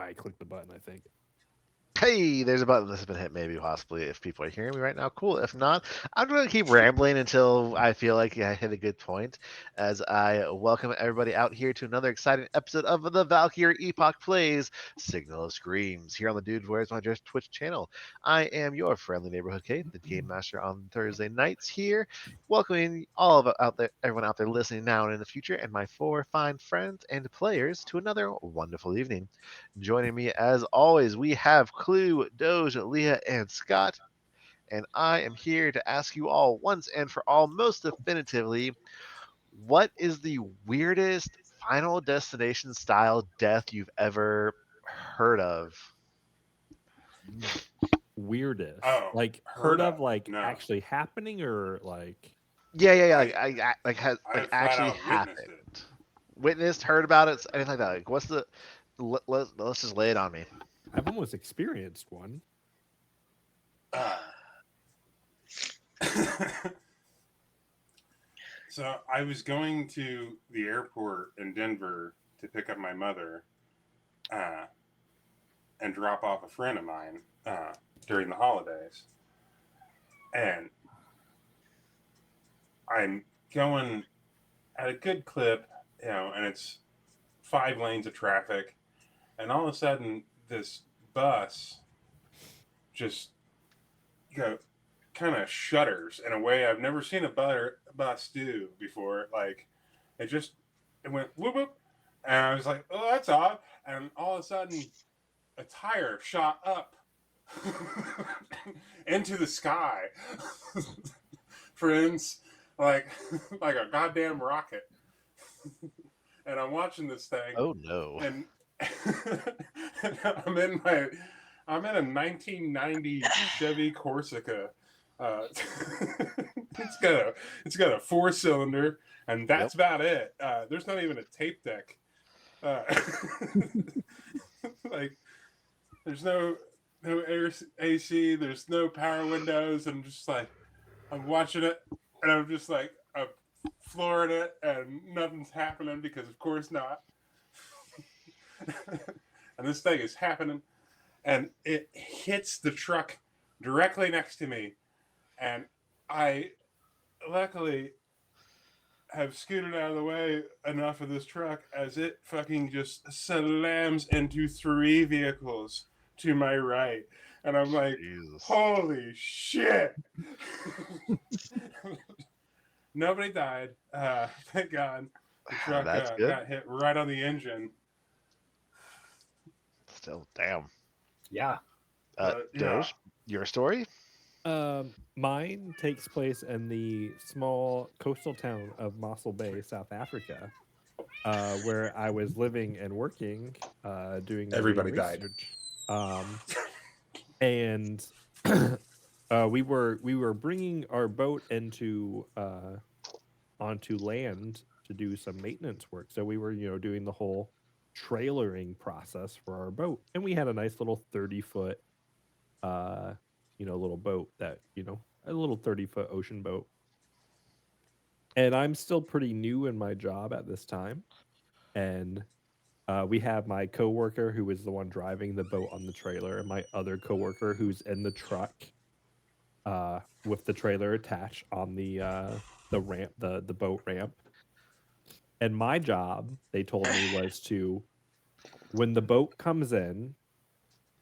I clicked the button, I think. Hey, there's a button that's been hit, maybe, possibly, if people are hearing me right now. Cool. If not, I'm going to keep rambling until I feel like I hit a good point, as I welcome everybody out here to another exciting episode of the Valkyrie Epoch Plays Signal of Screams here on the Dude Where's My Dress Twitch channel. I am your friendly neighborhood Kate, the Game Master on Thursday nights here, welcoming all of out there, everyone out there listening now and in the future, and my four fine friends and players to another wonderful evening. Joining me as always, we have Clue, Doge, Leah, and Scott. And I am here to ask you all once and for all, most definitively, what is the weirdest Final Destination style death you've ever heard of? Weirdest. Oh, Like heard heard of of? like No. actually happening or like Yeah. I Like has I like flat actually out witnessed happened. it. Witnessed, heard about it, anything like that. Like, what's the? Let's just lay it on me. I've almost experienced one. Uh, so I was going to the airport in Denver to pick up my mother and drop off a friend of mine during the holidays. And I'm going at a good clip, and it's 5 lanes of traffic. And all of a sudden, this bus just kind of shudders in a way I've never seen a bus do before. Like it went whoop whoop, and I was like, oh, that's odd. And all of a sudden, a tire shot up into the sky, friends, like like a goddamn rocket. And I'm watching this thing, Oh no. and I'm in a 1990 Chevy Corsica. Uh, it's got a 4-cylinder, and Yep. that's about it. There's not even a tape deck. Uh, like there's no air AC. There's no power windows. I'm just like I'm watching it, and I'm just like I'm flooring it, and nothing's happening because of course not. And this thing is happening, and it hits the truck directly next to me, and I luckily have scooted out of the way enough of this truck as it fucking just slams into 3 vehicles to my right, and I'm like, Jesus. holy shit. Nobody died, thank God. The truck That's good. got hit right on the engine. Still, damn. Yeah. Yeah. Doge, your story? Mine takes place in the small coastal town of Mossel Bay, South Africa, where I was living and working, doing marine Everybody died. research. And we were bringing our boat into onto land to do some maintenance work. So we were, doing the whole trailering process for our boat, and we had a nice little 30-foot, little boat that a little 30-foot ocean boat. And I'm still pretty new in my job at this time, and we have my coworker who is the one driving the boat on the trailer, and my other coworker who's in the truck with the trailer attached on the ramp, the boat ramp. And my job, they told me, was to, when the boat comes in,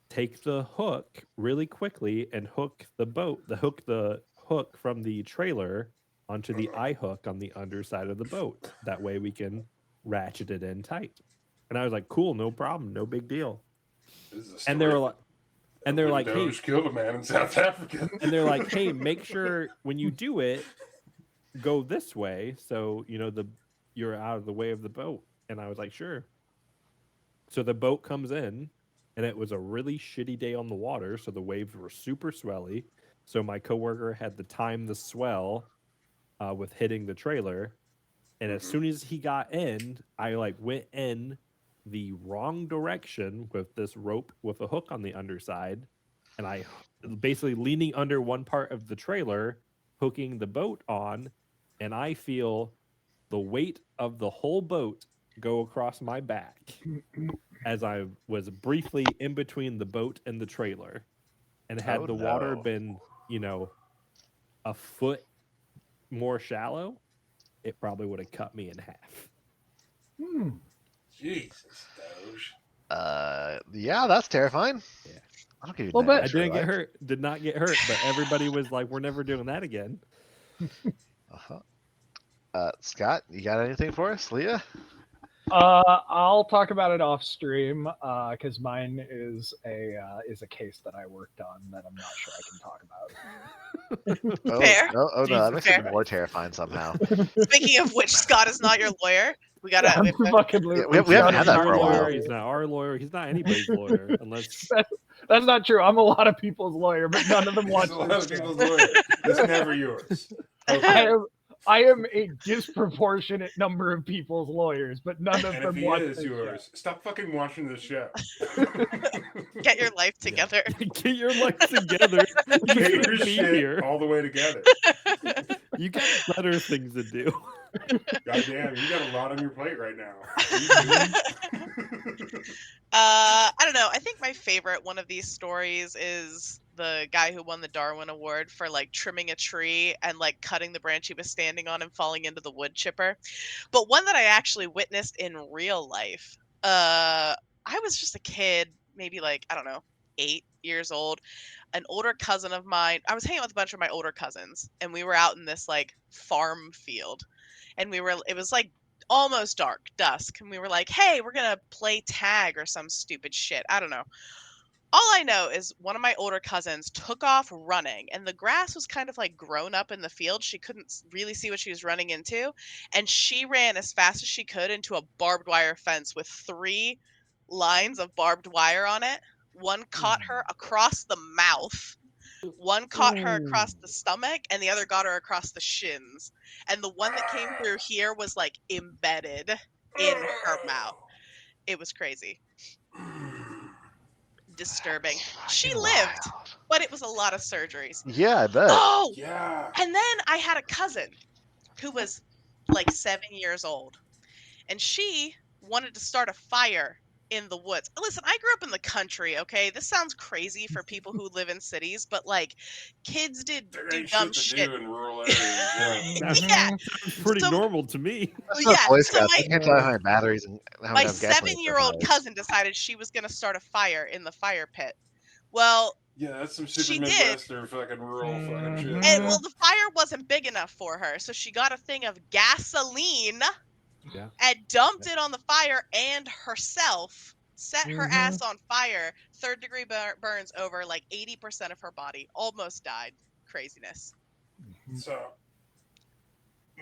take the hook really quickly and hook the hook from the trailer onto the eye hook on the underside of the boat. That way we can ratchet it in tight. And I was like, cool, no problem, no big deal. This is a And they were story. like, and they're like, hey, Doge killed a man in South Africa. and they're like, hey, make sure when you do it, go this way, so you're out of the way of the boat. And I was like, sure. So the boat comes in, and it was a really shitty day on the water, so the waves were super swelly. So my coworker had to time the swell with hitting the trailer, and as soon as he got in, I went in the wrong direction with this rope with a hook on the underside, and I basically leaning under one part of the trailer, hooking the boat on, and I feel the weight of the whole boat go across my back. as I was briefly in between the boat and the trailer, and had Oh, the water no. been, a foot more shallow, it probably would have cut me in half. Jesus, Doge. Yeah, that's terrifying. Yeah. I don't give you Well, but- I nightmares for didn't get life. hurt, did not get hurt, but everybody was like, "We're never doing that again." Uh-huh. Scott, you got anything for us? Leah? I'll talk about it off stream because mine is a case that I worked on that I'm not sure I can talk about. Oh, Fair. no, that Jesus makes it Fair. more terrifying somehow. Speaking of which, Scott is not your lawyer. We gotta. I'm fucking Yeah, we haven't had that Your for a while. lawyer, he's not our lawyer. He's not anybody's lawyer unless That's not true. I'm a lot of people's lawyer, but none of them It's watch a lot this of show. people's lawyer. It's never yours. I Okay. am a disproportionate number of people's lawyers, but none of And them if he watch is this yours, stop fucking watching this show. Get your life together. get your life together. You Get your shouldn't be shit here. all the way together. You got better things to do. Goddamn, you got a lot on your plate right now. What are you doing? I don't know. I think my favorite one of these stories is the guy who won the Darwin Award for like trimming a tree and like cutting the branch he was standing on and falling into the wood chipper. But one that I actually witnessed in real life. I was just a kid, maybe like, I don't know, 8 years old. An older cousin of mine, I was hanging out with a bunch of my older cousins, and we were out in this like farm field. And it was like almost dark, dusk, and we were like, hey, we're gonna play tag or some stupid shit. I don't know. All I know is one of my older cousins took off running, and the grass was kind of like grown up in the field. She couldn't really see what she was running into, and she ran as fast as she could into a barbed wire fence with 3 lines of barbed wire on it. One caught her across the mouth, one caught her across the stomach, and the other got her across the shins. And the one that came through here was like embedded in her mouth. It was crazy. Disturbing. She Fucking lived, wild. but it was a lot of surgeries. Yeah, I bet. Oh, Yeah. and then I had a cousin who was like 7 years old, and she wanted to start a fire in the woods. Listen, I grew up in the country, okay? This sounds crazy for people who live in cities, but like kids do There ain't dumb shit to shit. do in rural areas. Yeah. Yeah. It's pretty So- normal to me. Yeah. Boy So Scouts, I can't tell you how many batteries and how my much gasoline 7-year-old fires. cousin decided she was going to start a fire in the fire pit. Well, Yeah, that's some super She did. Midwestern fucking rural fucking shit. and well, the fire wasn't big enough for her, so she got a thing of gasoline Yeah. and dumped it on the fire and herself, set her ass on fire. 3rd-degree burns over like 80% of her body. Almost died. Craziness. So,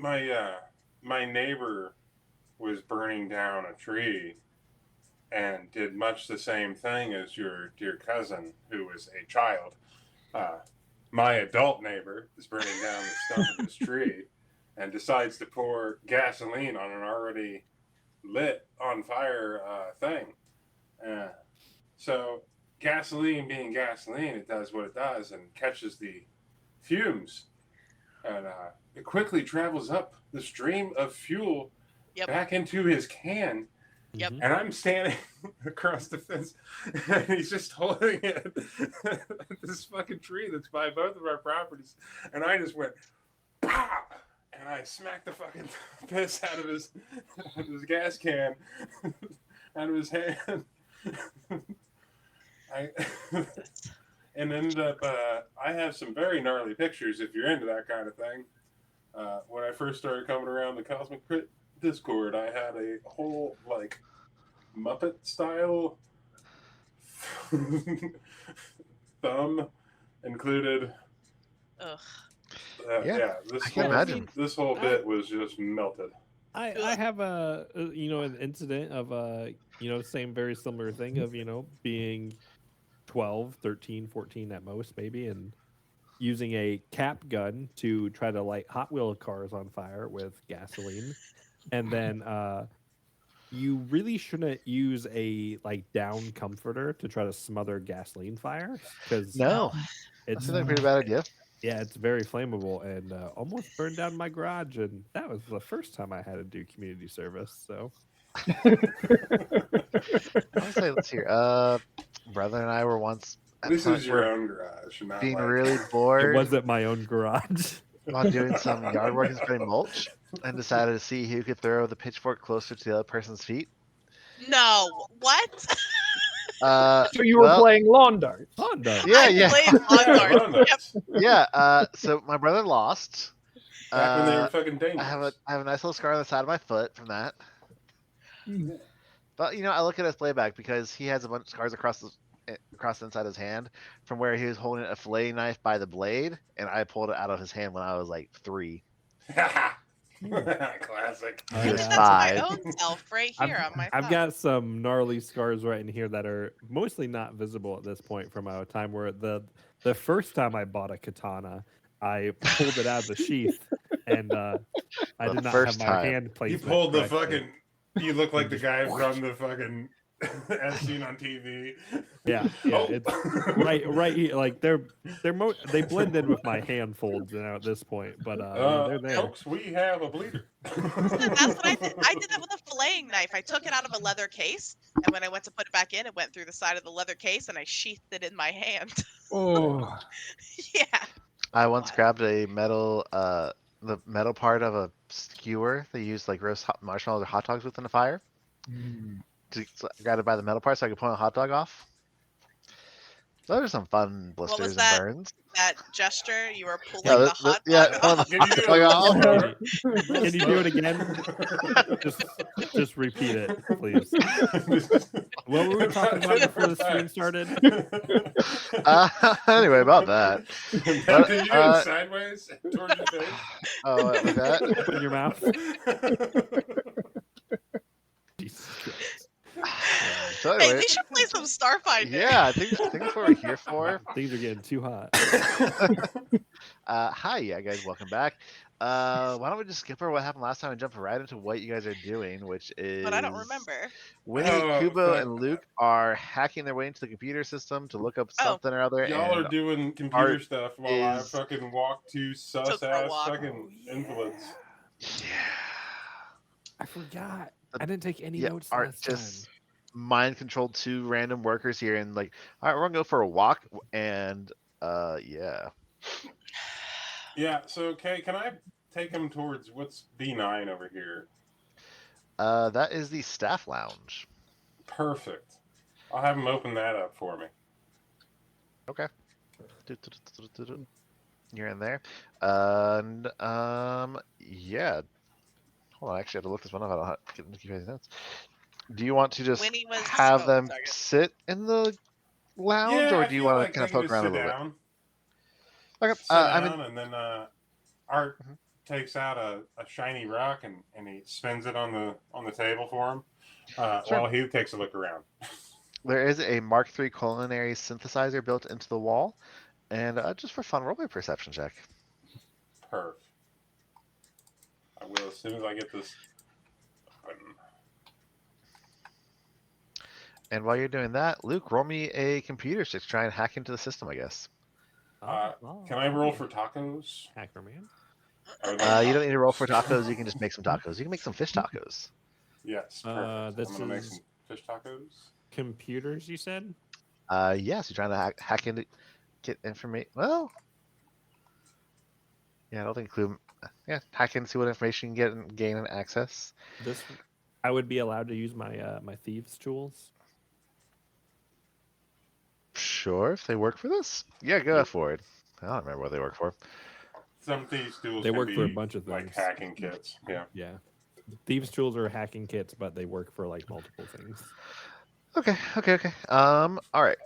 my neighbor was burning down a tree and did much the same thing as your dear cousin, who was a child. My adult neighbor is burning down the stump of his tree and decides to pour gasoline on an already lit on fire thing. So gasoline being gasoline, it does what it does and catches the fumes. And it quickly travels up the stream of fuel Yep. back into his can. Yep. Mhm. And I'm standing across the fence, and he's just holding it this fucking tree that's by both of our properties. And I just went, "Pow!" And I smacked the fucking piss out of his gas can, out of his hand. And ended up, I have some very gnarly pictures if you're into that kind of thing. When I first started coming around the Cosmic Crit Discord, I had a whole, like, Muppet style thumb included. Ugh. Yeah, this I can whole, imagine. this whole bit was just melted. I have an incident of same very similar thing of being 12, 13, 14 at most maybe, and using a cap gun to try to light Hot Wheel cars on fire with gasoline, and then you really shouldn't use a down comforter to try to smother gasoline fire because No, it's that's a pretty bad idea. yeah, it's very flammable and almost burned down my garage, and that was the first time I had to do community service. So Honestly, let's hear. Brother and I were once at This some, is we're your own garage, not being like really It bored wasn't my own garage. while doing some yard work and spreading mulch, and decided to see who could throw the pitchfork closer to the other person's feet. No, what? So you were Well, playing lawn darts. Lawn dart. yeah, I yeah, played lawn yeah, darts. lawn darts. yeah. So my brother lost. Back when they were Uh, fucking dangerous. I have a nice little scar on the side of my foot from that. Mm. But I look at his playback because he has a bunch of scars across the inside of his hand from where he was holding a fillet knife by the blade, and I pulled it out of his hand when I was like 3. Classic. Oh, He was yeah. That's my 5. own self right here on my I've thumb. got some gnarly scars right in here that are mostly not visible at this point from a time where the first time I bought a katana, I pulled it out of the sheath and I The did not first have my time. hand You placement pulled the correctly. fucking. You look like the Just- guy from the fucking as seen on TV. Yeah, Oh. it's right here. Like they blend in with my hand folds now at this point, but they're there. Folks, we have a bleeder. That's what I did. I did that with a filleting knife. I took it out of a leather case, and when I went to put it back in, it went through the side of the leather case, and I sheathed it in my hand. Oh, Yeah. I once What? grabbed a metal, the metal part of a skewer they used like roast marshmallows or hot dogs with in the fire. Grabbed it by the metal part so I could pull a hot dog off. So those are some fun was blisters and that? burns. That gesture, you were pulling Yeah, the hot yeah, dog pulling off. the Can you do hot dog it? off. Can you do it again? Just repeat it, please. What were we talking about before the stream started? Anyway, about that. Did But, you do it sideways towards your face? Oh, like that? Open your mouth. Jesus Christ. So Hey, anyway, we should play some Starfinder. yeah, I think that's what we're here for. Things are getting too hot. Hi, yeah, guys, welcome back. Why don't we just skip over what happened last time and jump right into what you guys are doing, which is. But I don't remember. Winnie, Oh, Kubo, fuck. and Luke are hacking their way into the computer system to look up Oh. something or other. Y'all and are doing computer art stuff while I is- fucking walk two sus Took for a ass walk. fucking invalids. yeah, I forgot. I didn't take any yeah, notes Art last just time. mind controlled 2 random workers here and like, all right, we're gonna go for a walk and yeah. Yeah, so Kay, can I take him towards what's B9 over here? That is the staff lounge. Perfect. I'll have him open that up for me. Okay. You're in there. And yeah. Hold on, I actually have to look this one up. I don't have you guys notes. Do you want to just Winnie was. have oh, them sorry. sit in the lounge, Yeah, or I do you feel want like to kind they of can poke just around a sit little down, bit? Okay. sit I down, mean, and then Art Mhm. takes out a shiny rock and he spins it on the table for him Sure. while he takes a look around. there is a Mark III culinary synthesizer built into the wall, and just for fun, roll me a perception check. Perf. I will as soon as I get this button. And while you're doing that, Luke, roll me a computer check to try and hack into the system, I guess. Can I roll for tacos? Hacker Man? Are they You don't need to roll for tacos? tacos. You can just make some tacos. You can make some fish tacos. Yes, perfect. This I'm gonna make is- some fish tacos. Computers, you said? Yes, you're trying to hack into, get information. Well, yeah, I don't think include. Yeah, hack in, see what information you can get and gain and access. This I would be allowed to use my my thieves tools. Sure, if they work for this. Yeah, go for it. I don't remember what they work for. Some thieves tools They can work for a be bunch of like things. hacking kits. Yeah. Yeah. Thieves tools are hacking kits, but they work for like multiple things. Okay. All right.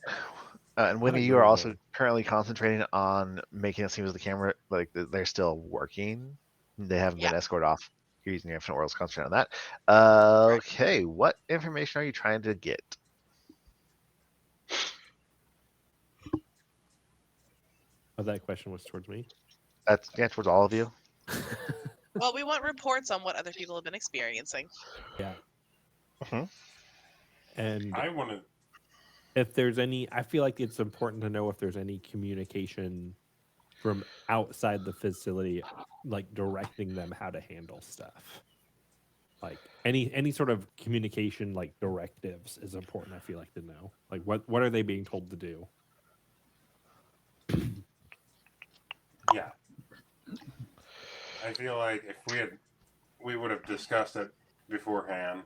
And Winnie, you are also currently concentrating on making it seem as the camera like they're still working. They haven't been Yeah. escorted off. You're using your Infinite Worlds to concentrate on that. Okay, what information are you trying to get? Oh, that question was towards me. That's towards all of you. Well, we want reports on what other people have been experiencing. Yeah. Mhm. And I want to. if there's any, I feel like it's important to know if there's any communication from outside the facility, like directing them how to handle stuff. Like any sort of communication, like directives, is important. I feel like to know, like what are they being told to do? Yeah. I feel like if we would have discussed it beforehand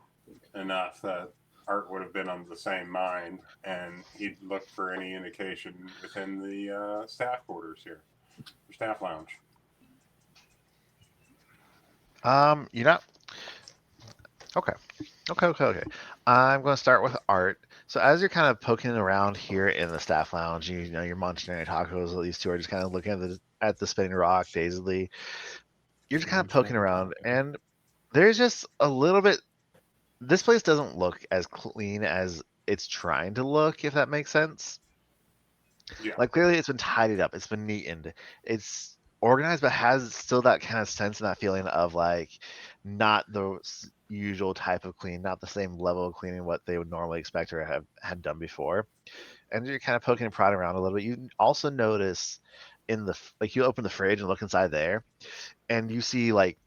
enough that Art would have been on the same mind, and he'd look for any indication within the staff quarters here, or staff lounge. You're not okay. Okay. I'm going to start with Art. So as you're kind of poking around here in the staff lounge, you know you're munching your tacos. These two are just kind of looking at the spinning rock dazedly. You're just kind of poking around, and there's just a little bit. This place doesn't look as clean as it's trying to look, if that makes sense. Yeah. Like clearly, it's been tidied up, it's been neatened, it's organized, but has still that kind of sense and that feeling of like not the usual type of clean, not the same level of cleaning what they would normally expect or have had done before. And you're kind of poking and prodding around a little bit. You also notice in the like you open the fridge and look inside there, and you see like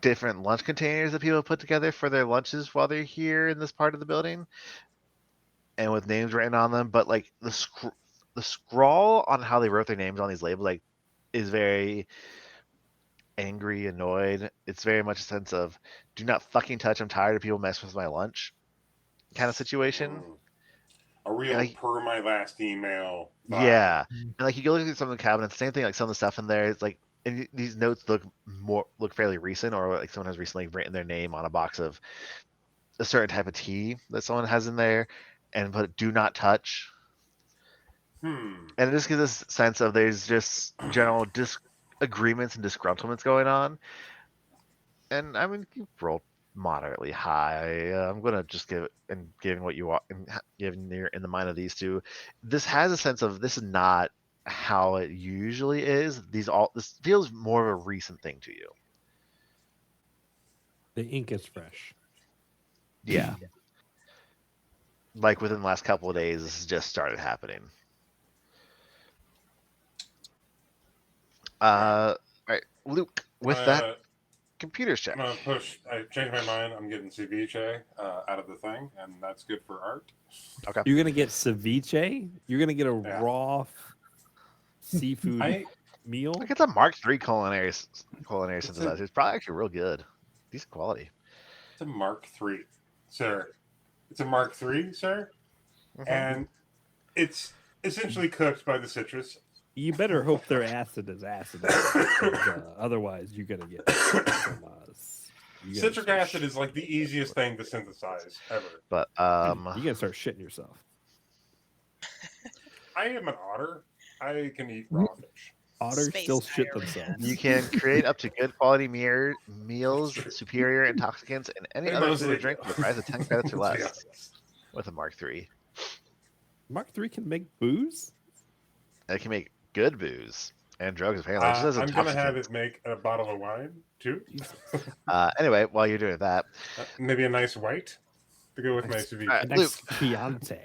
different lunch containers that people put together for their lunches while they're here in this part of the building, and with names written on them. But like the scrawl on how they wrote their names on these labels, like, is very angry, annoyed. It's very much a sense of "do not fucking touch. I'm tired of people messing with my lunch" kind of situation. A real Like, per my last email vibe. yeah, and like you go look at some of the cabinets, same thing. Like some of the stuff in there, it's like and these notes look fairly recent, or like someone has recently written their name on a box of a certain type of tea that someone has in there, and put "do not touch." And it just gives this sense of there's just general disagreements and disgruntlements going on. And I mean, you rolled moderately high. I'm gonna just give and given what you are, and given you're in the mind of these two, this has a sense of this is not how it usually is. This feels more of a recent thing to you. The ink is fresh. Yeah, like within the last couple of days, this has just started happening. All right, Luke. With that, computers check. I'm gonna push. I changed my mind. I'm getting ceviche out of the thing, and that's good for Art. Okay. You're gonna get ceviche. You're gonna get a Yeah. raw seafood meal. Like it's a Mark III culinary synthesizer. It's probably actually real good, decent quality. It's a Mark III, sir. It's a Mark III, sir, and it's essentially cooked by the citrus. You better hope their acid is acid. Otherwise, you're gonna get some. Citric acid is like the easiest thing to synthesize ever. But you're gonna start shitting yourself. I am an otter. I can eat raw fish. Otters Space still shit diarrhea. themselves. you can create up to good quality meals, superior intoxicants, and any They other mostly food or drink do. with a price of 10 credits or Let's be less honest. with a Mark III. Mark III can make booze. It can make good booze and drugs, apparently. It just has I'm gonna have intoxicants. it make a bottle of wine too. Anyway, while you're doing that, Maybe a nice white to go with my All ceviche. right, Nice Luke, Chianti.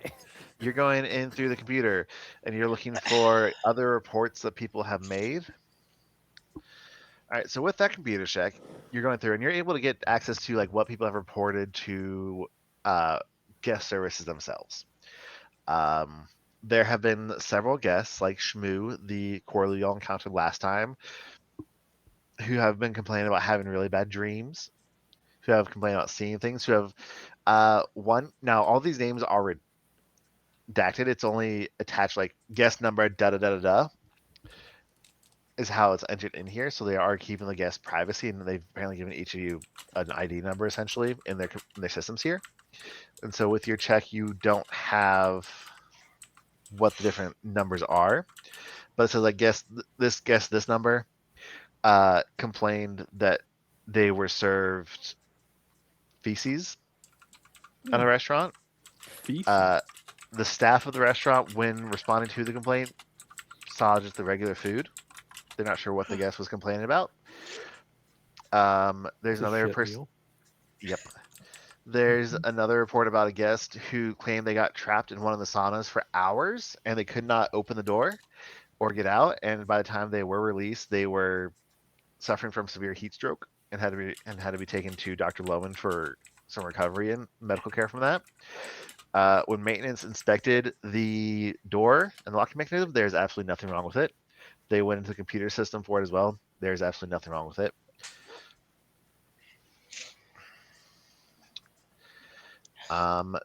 you're going in through the computer and you're looking for other reports that people have made. All right, so with that computer check, you're going through and you're able to get access to like what people have reported to guest services themselves. There have been several guests, like Shmoo, the Corley y'all encountered last time, who have been complaining about having really bad dreams, who have complained about seeing things, who have one. Now, all these names are redacted. It's only attached like guest number da da da da da is how it's entered in here. So they are keeping the guest privacy, and they've apparently given each of you an ID number essentially in their systems here. And so with your check, you don't have what the different numbers are, but it says like guess this number complained that they were served feces at a restaurant. Feces. The staff of the restaurant, when responding to the complaint, saw just the regular food. They're not sure what the guest was complaining about. There's It's a another shit person. meal. Yep. There's another report about a guest who claimed they got trapped in one of the saunas for hours and they could not open the door or get out. And by the time they were released, they were suffering from severe heat stroke. and had to be taken to Dr. Loman for some recovery and medical care from that. When maintenance inspected the door and the locking mechanism, there's absolutely nothing wrong with it. They went into the computer system for it as well. There's absolutely nothing wrong with it.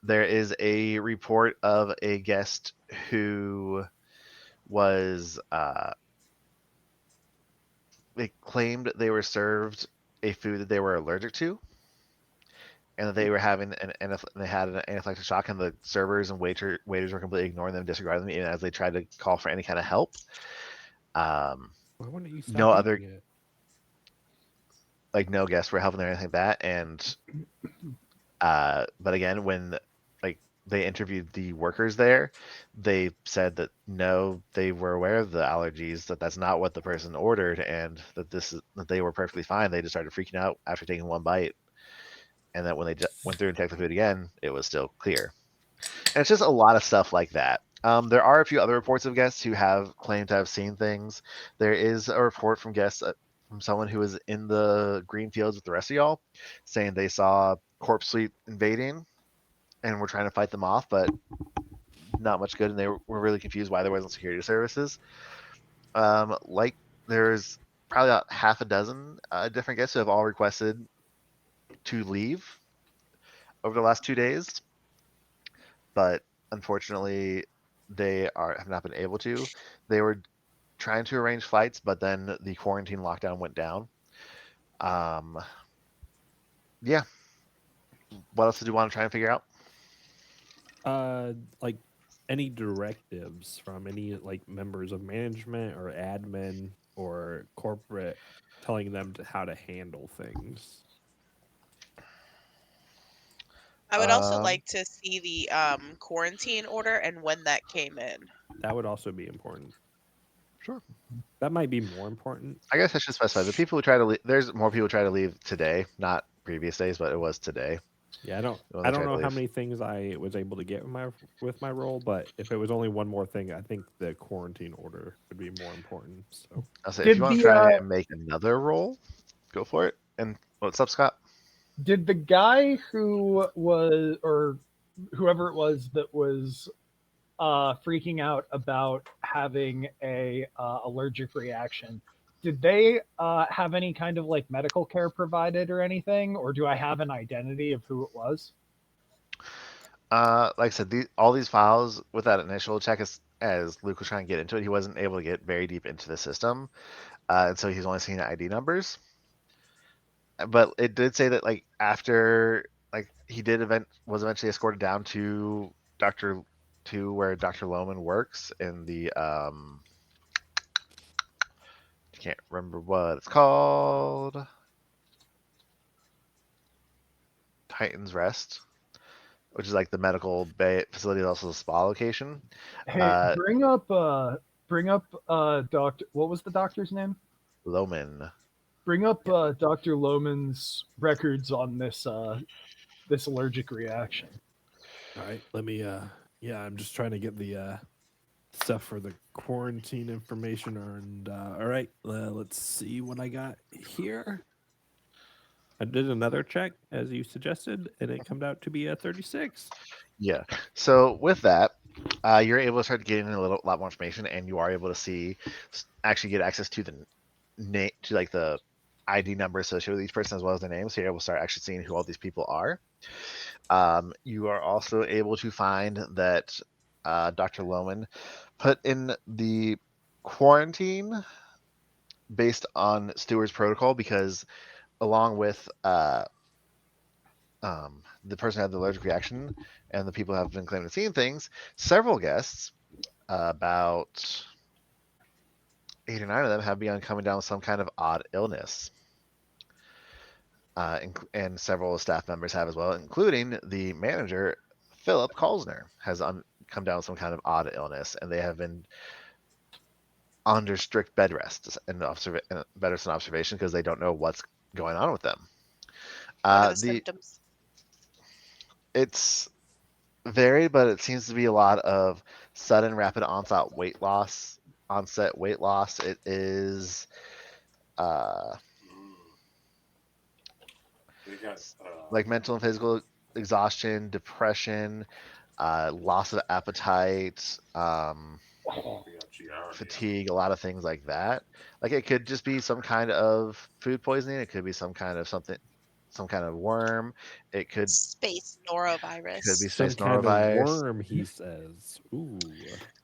There is a report of a guest who was they claimed they were served a food that they were allergic to, and that they were having they had an anaphylactic shock, and the servers and waiters were completely ignoring them, disregarding them, even as they tried to call for any kind of help. Why wouldn't you stop No other eating it? like no guests were helping or anything like that, and but again, when like they interviewed the workers there, they said that no, they were aware of the allergies, that that's not what the person ordered, and that that they were perfectly fine. They just started freaking out after taking one bite, and that when they went through and checked the food again, it was still clear. And it's just a lot of stuff like that. There are a few other reports of guests who have claimed to have seen things. There is a report from guests from someone who was in the green fields with the rest of y'all, saying they saw Corpse Fleet invading and were trying to fight them off, but not much good, and they were really confused why there wasn't security services. Like there's probably about half a dozen different guests who have all requested to leave over the last 2 days, but unfortunately they have not been able to. They were trying to arrange flights, but then the quarantine lockdown went down. Yeah. What else did you want to try and figure out? Like any directives from any like members of management or admin or corporate telling them how to handle things. I would also Um, like to see the quarantine order and when that came in. That would also be important. Sure. That might be more important. I guess I should specify the people who try to leave. There's more people who try to leave today, not previous days, but it was today. Yeah, when I they don't tried to know how leave. many things I was able to get with my role, but if it was only one more thing, I think the quarantine order would be more important. So I'll say if Did you want to the try and make another roll, go for it. And what's up, Scott? did the guy who was, or whoever it was that was freaking out about having a allergic reaction, did they have any kind of like medical care provided or anything, or do I have an identity of who it was? Like I said, all these files with that initial check, as Luke was trying to get into it, he wasn't able to get very deep into the system, and so he's only seeing ID numbers. But it did say that like after like he was eventually escorted down to Doctor to where Dr. Loman works in the I can't remember what it's called. Titan's Rest, which is like the medical bay facility, also the spa location. Hey, bring up doctor. What was the doctor's name? Loman. Bring up Dr. Lohman's records on this allergic reaction. all right, let me yeah, I'm just trying to get the stuff for the quarantine information and all right, let's see what I got here. I did another check as you suggested, and it came out to be a 36. Yeah. So with that, you're able to start getting a lot more information, and you are able to actually get access to the name, to like the ID number associated with each person as well as their name. So you're able to start actually seeing who all these people are. You are also able to find that Dr. Loman put in the quarantine based on Stewart's protocol, because along with the person who had the allergic reaction and the people who have been claiming to seeing things, several guests, about 8 or 9 of them, have begun coming down with some kind of odd illness. And several staff members have as well, including the manager, Philip Kalsner, has come down with some kind of odd illness, and they have been under strict bed rest and bed rest and observation because they don't know what's going on with them. What are the symptoms? It's varied, but it seems to be a lot of sudden, rapid onset weight loss. It is They got like mental and physical exhaustion, depression, loss of appetite, we got Giardia. fatigue, a lot of things like that. Like it could just be some kind of food poisoning. It could be some kind of something, some kind of worm. It Space could be norovirus. Some space kind of norovirus. worm, he says. Ooh.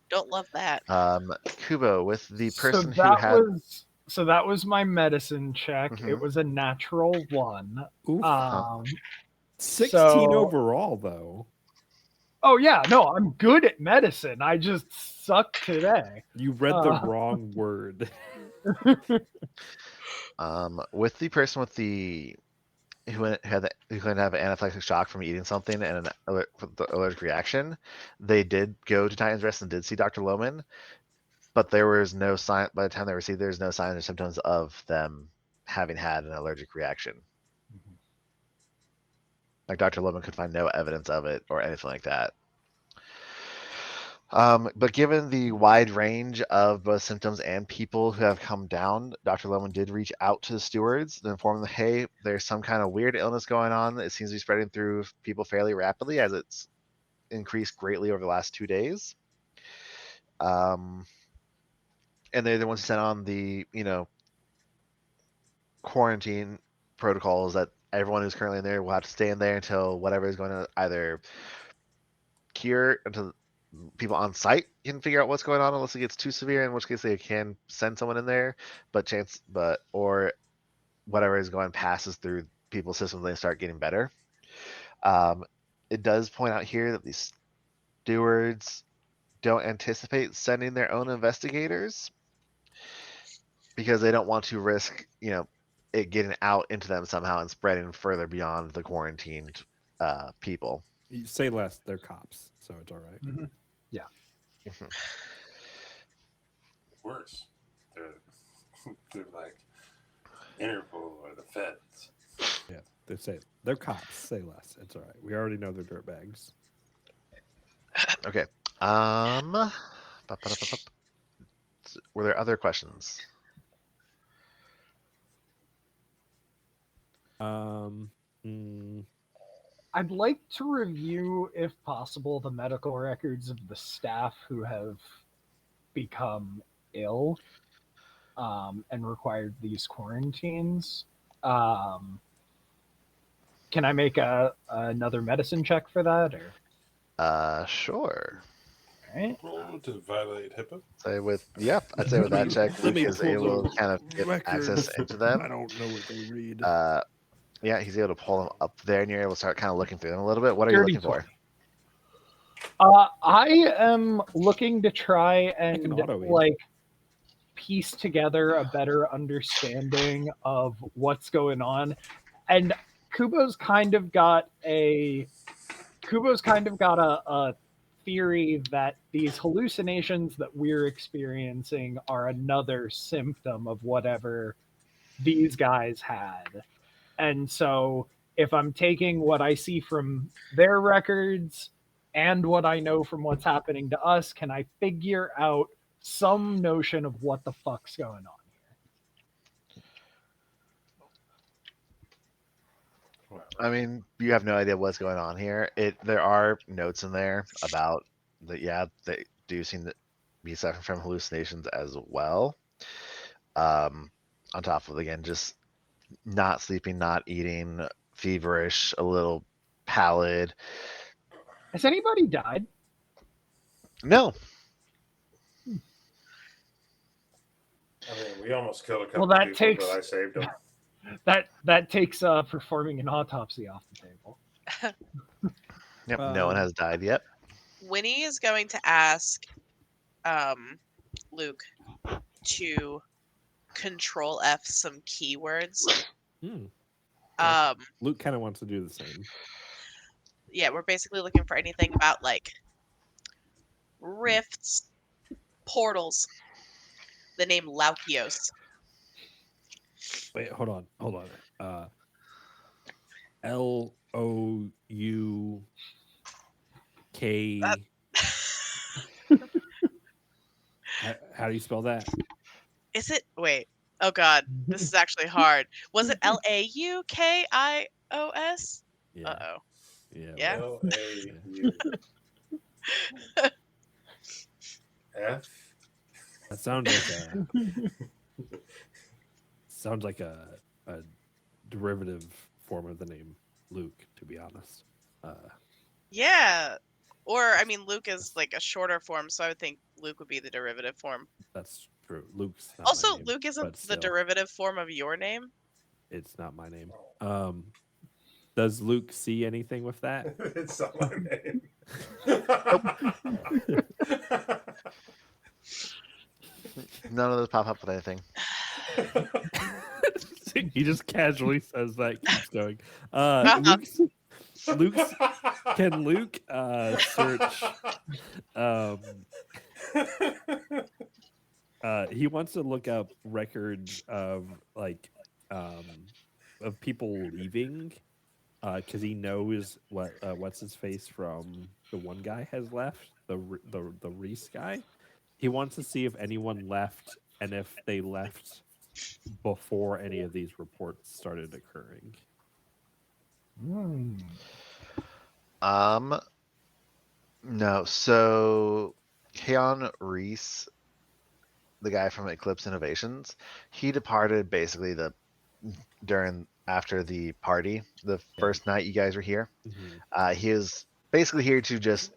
Don't love that. Kubo, with the So person who had. that was my medicine check. It Mhm. was a natural 1. Oof. Um 16 so- overall, though. oh yeah, no, I'm good at medicine. I just suck today. You read the wrong word. With the person with the who couldn't have an anaphylactic shock from eating something and the allergic reaction, they did go to Titan's Rest and did see Dr. Lohman, but there was no sign by the time they received. There's no signs or symptoms of them having had an allergic reaction. Like Dr. Lohman could find no evidence of it or anything like that. But given the wide range of both symptoms and people who have come down, Dr. Lohman did reach out to the stewards to inform them, hey, there's some kind of weird illness going on. It seems to be spreading through people fairly rapidly as it's increased greatly over the last 2 days. And they're the ones who sent on the, quarantine protocols that everyone who's currently in there will have to stay in there until whatever is going to either cure, until people on site can figure out what's going on, unless it gets too severe, in which case they can send someone in there, or whatever is going passes through people's systems, they start getting better. It does point out here that these stewards don't anticipate sending their own investigators because they don't want to risk, it getting out into them somehow and spreading further beyond the quarantined people. You say less, they're cops, so it's all right. Mhm. Worse. They're like Interpol or the feds. Yeah, they say they're cops. Say less. It's all right. We already know they're dirtbags. Okay. Were there other questions? I'd like to review, if possible, the medical records of the staff who have become ill and required these quarantines. Can I make another medicine check for that? Or Sure. right? Roll to violate HIPAA. I'd say with that check, Let me Luke is pull able the to kind of get access records. into them. I don't know what they read. Yeah, he's able to pull them up there, and you're able to start kind of looking through them a little bit. What are you Dirty looking for? 20. I am looking to try and auto-eat. piece together a better understanding of what's going on. And Kubo's kind of got a theory that these hallucinations that we're experiencing are another symptom of whatever these guys had. And so if I'm taking what I see from their records and what I know from what's happening to us, can I figure out some notion of what the fuck's going on here? I mean, you have no idea what's going on here. There are notes in there about that. Yeah, they do seem to be suffering from hallucinations as well. On top of, again, just not sleeping, not eating, feverish, a little pallid. Has anybody died? No, I mean, we almost killed a couple Well, that people, takes- but I saved them. That takes performing an autopsy off the table. yep, no one has died yet. Winnie is going to ask Luke to control F some keywords. Hmm. Luke kind of wants to do the same. Yeah, we're basically looking for anything about like rifts, portals, the name Laukios. Wait, hold on. L-O-U-K. How do you spell that? Is it? Wait. Oh God, this is actually hard. Was it Lauki? L-O-U-K-O-S? Yeah. Uh-oh. Yeah. Yeah. L-A-U. F. That sounds like a derivative form of the name Luke, to be honest. Yeah. Or, I mean, Luke is like a shorter form, so I would think Luke would be the derivative form. That's true. Luke's not Also, my name, Luke isn't but the still, derivative form of your name. it's not my name. Does Luke see anything with that? It's not my name. None of those pop up with anything. He just casually says that, keeps going. Uh-huh. Luke's can Luke search he wants to look up records of of people leaving because he knows what's his face from the one guy has left, the Reese guy. He wants to see if anyone left and if they left before any of these reports started occurring. No. So Keon Reese, the guy from Eclipse Innovations, he departed basically after the party, the first night you guys were here. Mm-hmm. He was basically here to just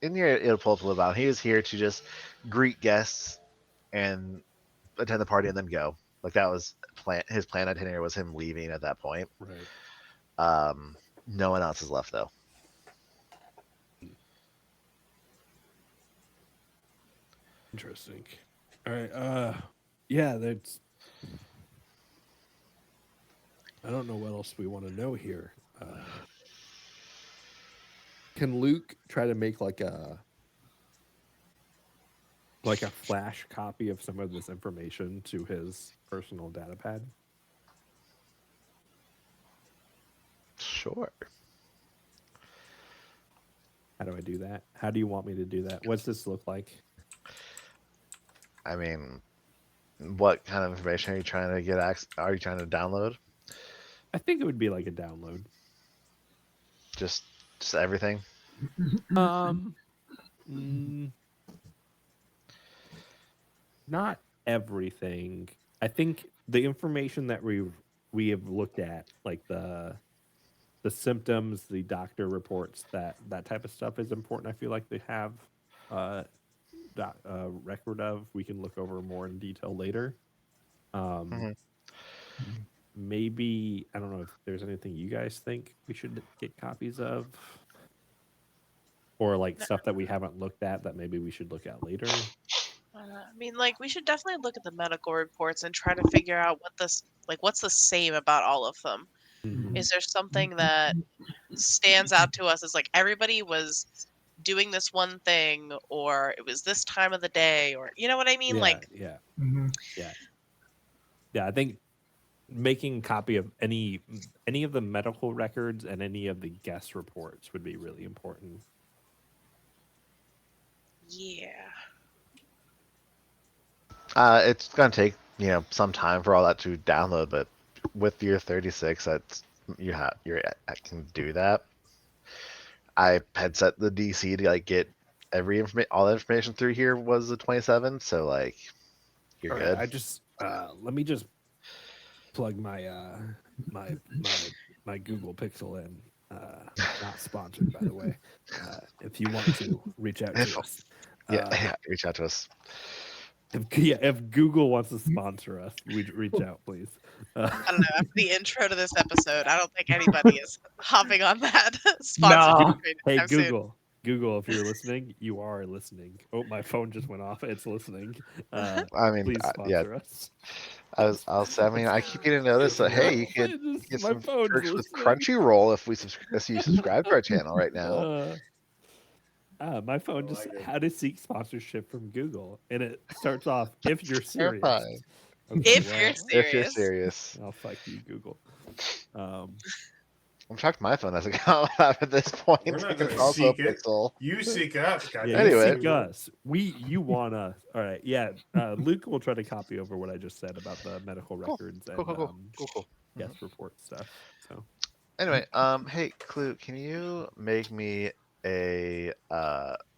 in here it'll pull up a little bit. He was here to just greet guests and attend the party and then go. Like that was his plan itinerary was him leaving at that point. Right. No one else has left though. Interesting. All right. Yeah, that's. I don't know what else we want to know here. Can Luke try to make like a flash copy of some of this information to his personal data pad? Sure. How do I do that? How do you want me to do that? What's this look like? I mean, what kind of information are you trying to get Are you trying to download? I think it would be like a download. Just everything. Not everything. I think the information that we have looked at, like the symptoms, the doctor reports, that type of stuff is important. I feel like they have record of. We can look over more in detail later. Maybe I don't know if there's anything you guys think we should get copies of, or like stuff that we haven't looked at that maybe we should look at later. I mean, like, we should definitely look at the medical reports and try to figure out what's the same about all of them. Mm-hmm. Is there something that stands out to us as like everybody was doing this one thing, or it was this time of the day, or you know what I mean? Yeah. I think making a copy of any of the medical records and any of the guest reports would be really important. Yeah. It's gonna take some time for all that to download, but with your 36, I can do that. I had set the DC to like get all the information through here was the 27, so like you're All good. right, I just let me just plug my my Google Pixel in. Not sponsored, by the way. If you want to reach out to us, reach out to us. If Google wants to sponsor us, reach out, please. I don't know. After the intro to this episode, I don't think anybody is hopping on that sponsorship train Hey, anytime soon. Google, if you're listening, you are listening. Oh, my phone just went off. It's listening. I mean, please sponsor us. I keep getting notice that hey, you could get some perks with Crunchyroll if you subscribe to our channel right now. My phone just had to seek sponsorship from Google, and it starts off if you're serious. Okay, If you're serious. Oh, fuck you, Google. I'm shocked my phone hasn't gone off at this point. We're not going It's to also seek it. Pixel. You seek us, guys. Anyway. You seek us. You want us. All right. Yeah. Luke will try to copy over what I just said about the medical records and Cool. guest report stuff. So. Anyway, hey, Clue, can you make me a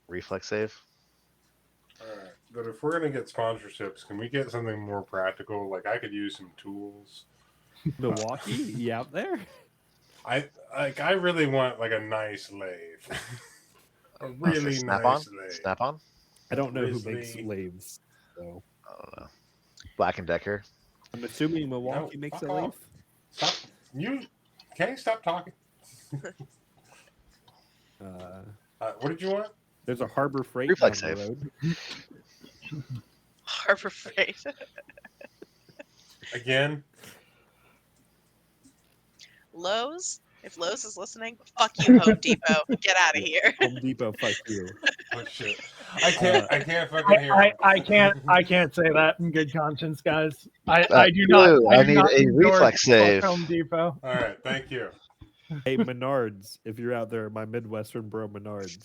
reflex save? All right, but if we're gonna get sponsorships, can we get something more practical? Like I could use some tools. Milwaukee, you out there? I really want like a nice lathe, a Oh, really for nice lathe. Snap-on? I don't know who makes Grizzly. lathes, so I don't know. Black & Decker. I'm assuming Milwaukee No, makes fuck a lathe. off. Stop. You can't stop talking. What did you want? There's a Harbor Freight Reflex down the save. road. Harbor Freight. Again? Lowe's? If Lowe's is listening, fuck you, Home Depot. Get out of here. Home Depot, fuck you. Oh shit! I can't fucking hear. I can't say that in good conscience, guys. I do Clue, not. I do need not a endorse reflex save. Home Depot. All right, thank you. Hey, Menards, if you're out there, my Midwestern bro Menards,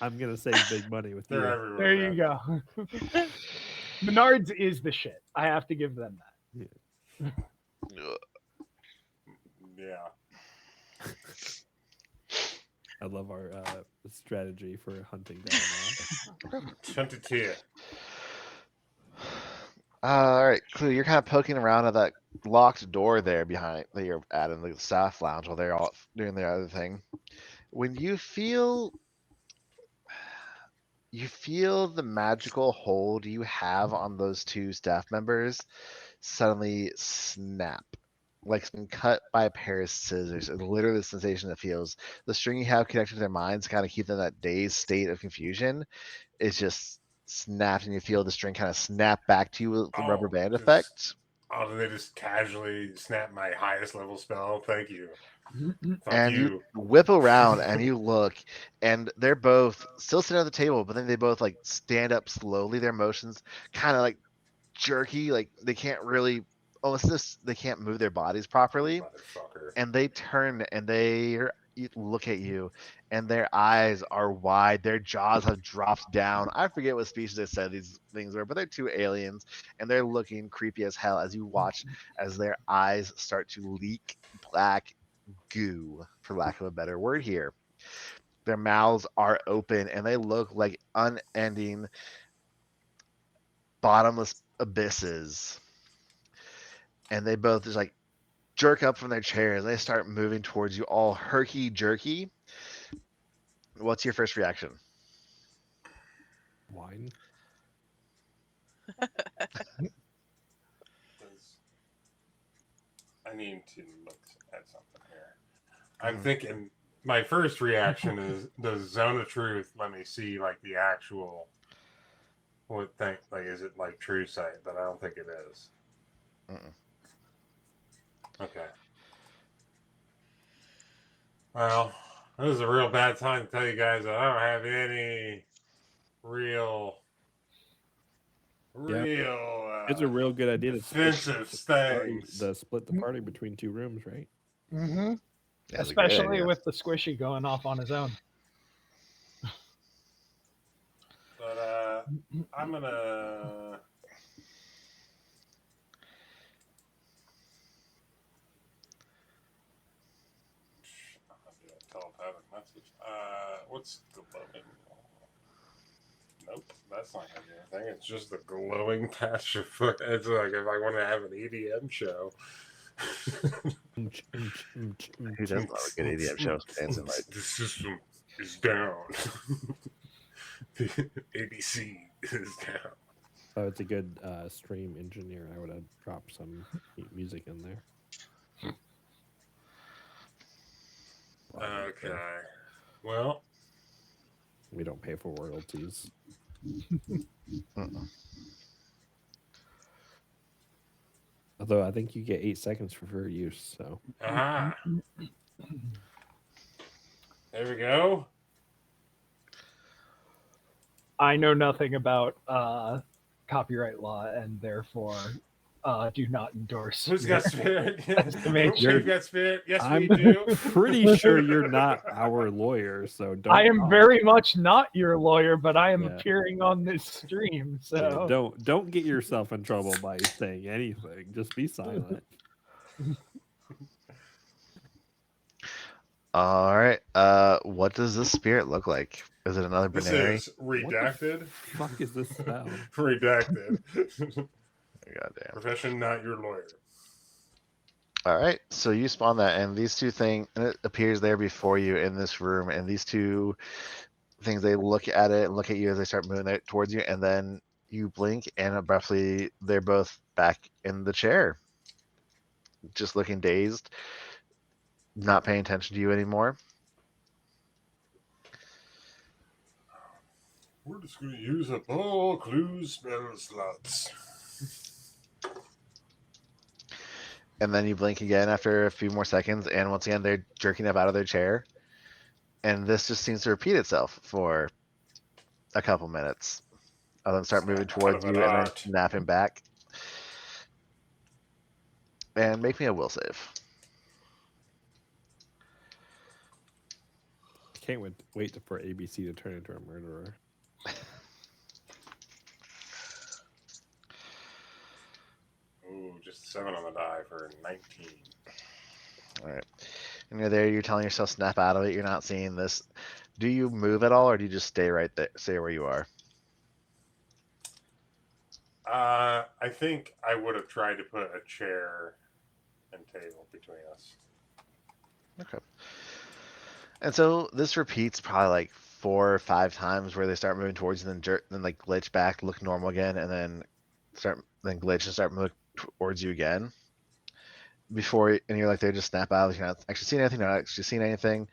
I'm gonna save big money with They're you. everywhere. There you man. go. Menards is the shit. I have to give them that. Yeah. I love our strategy for hunting down. Hunted here. All right, Clue, you're kind of poking around at that locked door there behind that you're at in the staff lounge while they're all doing their other thing. When you feel the magical hold you have on those two staff members suddenly snap, like it's been cut by a pair of scissors. It's literally the sensation it feels. The string you have connected to their minds kind of keep them in that dazed state of confusion. It's just snapped, and you feel the string kind of snap back to you with the rubber band effect. Oh, did they just casually snap my highest level spell? Thank you. Fuck And you you. whip around and you look, and they're both still sitting at the table, but then they both like stand up slowly. Their motions kind of like jerky, like they can't really they can't move their bodies properly. Motherfucker. And they turn and they look at you, and their eyes are wide. Their jaws have dropped down. I forget what species they said these things were, but they're two aliens, and they're looking creepy as hell as you watch as their eyes start to leak black goo, for lack of a better word here. Their mouths are open, and they look like unending, bottomless abysses. And they both just like jerk up from their chairs. They start moving towards you, all herky jerky. What's your first reaction? Wine. I need to look at something here. I'm thinking my first reaction is, does Zone of Truth let me see like the actual what thing, like is it like true sight? But I don't think it is. Mm-mm. Okay. Well, this is a real bad time to tell you guys that I don't have any real It's a real good idea to defensive things. split the party between two rooms, right? Mm-hmm. That's a great Especially idea. with the squishy going off on his own. But I'm gonna. I'll do a telepathic message. What's glowing? Nope, that's not gonna do anything. It's just the glowing patch of foot. It's like if I want to have an EDM show. Who doesn't love a good EDM show? Dancing like The system is down. The ABC is down. Oh, it's a good stream engineer. I would have dropped some music in there. Okay. Well, we don't pay for royalties. Although I think you get 8 seconds for fair use. So. aha. There we go. I know nothing about copyright law, and therefore do not endorse. Who's got spirit? estimation. We've got spirit. Yes, I'm we do. pretty sure you're not our lawyer, so don't. I am talk. very much not your lawyer, but I am Yeah. appearing on this stream, so Yeah, don't get yourself in trouble by saying anything. Just be silent. All right. What does this spirit look like? Is it another This binary? is redacted. Fuck is this spell? Redacted. Goddamn. Profession, not your lawyer. All right. So you spawn that, and these two things, and it appears there before you in this room, and these two things, they look at it and look at you as they start moving it towards you, and then you blink, and abruptly they're both back in the chair, just looking dazed, not paying attention to you anymore. We're just going to use up all clue spell slots. And then you blink again after a few more seconds, and once again they're jerking up out of their chair. And this just seems to repeat itself for a couple minutes. I'll then start moving Snap out towards of it, you and then Art. snapping back. And make me a will save. Can't wait for ABC to turn into a murderer. Ooh, just 7 on the die for 19. All right. And you're there, you're telling yourself snap out of it, you're not seeing this. Do you move at all, or do you just stay right there, stay where you are? I think I would have tried to put a chair and table between us. Okay. And so this repeats probably like 4 or 5 times where they start moving towards you, then jerk, then like glitch back, look normal again, and then glitch and start moving towards you again. And you're like, they just snap out. You're not actually seeing anything. Not actually seeing anything.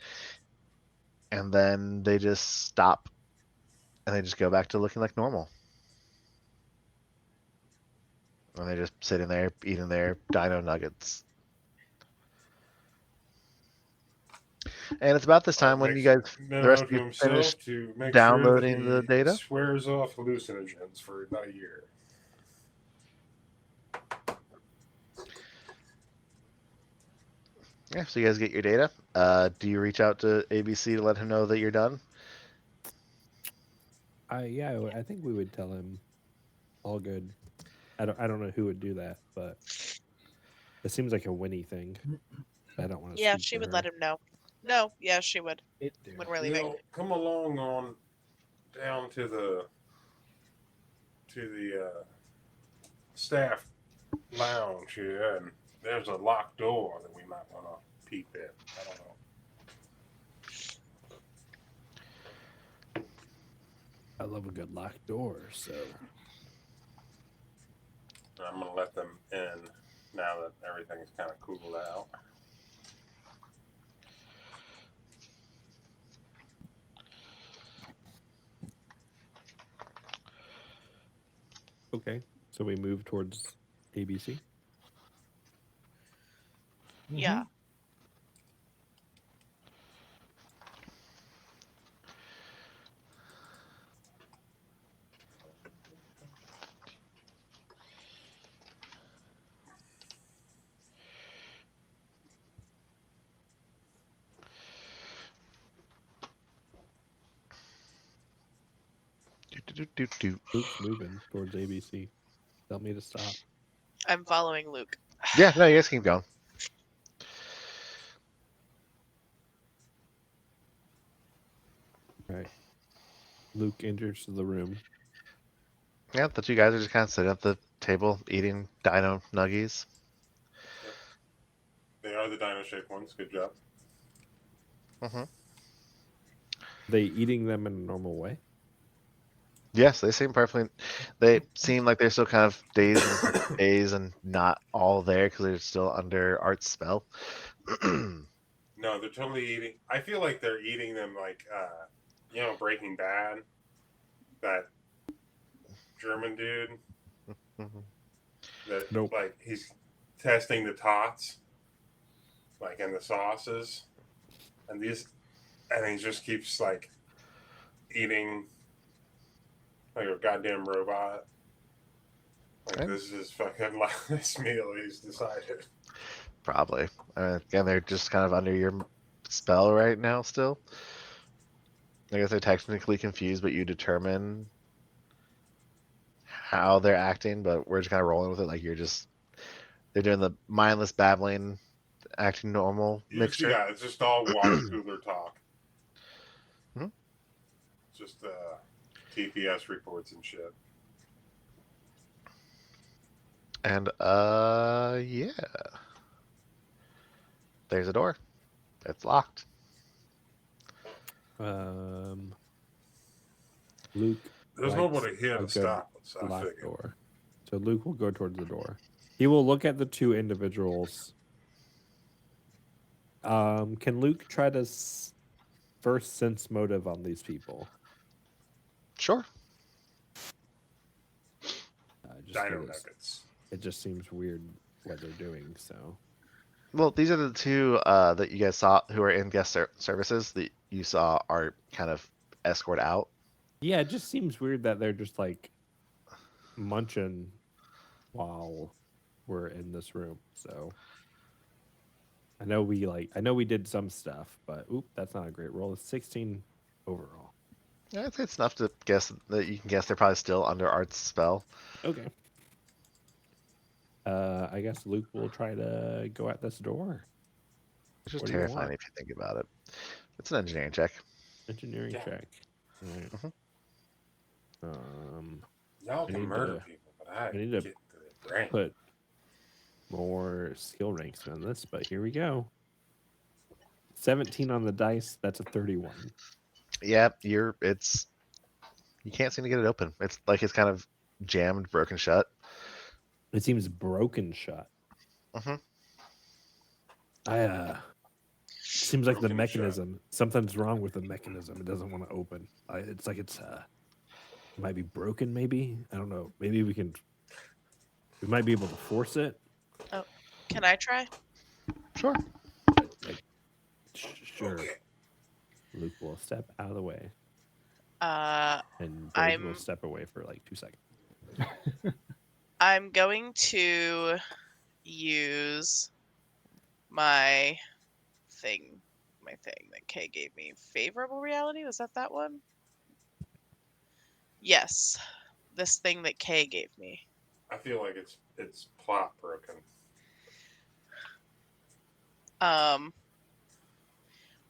And then they just stop, and they just go back to looking like normal. And they're just sitting there eating their dino nuggets. And it's about this time when you guys, the rest of you, finish to make downloading sure that the data. Swears off hallucinogens for about a year. Yeah, so you guys get your data. Do you reach out to ABC to let him know that you're done? I think we would tell him all good. I don't know who would do that, but it seems like a Winnie thing. I don't want to. Yeah, she would let him know. No, yeah, she would. It, When we're leaving. Come along on down to the staff lounge here, and there's a locked door that we might want to peek in. I don't know. I love a good locked door, so I'm gonna let them in now that everything's kind of cooled out. okay. So we move towards ABC. Yeah. Luke's moving towards ABC. Tell me to stop. I'm following Luke. Yeah, no, you guys keep going. All right. Luke enters the room. Yeah, the two guys are just kind of sitting at the table eating dino nuggies. They are the dino-shaped ones. Good job. They eating them in a normal way? Yes, they seem perfectly. They seem like they're still kind of dazed and not all there because they're still under Art's spell. No, they're totally eating. I feel like they're eating them like, Breaking Bad. That German dude. That Nope. like he's testing the tots, like in the sauces, and he just keeps like eating like a goddamn robot. Like Okay. this is his fucking last meal. He's decided. Probably. Again, they're just kind of under your spell right now still. I guess they're technically confused, but you determine how they're acting, but we're just kind of rolling with it. Like they're doing the mindless babbling acting normal mixture. Yeah, it's just all water cooler talk. Mhm. Just TPS reports and shit. And yeah. There's a door. It's locked. Luke. There's likes nobody here a to good stop us. I locked figured. door. So Luke will go towards the door. He will look at the two individuals. Can Luke try to first sense motive on these people? Sure. Just Dino 'cause nuggets. it just seems weird what they're doing. So Well, these are the two that you guys saw who are in guest services that you saw are kind of escort out. yeah, it just seems weird that they're just like munching while we're in this room. So I know we did some stuff, but oop, that's not a great roll. It's 16 overall. Yeah, it's enough to guess that you can guess they're probably still under Art's spell. Okay. I guess Luke will try to go at this door. It's just What do you terrifying want? if you think about it. It's an engineering check. Engineering Yeah. check. All right. Y'all I can need murder to- people, but I need to get to the brain. Put more skill ranks on this, but here we go. 17 on the dice. That's a 31. Yeah, you can't seem to get it open. It's like it's kind of jammed, broken shut. It seems broken shut. Mhm. Seems like the Broken shut. mechanism. Something's wrong with the mechanism. It doesn't want to open. It's like it might be broken. Maybe I don't know. Maybe we might be able to force it. Can I try? Sure. Sure. Okay. Luke will step out of the way, Uh, and Brave will I'm- step away for like 2 seconds. I'm going to use my thing that Kay gave me. Favorable reality? Was that one? Yes. This thing that Kay gave me. I feel like it's plot broken.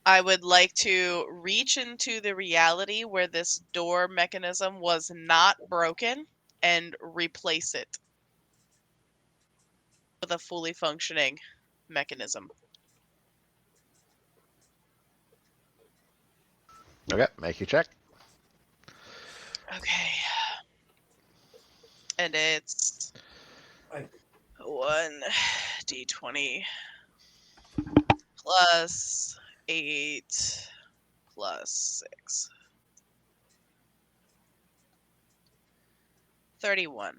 I would like to reach into the reality where this door mechanism was not broken and replace it with a fully functioning mechanism. Okay, make your check. Okay. And it's I- 1d20 plus 8 plus 6. 31.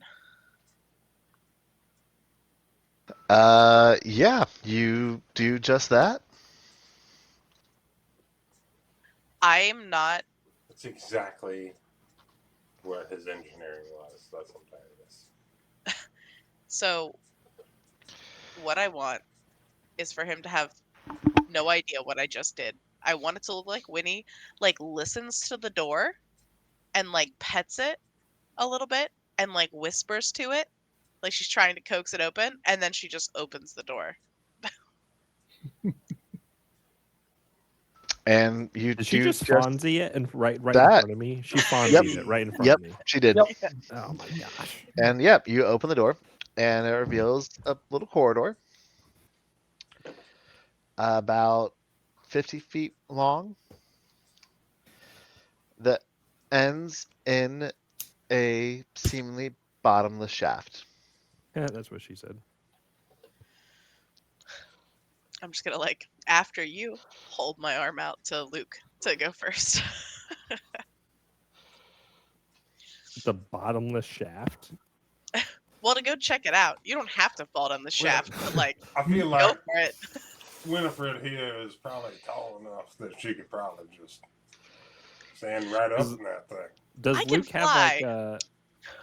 Yeah, you do just that. I'm not. That's exactly what his engineering was. That's what I'm tired of this. So, what I want is for him to have no idea what I just did. I want it to look like Winnie, like, listens to the door and, like, pets it a little bit and, like, whispers to it, like she's trying to coax it open, and then she just opens the door. And you Did she do just Fonzie it and right in that. front of me? She Fonzied it right in front Yep, of me. she did. Yep. Oh my gosh. And yep, you open the door, and it reveals a little corridor, about 50 feet long, that ends in a seemingly bottomless shaft. Yeah, that's what she said. I'm just gonna, like, after you, hold my arm out to Luke to go first. The bottomless shaft. Well, to go check it out. You don't have to fall down the shaft, but, like, I feel go like for it. Winifred here is probably tall enough that she could probably just stand right up in that thing. Does I can Luke have fly. like a?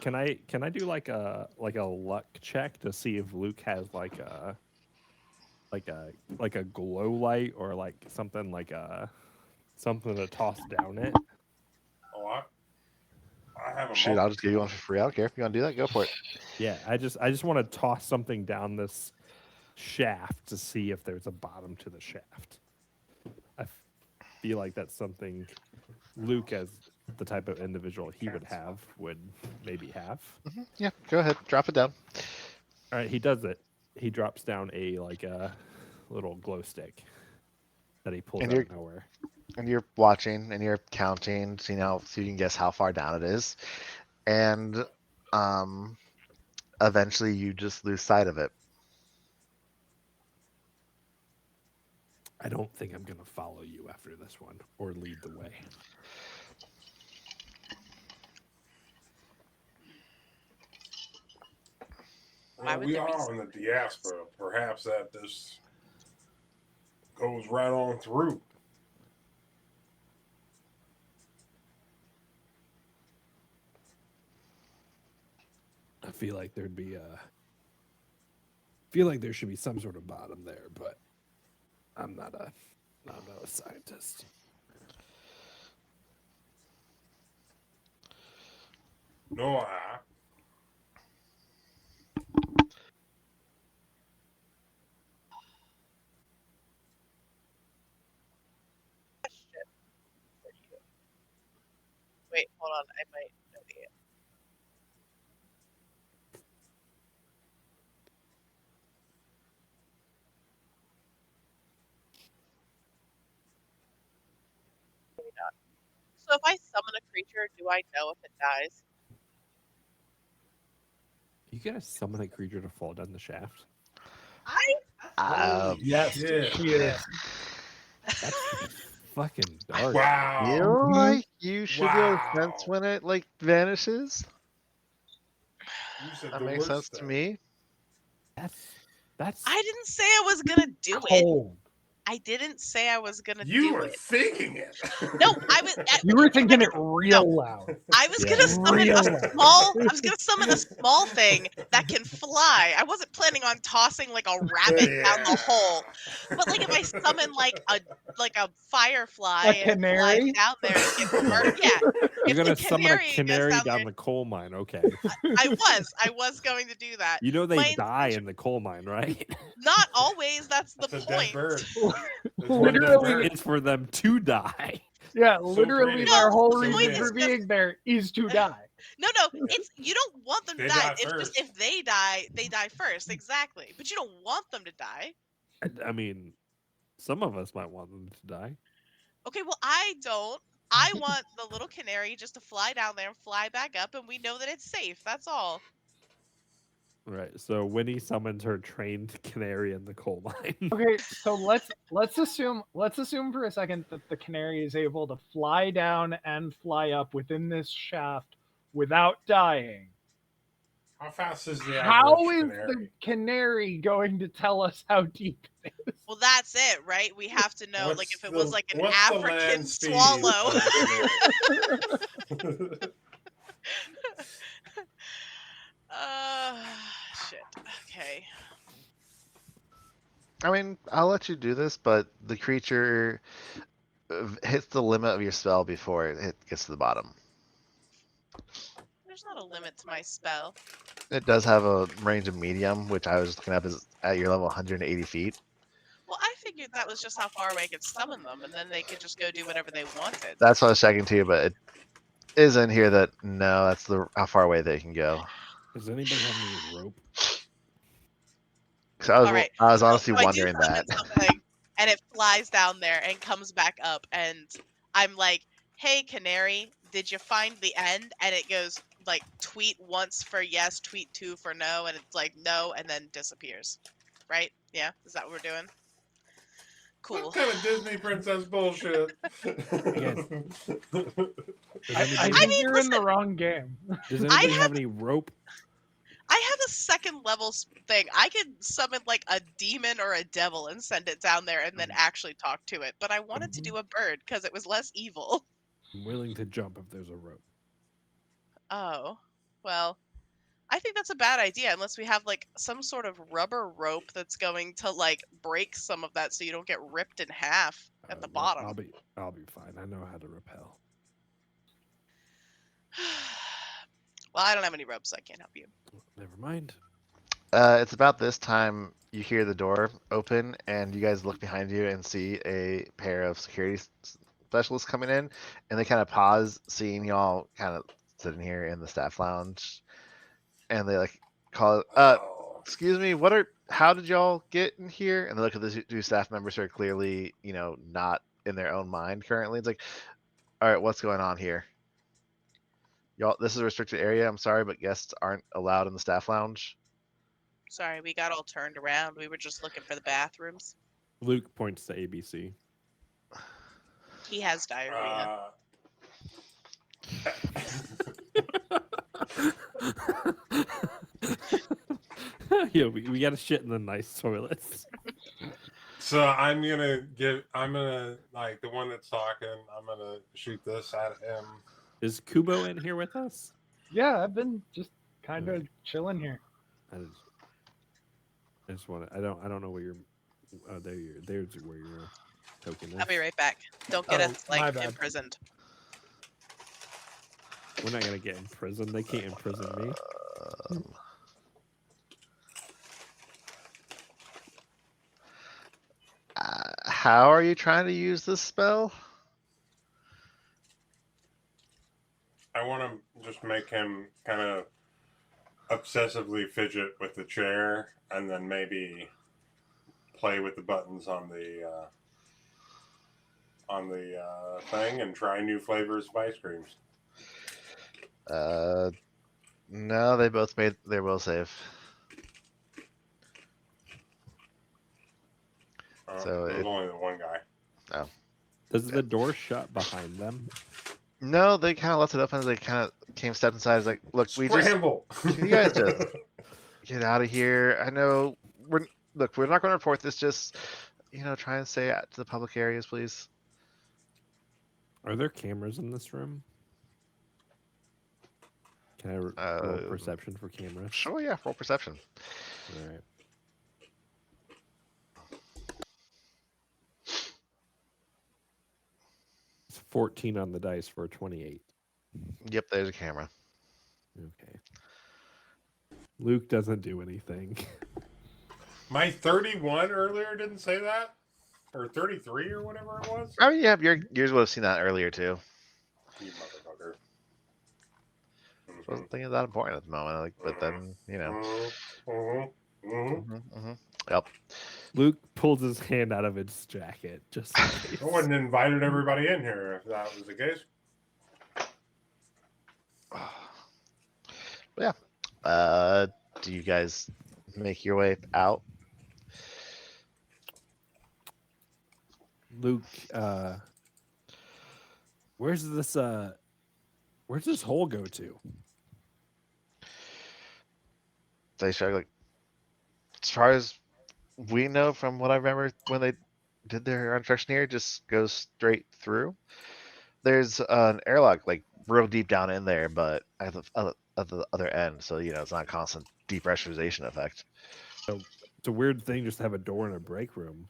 Can I do like a luck check to see if Luke has like a glow light or like something something to toss down it? Oh, I have a Shoot, I'll just give you one for free. I don't care if you want to do that. Go for it. Yeah, I just want to toss something down this shaft to see if there's a bottom to the shaft. I feel like that's something Luke, as the type of individual he would have, would maybe have. Yeah, go ahead. Drop it down. All right, he does it. He drops down a little glow stick that he pulls And out you're of nowhere. and you're watching and you're counting, so you can guess how far down it is, and eventually you just lose sight of it. I don't think I'm gonna follow you after this one or lead the way. Why Well, would we there be are in the diaspora. Perhaps that this goes right on through. I feel like there'd be feel like there should be some sort of bottom there, but I'm not a scientist. No, I. question for you. Wait, hold on. I might know the answer. Maybe not. So if I summon a creature, do I know if it dies? You gotta summon a creature to fall down the shaft. Uh, Holy Yes, shit. she is. That's fucking dark. Wow. feel like you should be able to sense Wow. when it like vanishes. You said That the makes sense worst to thing. me. That's I didn't say I was gonna do it. Cold. I didn't say I was gonna You do were it. thinking it. No, I was. You were thinking it No, real loud. I was Yeah. gonna summon Real a loud. small. I was gonna summon a small thing that can fly. I wasn't planning on tossing like a rabbit down the hole. But like if I summon like a firefly A and it flies canary? down there and gets Okay. burned, yeah. You're If the gonna summon a canary goes canary down down there, the coal mine. Okay. I was going to do that. You know they My die intention, in the coal mine, right? not always. That's the That's a dead point. bird. There's one dead Literally, bird. It's for them to die. yeah, So literally creative. their No, whole the So reason point for is creative. just being there is to die. no. It's you don't want them to They die. die It's just first. if they die first. Exactly. But you don't want them to die. I mean, some of us might want them to die. Okay, well, I don't. I want the little canary just to fly down there and fly back up, and we know that it's safe. That's all. Right. So Winnie summons her trained canary in the coal mine. Okay, so let's assume for a second that the canary is able to fly down and fly up within this shaft without dying. How fast is the How average is canary? the canary going to tell us how deep it is? Well, that's it, right? We have to know, like, if it was like an what's the African land speed swallow. of a canary? Shit. Okay. I mean, I'll let you do this, but the creature hits the limit of your spell before it gets to the bottom. There's not a limit to my spell. It does have a range of medium, which I was looking up is at your level 180 feet. Well, I figured that was just how far away I could summon them, and then they could just go do whatever they wanted. That's what I was checking too, but it is in here that no, that's how far away they can go. Does anybody have any rope? So All right. I was So honestly I do wondering summon that. something, and it flies down there and comes back up, and I'm like, "Hey, canary, did you find the end?" And it goes like, tweet once for yes, tweet two for no, and it's like no, and then disappears. Right? Yeah. Is that what we're doing? Cool. What kind of Disney princess bullshit? Yes. Does I anybody, think mean, you're in the listen, wrong game. does anybody have any rope? I have a second level thing. I could summon like a demon or a devil and send it down there and then actually talk to it. But I wanted to do a bird because it was less evil. I'm willing to jump if there's a rope. Oh, well, I think that's a bad idea unless we have like some sort of rubber rope that's going to like break some of that so you don't get ripped in half at the No, bottom. I'll be fine. I know how to rappel. Well, I don't have any ropes, so I can't help you. Never mind. It's about this time you hear the door open, and you guys look behind you and see a pair of security specialists coming in, and they kind of pause, seeing y'all kind of sitting here in the staff lounge, and they like call, Oh. excuse me, how did y'all get in here? And they look at the two staff members who are clearly, not in their own mind currently. It's like, all right, what's going on here? Y'all, this is a restricted area. I'm sorry, but guests aren't allowed in the staff lounge. Sorry, we got all turned around. We were just looking for the bathrooms. Luke points to ABC. He has diarrhea. Yeah, we got to shit in the nice toilets. So I'm gonna like the one that's talking. I'm gonna shoot this at him. Is Kubo in here with us? Yeah, I've been just kind of chilling here. I just want to. I don't know where your. There's where your token is. I'll be right back. Don't get us my like bad. imprisoned. We're not gonna get imprisoned. They can't imprison me. How are you trying to use this spell? I want to just make him kind of obsessively fidget with the chair, and then maybe play with the buttons on the thing, and try new flavors of ice creams. No, they both made their will save. So There's only the one guy. Does the door shut behind them? No, they kind of left it open as they kind of stepped inside. It's like, look, Scramble! can you guys just get out of here? I know we're not going to report this. Just try and stay out to the public areas, please. Are there cameras in this room? Can I roll perception for cameras? Sure, yeah, roll perception. All right. It's 14 on the dice for a 28. Yep, there's a camera. Okay. Luke doesn't do anything. My 31 earlier didn't say that? Or 33 or whatever it was? Oh yeah, yours would have seen that earlier too. You motherfucker. Wasn't thinking that important at the moment, but then Yep. Luke pulls his hand out of his jacket just in case. I wouldn't have invited everybody in here if that was the case. Yeah. Do you guys make your way out? Luke, where's this hole go to? They start like, as far as we know from what I remember when they did their construction here, just goes straight through. There's an airlock like real deep down in there, but at the other end, so it's not a constant depressurization effect. So it's a weird thing just to have a door in a break room.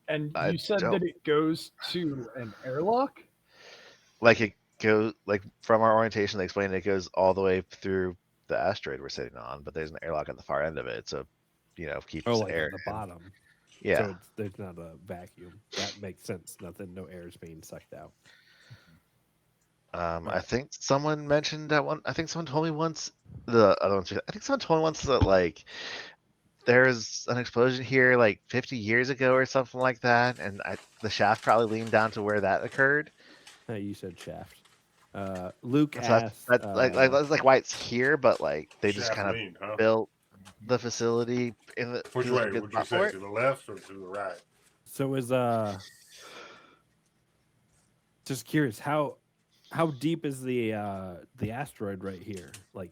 And I you said that it goes to an airlock? Like it goes, like from our orientation, they explained it goes all the way through the asteroid we're sitting on, but there's an airlock at the far end of it, so keeps like air at the bottom. Yeah. So there's not a vacuum. That makes sense. No air is being sucked out. I think someone mentioned that one. I think someone told me once. The other ones. I think someone told me once that like there's an explosion here like 50 years ago or something like that, and the shaft probably leaned down to where that occurred. You said shaft. Luke So asked. that's like why it's here, but like they just Shaft kind of leaned, huh? built the facility in the Which way would you say? To the left or to the right? So is just curious how deep is the asteroid right here? Like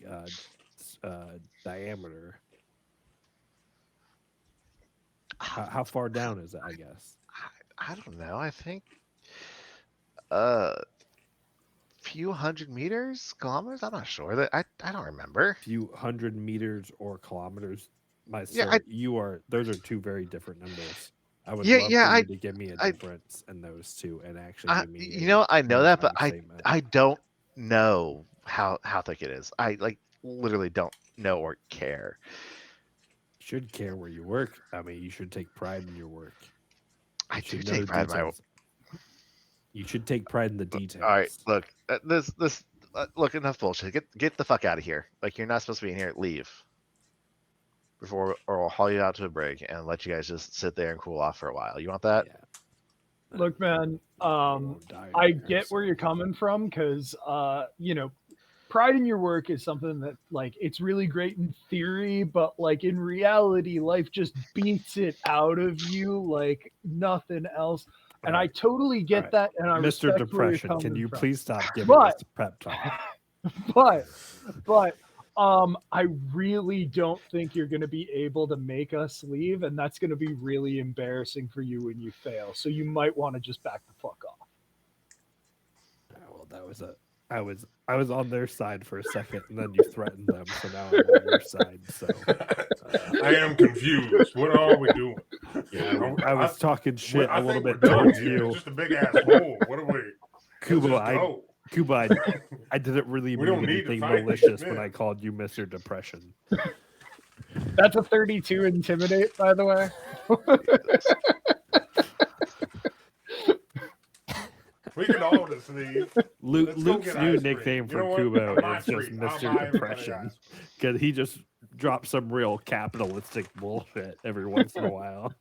diameter. How far down is it? I guess. I don't know. I think few hundred meters, kilometers. I'm not sure. I don't remember. Few hundred meters or kilometers. Yeah, those are two very different numbers. I would Yeah, love yeah, for you to give me a difference in those two and actually give me I know that, but statement. I don't know how thick it is. I like literally don't know or care. You should care where you work. I mean, you should take pride in your work. I You do should take pride in my. details. You should take pride in the All details. right, look, look, enough bullshit. Get the fuck out of here. Like, you're not supposed to be in here. Leave before, or I'll haul you out to a break and let you guys just sit there and cool off for a while. You want that? Yeah. Look, man, won't die I there, get where so- you're coming from because, pride in your work is something that, like, it's really great in theory, but, like, in reality, life just beats it out of you like nothing else. And I Alright. totally get Alright. that, and I Mr. respect where you're Depression, coming can you from. please stop giving But- us prep talk? But I really don't think you're going to be able to make us leave, and that's going to be really embarrassing for you when you fail. So you might want to just back the fuck off. Well, that was I was on their side for a second, and then you threatened them, so now I'm on your side. So I am confused. What are we doing? yeah, I was talking shit I a little think bit we're done towards here. you, It's just a big ass hole. What are we? Kubo. Kuba, I didn't really We mean don't need to anything fight malicious these when men. I called you Mr. Depression. That's a 32 intimidate, by the way. We can all just leave. Let's go Luke's get new ice cream. nickname You for know what? Kubo I'm not is just free. I'll buy Mr. everybody Depression, ice. because he just drops some real capitalistic bullshit every once in a while.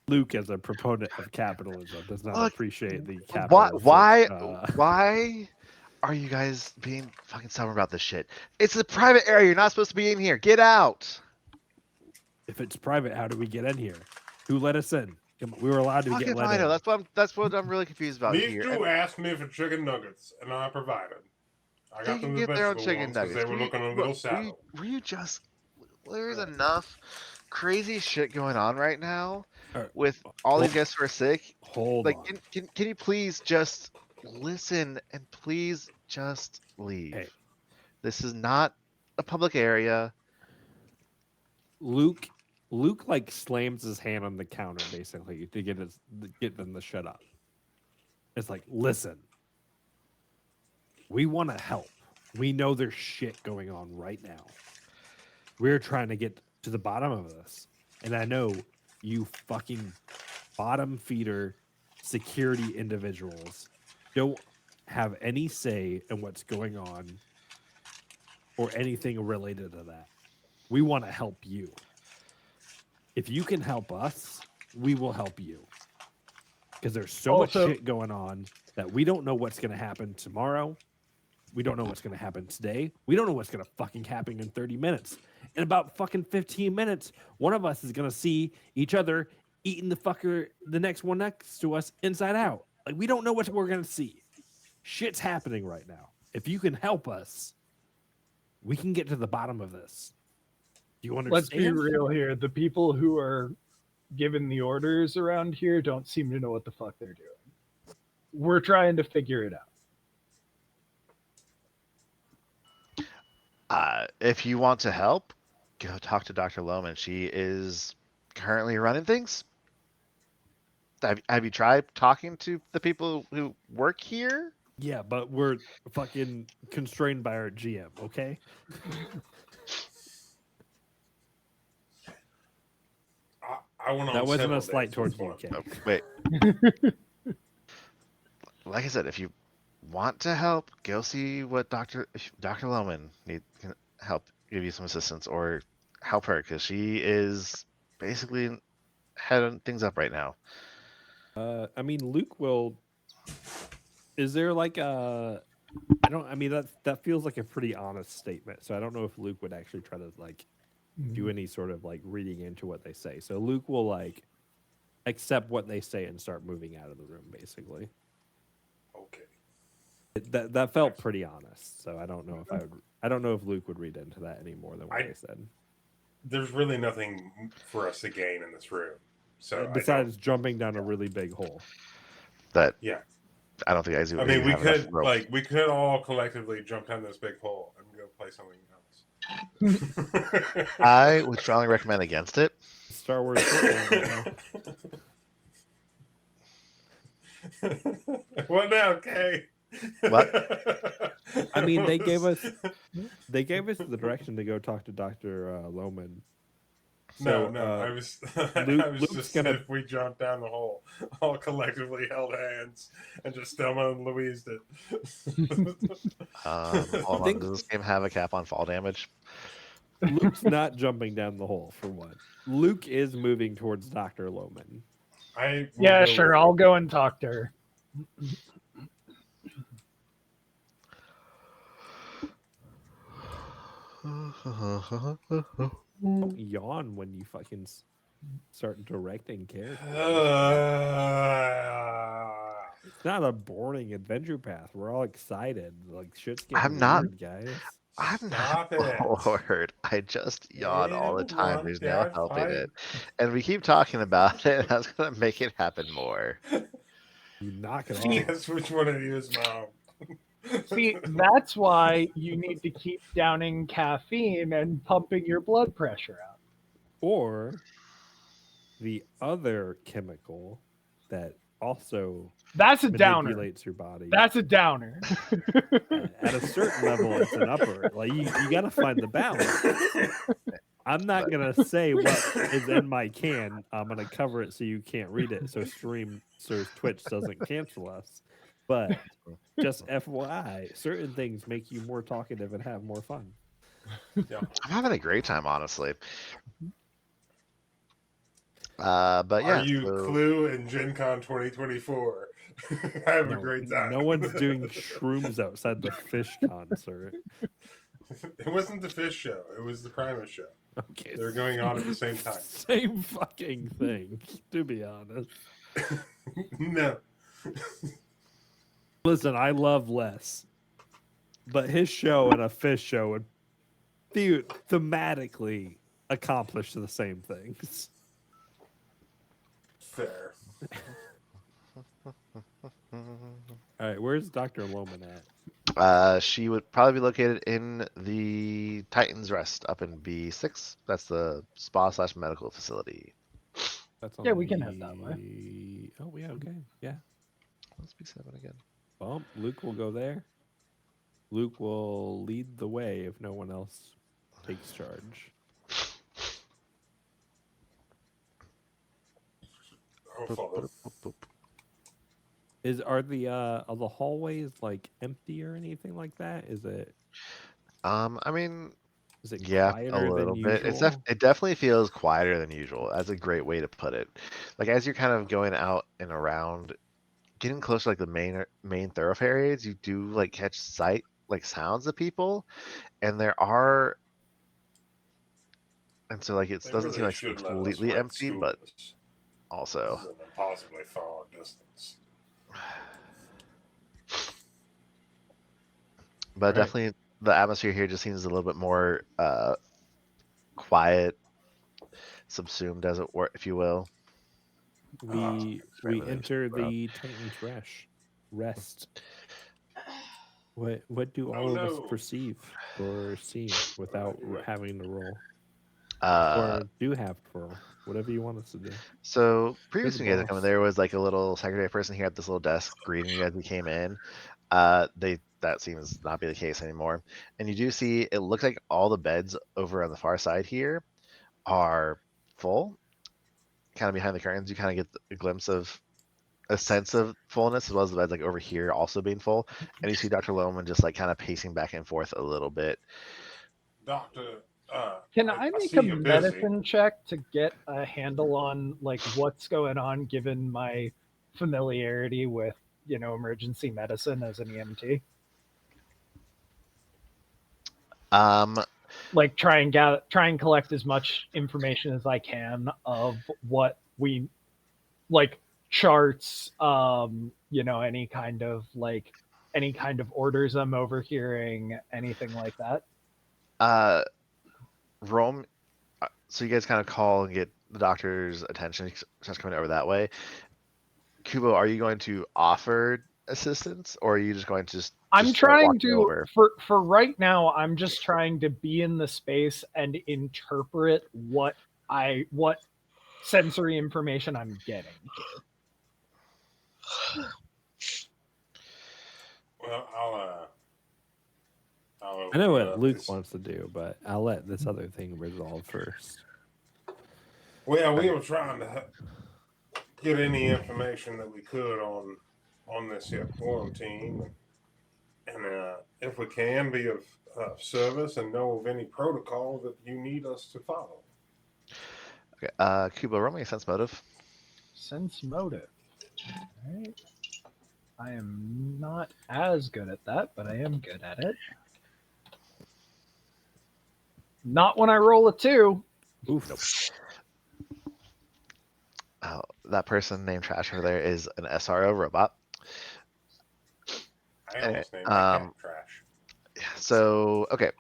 Luke, as a proponent of capitalism, does not Look, appreciate the Why? capitalistic. Why are you guys being fucking stubborn about this shit? It's a private area. You're not supposed to be in here. Get out. If it's private, how do we get in here? Who let us in? Come on, we were allowed to Fucking get let find in. out. That's what I'm really confused about These here. two And asked me for chicken nuggets, and I provided. I they got can them the get their own vegetable chicken ones because nuggets. they were looking a little sour. Were you just? There's enough crazy shit going on right now Alright, with all these hold- guys who are sick. Hold Like, on. can you please just listen and please just leave? Hey. This is not a public area. Luke like slams his hand on the counter basically to get them to shut up. It's like, listen, we want to help. We know there's shit going on right now. We're trying to get to the bottom of this. And I know you fucking bottom feeder security individuals don't have any say in what's going on or anything related to that. We want to help you. If you can help us, we will help you. Because there's so much shit going on that we don't know what's going to happen tomorrow. We don't know what's going to happen today. We don't know what's going to fucking happen in 30 minutes. In about fucking 15 minutes, one of us is going to see each other eating the next one next to us inside out. Like, we don't know what we're going to see. Shit's happening right now. If you can help us, we can get to the bottom of this. Do you understand? Let's be real here. The people who are giving the orders around here don't seem to know what the fuck they're doing. We're trying to figure it out. If you want to help, go talk to Dr. Lohman. She is currently running things. Have you tried talking to the people who work here? Yeah, but we're fucking constrained by our GM, okay? I went on That wasn't a several slight dates towards with you, one. Kay. Wait. Like I said, if you want to help, go see what Dr. Lohman can help give you some assistance or help her because she is basically heading things up right now. I mean, Luke will. Is there like a? I don't. I mean, that feels like a pretty honest statement. So I don't know if Luke would actually try to like do any sort of like reading into what they say. So Luke will like accept what they say and start moving out of the room, basically. Okay. That felt pretty honest. So I don't know if I don't know if Luke would read into that any more than what I said. There's really nothing for us to gain in this room. So besides jumping down a really big hole. Yeah. I don't think I mean, we could all collectively jump down this big hole and go play something else. I would strongly recommend against it. Star Wars. What now, Kay? What? I mean, they gave us the direction to go talk to Dr. Lohman. So, No, I was Luke's just gonna- if we jumped down the hole, all collectively held hands and just Thelma and Louised it. Hold on. Does this game have a cap on fall damage? Luke's not jumping down the hole for one. Luke is moving towards Dr. Lohman. I will Yeah, go sure. with I'll you. go and talk to her. Don't yawn when you fucking start directing characters. It's not a boring adventure path. We're all excited. Like shit's getting I'm not- weird, guys. I'm Stop not it. bored. I just yawn all the Ew, time. one There's no dash helping five. it. And we keep talking about it, and that's going to make it happen more. You knock it See, off. Guess which one of you is mom? See, that's why you need to keep downing caffeine and pumping your blood pressure up. Or the other chemical that also That's a downer. manipulates your body. That's a downer. At a certain level, it's an upper. Like you got to find the balance. I'm not gonna say what is in my can. I'm gonna cover it so you can't read it, so Twitch doesn't cancel us. But just FYI, certain things make you more talkative and have more fun. I'm having a great time, honestly. But yeah, Are you so- Clue in Gen Con 2024? I have a great time. No one's doing shrooms outside the fish concert. It wasn't the fish show. It was the Primus show. Okay, They're going on at the same time. Same fucking thing, to be honest. No. Listen, I love Les, but his show and a fish show would thematically accomplish the same things. Fair. All right, where's Dr. Lohman at? She would probably be located in the Titan's Rest up in B6. That's the spa/medical facility. That's Yeah, we can head that way. Oh, yeah, okay. Yeah. Let's B7 again. Well, Luke will go there. Luke will lead the way if no one else takes charge. I'll follow. Are the hallways like empty or anything like that? Is it I mean, quieter a little than bit. usual? It definitely feels quieter than usual. That's a great way to put it. Like as you're kind of going out and around, getting close to like the main thoroughfares, you do like catch sounds of people, and there are, and so like it They doesn't really seem like should let us completely rent empty, but schools. also. This is an impossibly far distance. But Right. definitely the atmosphere here just seems a little bit more quiet, subsumed, as it were, if you will. We Friendly enter names, the Titan's rest. What do all Oh, of us no. perceive or see without You're right. having to roll? Uh, Or do have to roll? Whatever you want us to do. so previous the when you guys are boss. coming, there was like a little secretary person here at this little desk greeting you as you came in. That seems not be the case anymore. And you do see it looks like all the beds over on the far side here are full. Kind of behind the curtains, you kind of get a glimpse of a sense of fullness, as well as the beds like over here also being full. And you see Dr. Lohman just like kind of pacing back and forth a little bit. Doctor, Can I make see a you're busy. medicine check to get a handle on like what's going on, given my familiarity with emergency medicine as an EMT? Like try and collect as much information as I can of what we like charts, any kind of orders I'm overhearing, anything like that. Rome. So you guys kind of call and get the doctor's attention. Starts coming over that way. Kubo, are you going to offer assistance, or are you just going to just? I'm start trying walking to over? for right now. I'm just trying to be in the space and interpret what sensory information I'm getting. Well, I'll I know open it what up. Luke wants to do, but I'll let this other thing resolve first. Well, we were trying to get any information that we could on this here quarantine, and if we can be of service and know of any protocol that you need us to follow. Okay. Kubo, roll me a sense motive. Sense motive. All right. I am not as good at that, but I am good at it. Not when I roll a 2. Oof. That person named Trash over there is an SRO robot. I Anyway, almost named my cat Trash. So, okay.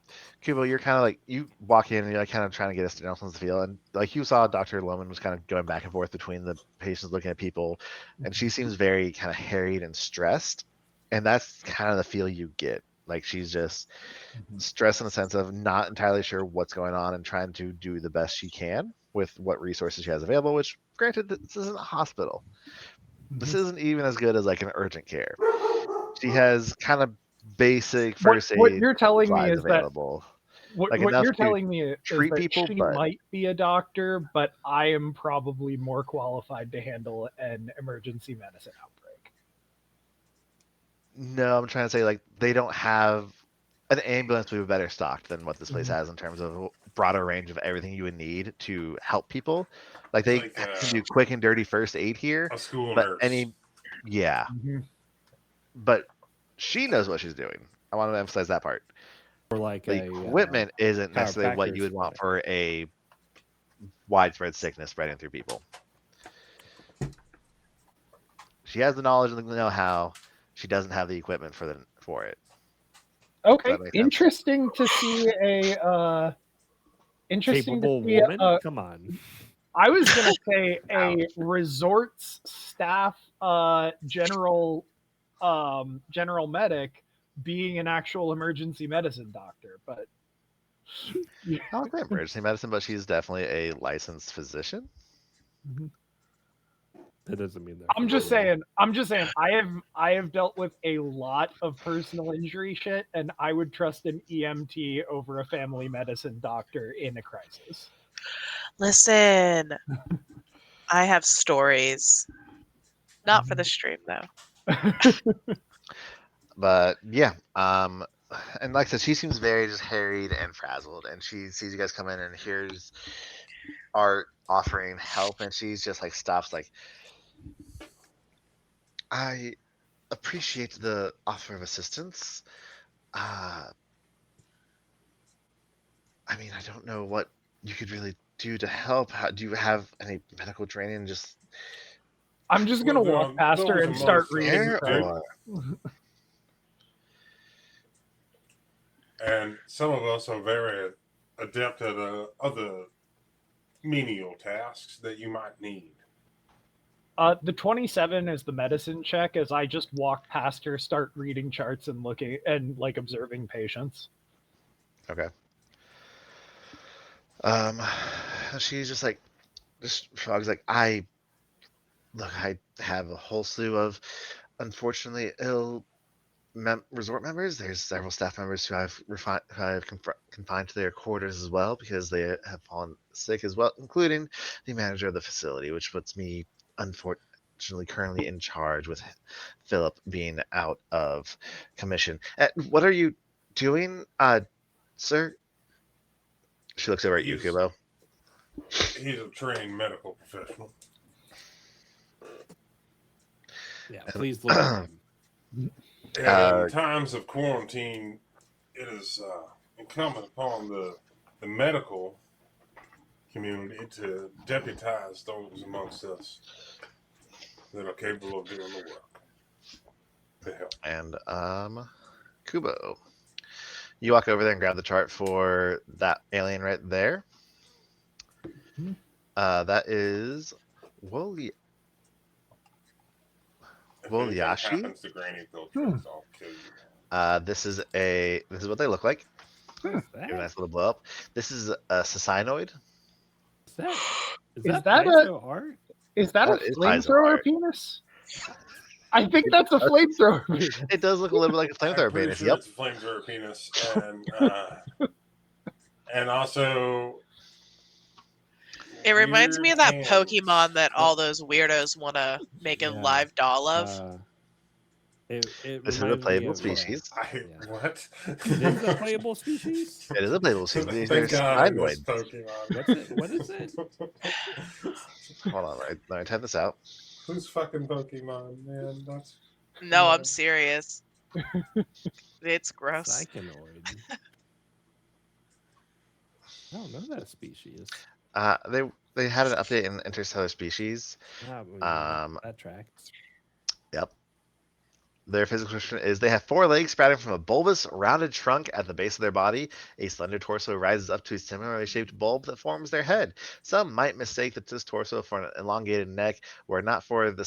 Kubo, you're kind of like, you walk in and you're like kind of trying to get us to Nelson's feel. And like you saw Dr. Loman was kind of going back and forth between the patients looking at people. And she seems very kind of harried and stressed. And that's kind of the feel you get. Like she's just stressed in the sense of not entirely sure what's going on and trying to do the best she can with what resources she has available, which granted, this isn't a hospital. This isn't even as good as like an urgent care. She has kind of basic first aid What you're telling me supplies is that available. what Like you're enough to telling me is treat that people, she but might be a doctor, but I am probably more qualified to handle an emergency medicine outbreak. no, I'm trying to say like they don't have an ambulance would be better stocked than what this place has in terms of broader range of everything you would need to help people. Like they Like, can do quick and dirty first aid here, A school but nurse. but she knows what she's doing. I want to emphasize that part. Or like The equipment isn't necessarily what you would want for a widespread sickness spreading through people. She has the knowledge and the know-how. She doesn't have the equipment for it. Okay, interesting to see a capable woman. Come on. I was gonna say a resort's staff general medic being an actual emergency medicine doctor, but I don't say emergency medicine, but she's definitely a licensed physician. That doesn't mean that. I'm just saying. I have dealt with a lot of personal injury shit, and I would trust an EMT over a family medicine doctor in a crisis. Listen, I have stories. Not for the stream though. But yeah, and like I said, she seems very just harried and frazzled, and she sees you guys come in and hears Art offering help, and she's just like stops, like, I appreciate the offer of assistance. I mean, I don't know what you could really do to help. Do you have any medical training? I'm just gonna walk past her and start reading. And some of us are very adept at other menial tasks that you might need. The 27 is the medicine check as I just walk past her, start reading charts and looking and like observing patients. Okay. She's just like, just shrugs like, I have a whole slew of unfortunately ill resort members. There's several staff members who I've confined to their quarters as well because they have fallen sick as well, including the manager of the facility, which puts me unfortunately currently in charge with Philip being out of commission. What are you doing, sir? She looks over at you, Kubo. He's a trained medical professional. Yeah, please look at him. In times of quarantine, it is incumbent upon the medical community to deputize those amongst us that are capable of doing the work to help. And Kubo, you walk over there and grab the chart for that alien right there. That is Woliashi. This is what they look like. Give a nice little blow up. This is a cyanoid. Is that a flamethrower penis? I think that's a flamethrower penis. It does look a little bit like a I'm flamethrower pretty penis. sure Yep. it's a flamethrower penis, and also It reminds me of weird that hands. Pokemon that all those weirdos want to make a Yeah. live doll of. It This is a reminds me playable of, species. What? It is a playable species. It is a playable species. Thank There's God I missed Skynoids. Pokemon. What's it? What is it? Hold on, let me type this out. Who's fucking Pokemon, man? That's No, I'm on. serious. It's gross. Psychonoid. I don't know that species. They had an update in Interstellar Species. I mean, that tracks. Yep. Their physical description is they have 4 legs sprouting from a bulbous, rounded trunk at the base of their body. A slender torso rises up to a similarly shaped bulb that forms their head. Some might mistake this torso for an elongated neck, were it not for the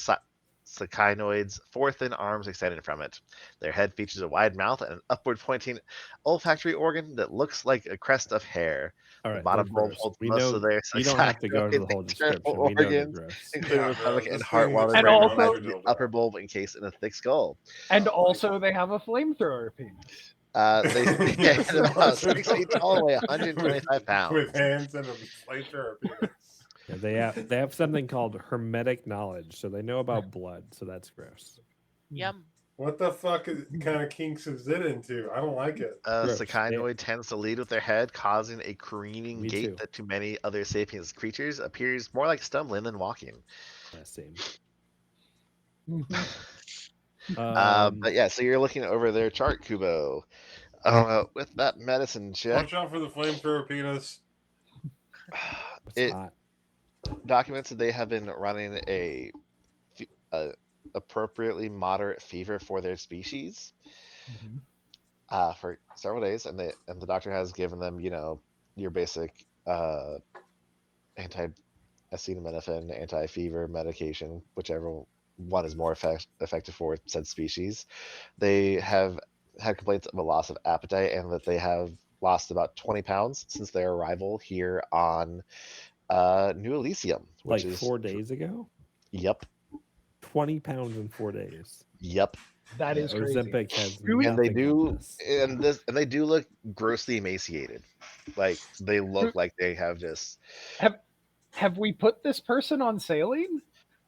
Psychinoid's 4 thin arms extended from it. Their head features a wide mouth and an upward pointing olfactory organ that looks like a crest of hair. All The right, bottom they're bulb gross. holds We most know of their you don't have to go to the psychinoid whole internal description. We know they're organs, gross. including Yeah, the stomach bro, and this heart, thing while looks their like brain an lies in electrical the upper dildo. bulb encased in a thick skull. And Oh, also, they have a flamethrower penis. They stand about 6 feet tall and weigh 125 pounds. With hands and a flamethrower penis. Yeah, they have something called hermetic knowledge, so they know about blood. So that's gross. Yum. What the fuck kind of kinks is it into? I don't like it. Gross. Psychinoid tends to lead with their head, causing a careening Me gait too. that to many other sapiens creatures appears more like stumbling than walking. Yeah, same. But yeah, so you're looking over their chart, Kubo. With that medicine check, Watch out for the flamethrower penis. It's it hot. documents that they have been running a appropriately moderate fever for their species for several days, and the doctor has given them, your basic anti-acetaminophen, anti-fever medication, whichever one is more effective for said species. They have had complaints of a loss of appetite and that they have lost about 20 pounds since their arrival here on New Elysium, which Like is 4 days ago? Yep. 20 pounds in 4 days. Yep. That is crazy. Ozempic has Do we- And they nothing do on this. and they do look grossly emaciated. Like they look like they have just Have we put this person on saline?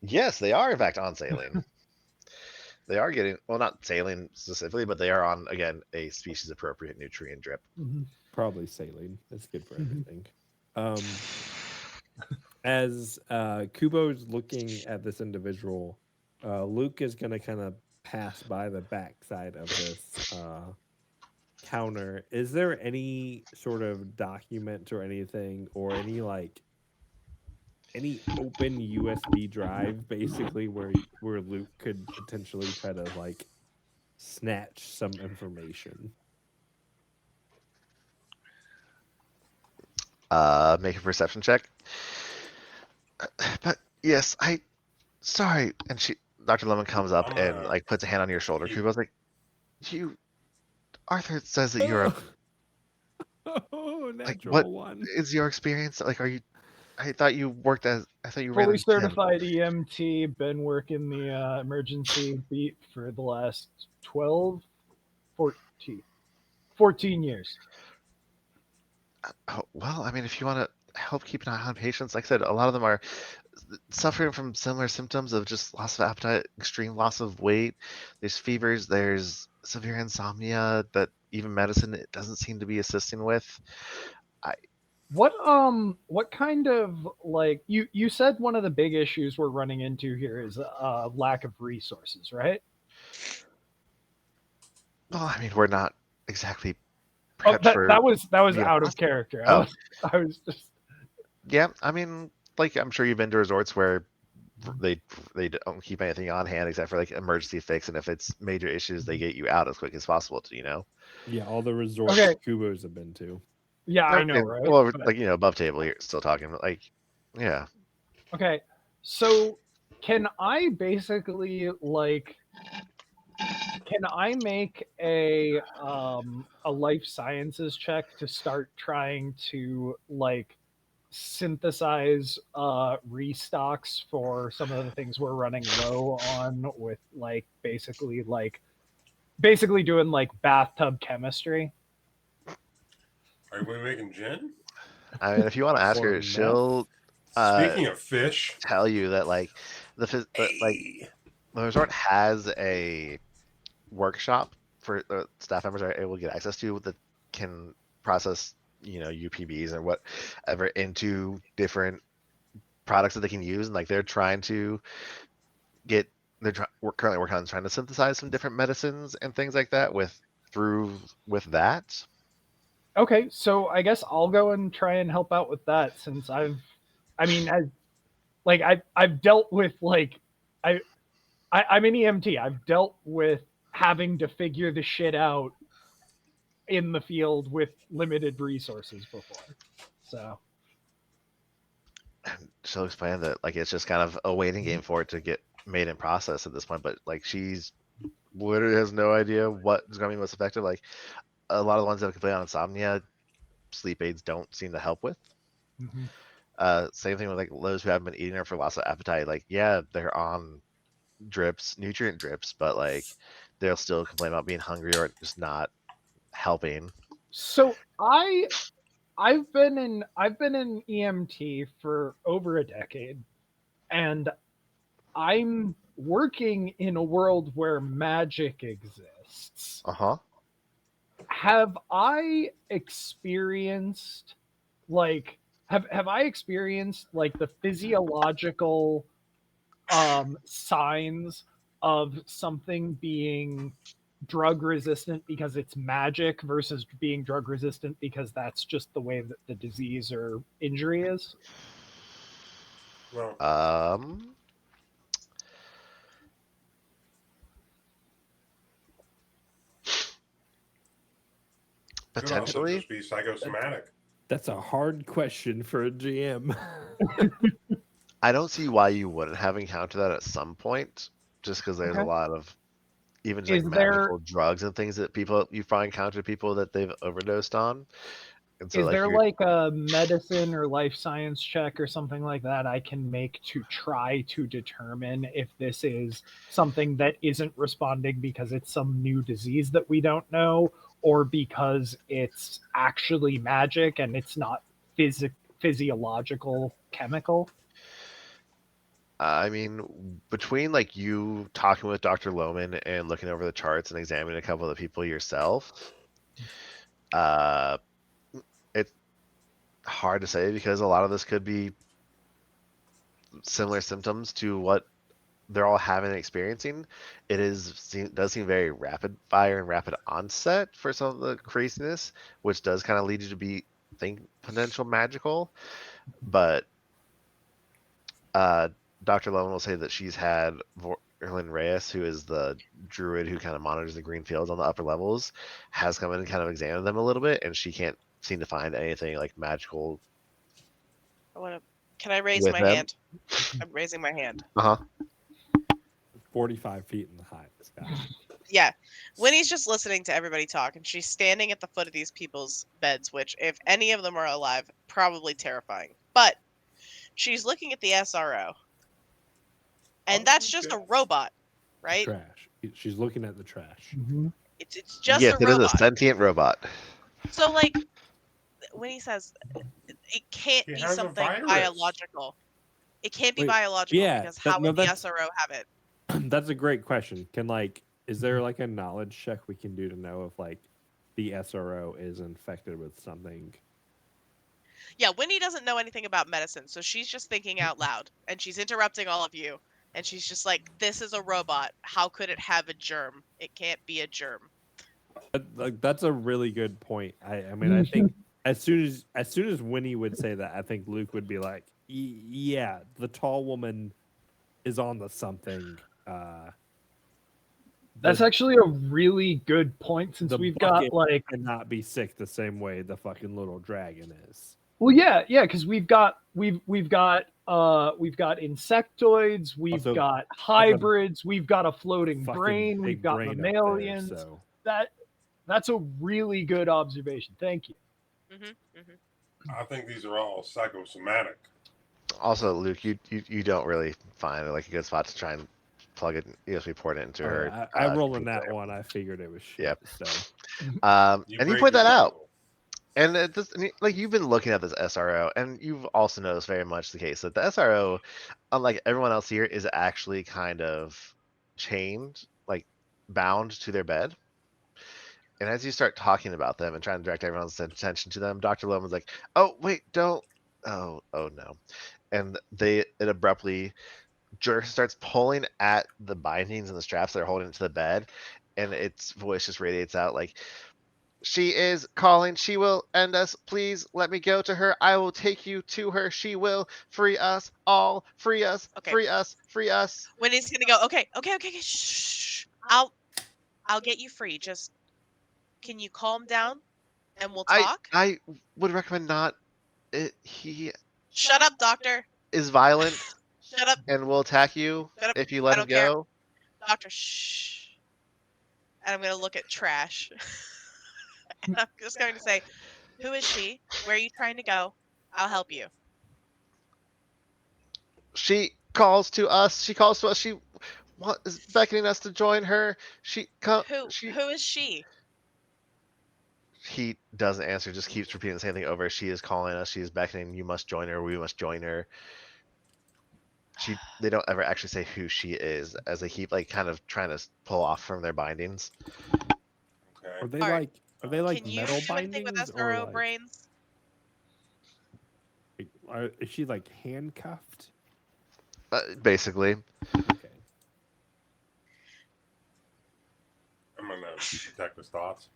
yes, they are in fact on saline. They are getting, well, not saline specifically, but they are on, again, a species appropriate nutrient drip. Probably saline. It's good for Mhm. everything. As Kubo's looking at this individual, Luke is going to kind of pass by the backside of this counter. Is there any sort of document or anything, or any open USB drive, basically, where Luke could potentially try to snatch some information? Make a perception check. But yes, sorry. And Dr. Lemon comes up and puts a hand on your shoulder. Kubo's like, Arthur says that you're Oh, natural what one. is your experience? Like, I thought you ran Fully the gym. certified EMT, been working the emergency beat for the last 14 years. Oh, well, I mean, if you want to help keep an eye on patients, like I said, a lot of them are suffering from similar symptoms of just loss of appetite, extreme loss of weight. There's fevers, there's severe insomnia that even medicine it doesn't seem to be assisting with. What kind of you said one of the big issues we're running into here is lack of resources, right? Well, I mean, we're not exactly Oh, prepped for. that was being a out of hospital. character. Oh. I was just Yeah, I mean, I'm sure you've been to resorts where they don't keep anything on hand except for emergency fix, and if it's major issues, they get you out as quick as possible. Yeah, all the resorts Okay. Kubo's have been to. Yeah, I know, right? Well, But- above table here, still talking, but yeah. Okay, so can I basically can I make a life sciences check to start trying to synthesize restocks for some of the things we're running low on with basically doing like bathtub chemistry. Are we making gin? I mean, if you want to ask Or her, meth? she'll Speaking of fish, tell you that like the resort has a workshop for staff members are able to get access to that can process UPVs or whatever into different products that they can use, and like they're trying to get we're currently working on trying to synthesize some different medicines and things like that with that. Okay, so I guess I'll go and try and help out with that since I've dealt with I'm an EMT. I've dealt with having to figure the shit out in the field with limited resources before. So She'll explain that like it's just kind of a waiting game for it to get made in process at this point, but like she's literally has no idea what is going to be most effective. Like a lot of the ones that have complained on insomnia, sleep aids don't seem to help with. Same thing with like those who haven't been eating or for loss of appetite. Like, yeah, they're on drips, nutrient drips, but like they'll still complain about being hungry or just not helping. So I've been in EMT for over a decade, and I'm working in a world where magic exists. Have I experienced have I experienced like the physiological signs of something being drug resistant because it's magic versus being drug resistant because that's just the way that the disease or injury is? well, could also potentially. just be psychosomatic. That's a hard question for a GM. I don't see why you wouldn't have encountered that at some point, just because there's a Okay. lot of even just Is like there- magical drugs and things that you've probably encountered people that they've overdosed on. And so Is like there you're, like a medicine or life science check or something like that I can make to try to determine if this is something that isn't responding because it's some new disease that we don't know, or because it's actually magic and it's not physiological chemical? I mean, between like you talking with Dr. Lohman and looking over the charts and examining a couple of the people yourself, it's hard to say because a lot of this could be similar symptoms to what they're all having and experiencing. Does seem very rapid fire and rapid onset for some of the craziness, which does kind of lead you to think potential magical. But Dr. Lowen will say that she's had Erlin Reyes, who is the druid who kind of monitors the green fields on the upper levels, has come in and kind of examined them a little bit, and she can't seem to find anything like magical. Can I raise with my them. hand? I'm raising my hand. 45 feet in the high sky. Yeah. Winnie's just listening to everybody talk, and she's standing at the foot of these people's beds, which, if any of them are alive, probably terrifying. But she's looking at the SRO. And that's just a robot, right? Trash. She's looking at the trash. It's just Yes, a it is robot. a sentient robot. So, like, Winnie says, it can't It be has a something virus. biological. It can't be Wait, biological yeah, because how would the that's- SRO have it? That's a great question. Is there like a knowledge check we can do to know if like the SRO is infected with something? Yeah, Winnie doesn't know anything about medicine, so she's just thinking out loud, and she's interrupting all of you, and she's just like, "This is a robot. How could it have a germ? It can't be a germ." That's a really good point. I mean, I think as soon as Winnie would say that, I think Luke would be like, "Yeah, the tall woman is on the something." That's actually a really good point since we've got like cannot be sick the same way the fucking little dragon is. Well, yeah, because we've got insectoids, we've got hybrids, we've got a floating brain, we've got mammalians. So That's a really good observation. Thank you. I think these are all psychosomatic. Also, Luke, you don't really find like a good spot to try and plug it USB port into Oh, her. yeah, I rolled in computer. that one. I figured it was shit. Yep. So You And you break point your that out. dongle. And like you've been looking at this SRO, and you've also noticed very much the case that the SRO, unlike everyone else here, is actually kind of chained, like bound to their bed. And as you start talking about them and trying to direct everyone's attention to them, Dr. Loman's like, "Oh wait, don't! Oh no!" And it abruptly jerks, starts pulling at the bindings and the straps that are holding it to the bed, and its voice just radiates out like, "She is calling. She will end us. Please let me go to her. I will take you to her. She will free us all. Free us. Okay. Free us. Free us." Winnie's gonna go. Okay. Shh. I'll get you free. Just can you calm down and we'll talk? I would recommend not. He Shut up, doctor. is violent Shut up. and will attack you Shut up. if you I let him don't care. go. Doctor, shh. And I'm gonna look at Trash. And I'm just going to say, who is she? Where are you trying to go? I'll help you. She calls to us. She calls to us. She is beckoning us to join her. She come. She. Who is she? He doesn't answer. Just keeps repeating the same thing over. She is calling us. She is beckoning. You must join her. We must join her. They don't ever actually say who she is, as they keep like kind of trying to pull off from their bindings. Okay. are they Art, like Can you metal do anything with bindings or SRO like? brains? Is she like handcuffed? Basically, Okay. I'm gonna detect his thoughts.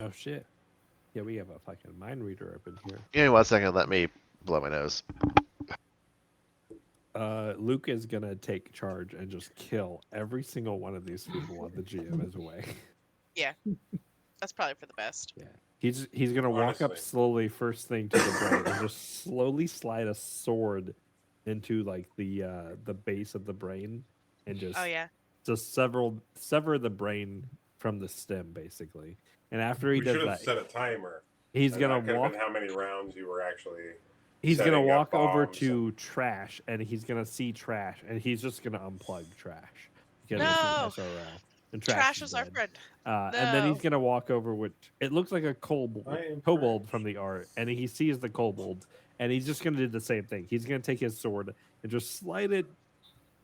Oh shit. Yeah, we have a fucking mind reader up in here. give me 1 second. Let me blow my nose. Luke is gonna take charge and just kill every single one of these people while the GM is away. That's probably for the best. Yeah. He's gonna walk up Honestly. slowly first thing to the brain and just slowly slide a sword into like the base of the brain and just Oh yeah. sever the brain from the stem basically. And after he We does should have that, set a timer. he's And gonna that could have walk been how many rounds you were actually. he's gonna setting up walk over bombs to Trash and he's gonna see Trash and he's just gonna unplug Trash because No. it's an SRL. And Trash is is our dead. friend. And then he's No. gonna walk over with it looks like a I am kobold Trash. from the art, and he sees the kobold, and he's just gonna do the same thing. He's gonna take his sword and just slide it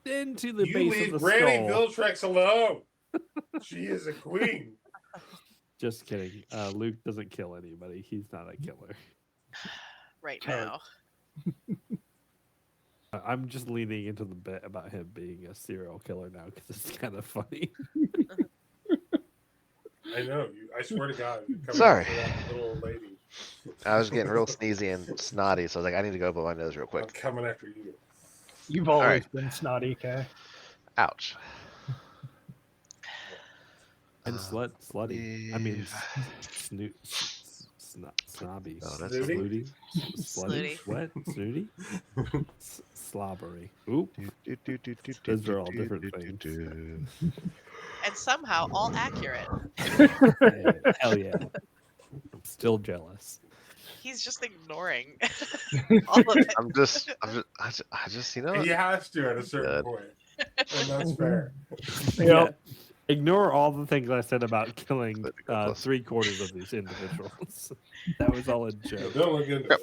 into the You base of leave the Granny skull. Viltrex alone. She is a queen. Just kidding. Luke doesn't kill anybody. He's not a killer. Right Tart. now. I'm just leaning into the bit about him being a serial killer now because it's kind of funny. I know. I swear to God, you're coming Sorry. after that little old lady. I was getting real sneezy and snotty, so I was like, I need to go blow my nose real I'm quick. coming after you. You've always right. been snotty, Kay. Ouch. And slutty. I mean, snobby. Oh, that's Snooty? Slutty? Snooty. What? Snooty? Slobbery. Oop. Those are all different things. And somehow all accurate. Hell yeah. I'm still jealous. He's just ignoring all of it. I just, you know. He has to at a certain Good. point. And that's fair. Yeah. Ignore all the things I said about killing Let me go closer. 3/4 of these individuals. That was all a joke. Don't look into it.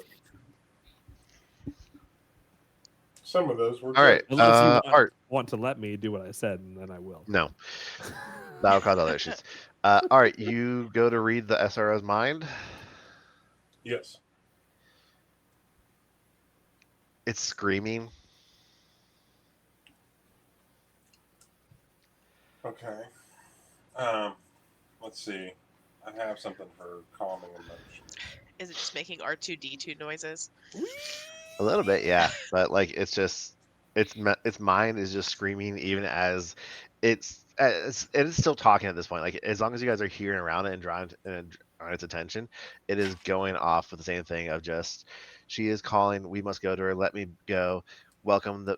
Some of those were All right. jokes. Unless you Art. want to let me do what I said, and then I will. No. That'll cause other issues. All right. You go to read the SRO's mind. Yes. It's screaming. Okay. Let's see. I have something for calming emotion. Is it just making R2D2 noises? A little bit, yeah. But like, it's just its mind is just screaming, even as it's still talking at this point. Like, as long as you guys are hearing around it and drawing on its attention, it is going off with the same thing of just, she is calling. We must go to her. Let me go. Welcome.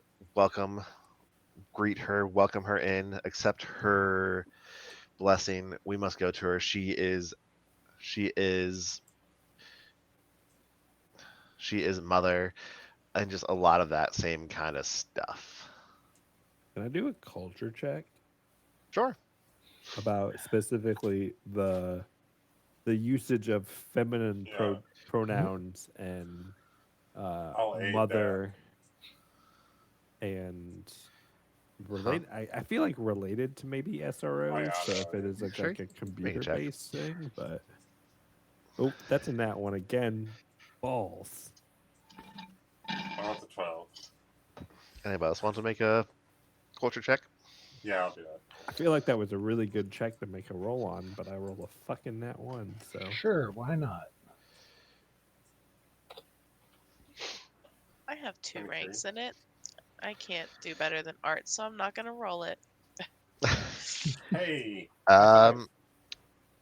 Greet her. Welcome her in. Accept her blessing. We must go to her. She is She is mother, and just a lot of that same kind of stuff. Can I do a culture check Sure. about specifically the usage of feminine Yeah. pronouns and I'll aid mother and relate. I feel like related to maybe SROs. So if it is Sure. like a Make a computer check. based thing, but oh, that's a nat one again. Balls. Well, that's a 12. Anybody else want to make a culture check? Yeah, I'll do that. I feel like that was a really good check to make a roll on, but I rolled a fucking nat one. So Sure, why not? I have 2 23. ranks in it. I can't do better than Art, so I'm not gonna roll it. Hey. high five.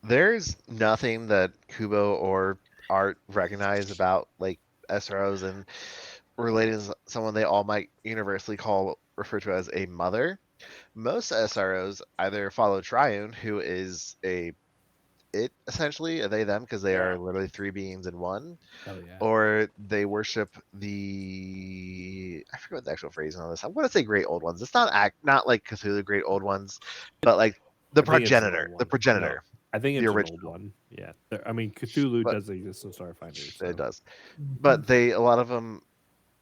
There's nothing that Kubo or Art recognize about like SROs and related to someone they all might universally refer to as a mother. Most SROs either follow Triune, who is a it essentially, they them because they Yeah. are literally 3 beings in one, hell yeah. or they worship I forget what the actual phrase on this. I'm gonna say great old ones. It's not like Cthulhu great old ones, but like the I think it's an progenitor, old the one. progenitor, I think the it's an original. old one. Yeah. I mean, Cthulhu But- does exist in Starfinder. So. It does, but a lot of them,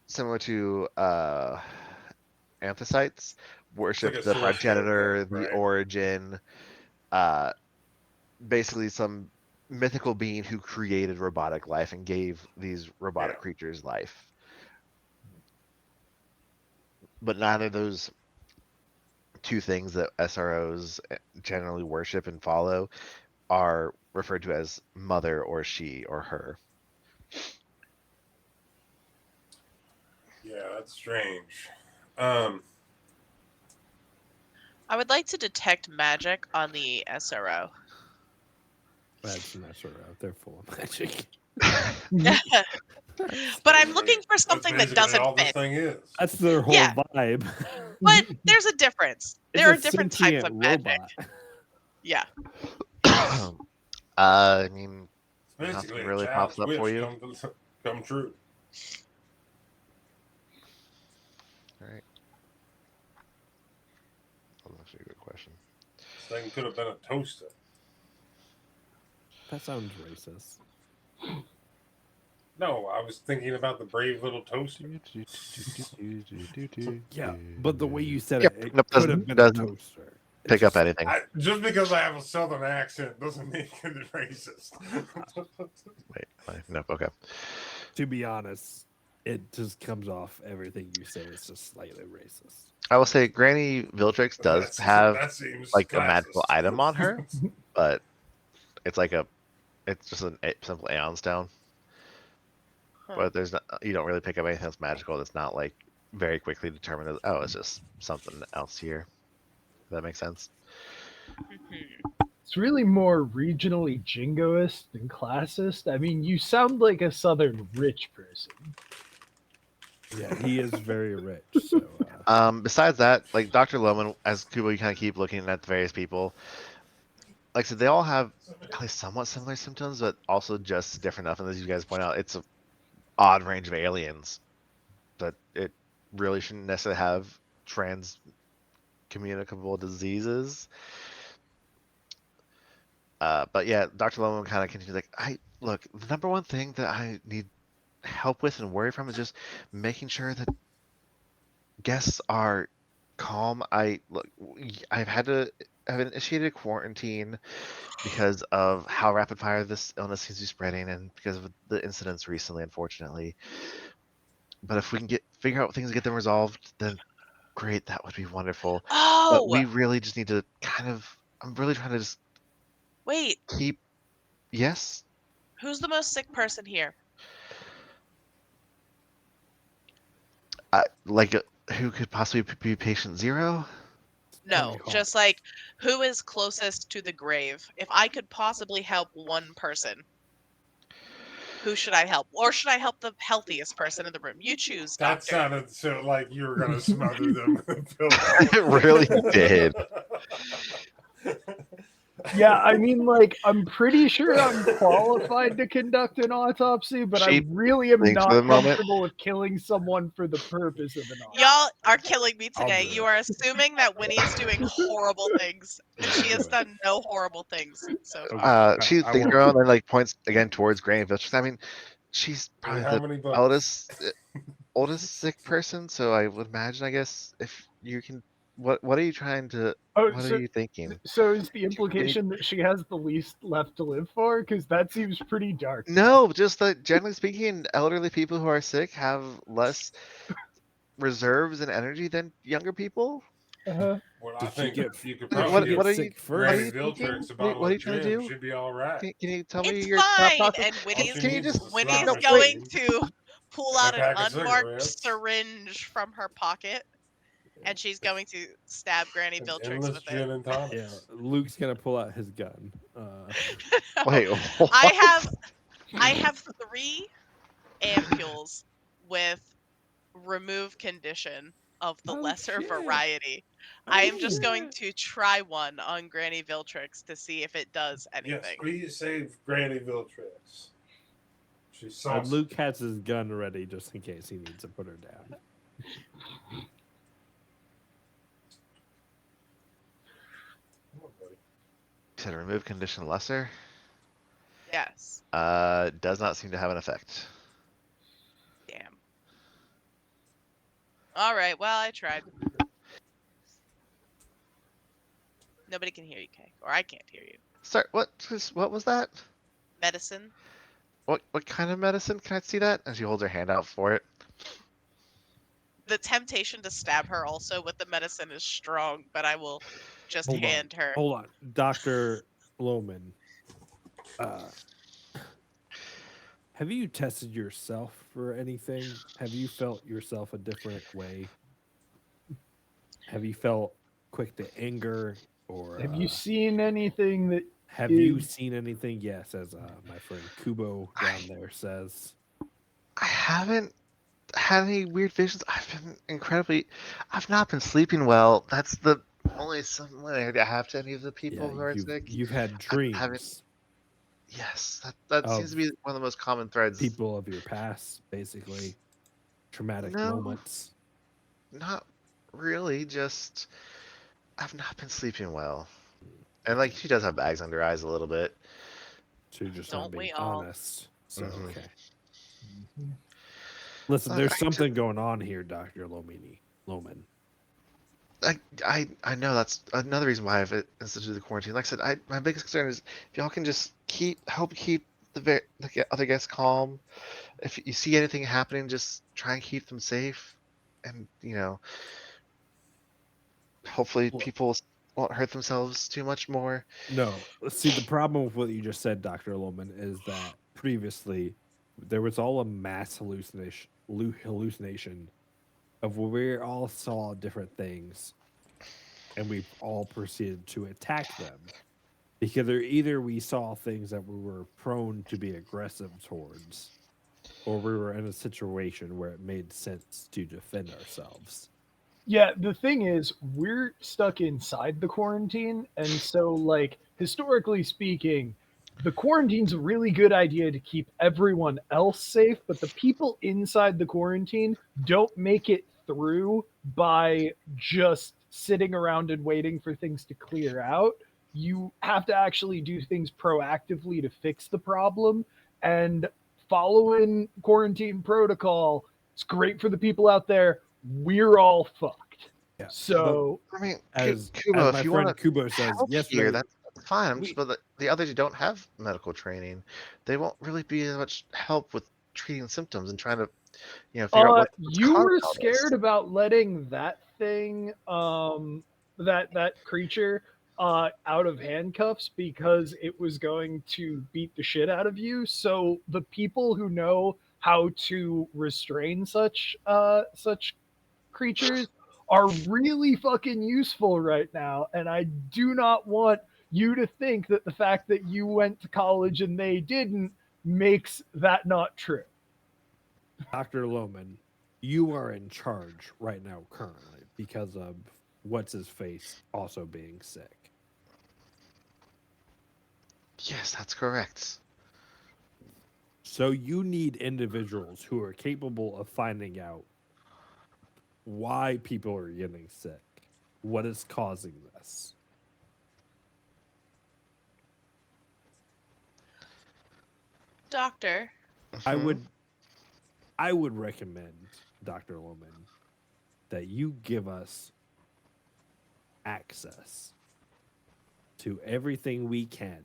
similar to Anthosites, worship like a the source code progenitor, thing, the right? origin, uh, basically some mythical being who created robotic life and gave these robotic Yeah. creatures life. But neither of those two things that SROs generally worship and follow are referred to as mother or she or her. Yeah, that's strange. I would like to detect magic on the SRO. That's an SRO. They're full of magic. But I'm looking for something that That's basically doesn't all this fit. thing is. That's their whole Yeah. vibe. But there's a difference. It's There a are different types sentient of magic. robot. Yeah. I mean, It's basically nothing a really child's pops up for wish you. come true. All right. That's actually a good question. This thing could have been a toaster. That sounds racist. No, I was thinking about the brave little toaster. Yeah, but the way you said Yep, it, it nope, could have been a doesn't toaster. It pick up just- anything. Just because I have a southern accent doesn't make it racist. Wait, no, okay. To be honest, it just comes off everything you say is just slightly racist. I will say Granny Viltrix does have that seems like a magical classist. item on her, but it's like it's just a simple Aeon Stone. Huh. But there's not, you don't really pick up anything that's magical that's not like very quickly determined as, oh, it's just something else here. If that makes sense. Mhm. It's really more regionally jingoist than classist. I mean, you sound like a southern rich person. Yeah, he is very rich. So Besides that, like Dr. Loman, as Kubo, you kind of keep looking at the various people. Like I said, they all have at least somewhat similar symptoms, but also just different enough. And as you guys point out, it's an odd range of aliens that it really shouldn't necessarily have transcommunicable diseases. But yeah, Dr. Loman kind of continues like, look, the number one thing that I need help with and worry from is just making sure that guests are calm. I've initiated a quarantine because of how rapid fire this illness seems to be spreading and because of the incidents recently, unfortunately. But if we can figure out things and get them resolved, then great, that would be wonderful. But Oh, we really just need to I'm really trying to just wait. keep, yes? Who's the most sick person here? Who could possibly be patient zero? No, just like who is closest to the grave? If I could possibly help one person, who should I help? Or should I help the healthiest person in the room? You choose, That doctor. sounded so like you were going to smother them with a pillow. It really did. Yeah, I mean, like, I'm pretty sure I'm qualified to conduct an autopsy, but I Sheep really am thinks not for the moment. comfortable with killing someone for the purpose of an autopsy. Y'all are killing me I'll today. do You it. are assuming that Winnie is doing horrible things, and she has Do it. done no horrible things so Okay, far. She I thinks won't. around and like points again towards Granny Viltrix. I mean, she's probably How the many books? oldest sick person, so I would imagine. I guess if you can, what are you trying to? Oh, What are you thinking? so is the Can you- implication that she has the least left to live for? Because that seems pretty dark. No, just that generally speaking, elderly people who are sick have less reserves and energy than younger people. Uh-huh. Well, I Did she think get? you could Did she probably get What are give you? sick What are Granny you first? thinking? Viltrix a bottle What are of you trying to gin. do? She'd be all right. Can you tell me It's your thought fine, process? and All she Can you needs is just a Winnie's slot no wait? going machine to pull and a out an pack of unmarked cigarettes, syringe from her pocket, and she's going to stab Granny an Viltrix endless with it. gin and Yeah, tonics. Luke's gonna pull out his gun. Wait, what? I have 3 ampules with remove condition of the Oh lesser shit! variety. I Oh am just going shit! to try one on Granny Viltrix to see if it does Yes, anything. please save Granny Viltrix. She's And saucy. Luke has his gun ready just in case he needs to put her down. Come on, buddy. Said remove condition lesser. Yes. Does not seem to have an effect. Damn. All right. Well, I tried. Nobody can hear you, Kay, or I can't hear you. Sorry, what was that? Medicine. What kind of medicine? Can I see that? And she holds her hand out for it. The temptation to stab her also with the medicine is strong, but I will just hand her. Hold on, Doctor Lohman. Have you tested yourself for anything? Have you felt yourself a different way? Have you felt quick to anger, or Have you seen anything that have you is- seen anything? Yes, as my friend Kubo down there says. I haven't had any weird visions. I've not been sleeping well. That's the only similarity I have to any of the people Yeah, who are sick. you've had I haven't. dreams Yes, that seems to of be one of the most common threads. people of your past, basically traumatic No. moments. Not really. Just I've not been sleeping well, and like she does have bags under her eyes a little bit. So you're just Don't not being we all? honest. So Mhm. okay. Listen, But there's something going on here, Doctor Lohman. I know that's another reason why I've instituted the quarantine. Like I said, my biggest concern is if y'all can just help keep the other guests calm. If you see anything happening, just try and keep them safe, and hopefully Well- people won't hurt themselves too much more. No, see, the problem with what you just said, Doctor Lohman, is that previously there was all a mass hallucination of where we all saw different things, and we all proceeded to attack them because either we saw things that we were prone to be aggressive towards, or we were in a situation where it made sense to defend ourselves. Yeah, the thing is, we're stuck inside the quarantine, and so, like, historically speaking, the quarantine's a really good idea to keep everyone else safe, but the people inside the quarantine don't make it through by just sitting around and waiting for things to clear out. You have to actually do things proactively to fix the problem, and following quarantine protocol, it's great for the people out there. We're all fucked. Yeah. So I mean, As Kubo, my if you friend want Kubo to says help yesterday, here, that's fine. we- But the others who don't have medical training, they won't really be as much help with treating symptoms and trying to, figure out what's you causing were all scared this. about letting that thing, that creature, out of handcuffs because it was going to beat the shit out of you. So the people who know how to restrain such creatures are really fucking useful right now, and I do not want you to think that the fact that you went to college and they didn't makes that not true. Dr. Lohman, you are in charge right now currently because of what's his face also being sick. Yes, that's correct. So you need individuals who are capable of finding out why people are getting sick, what is causing this. Doctor, I Mhm. would recommend, Dr. Loman, that you give us access to everything we can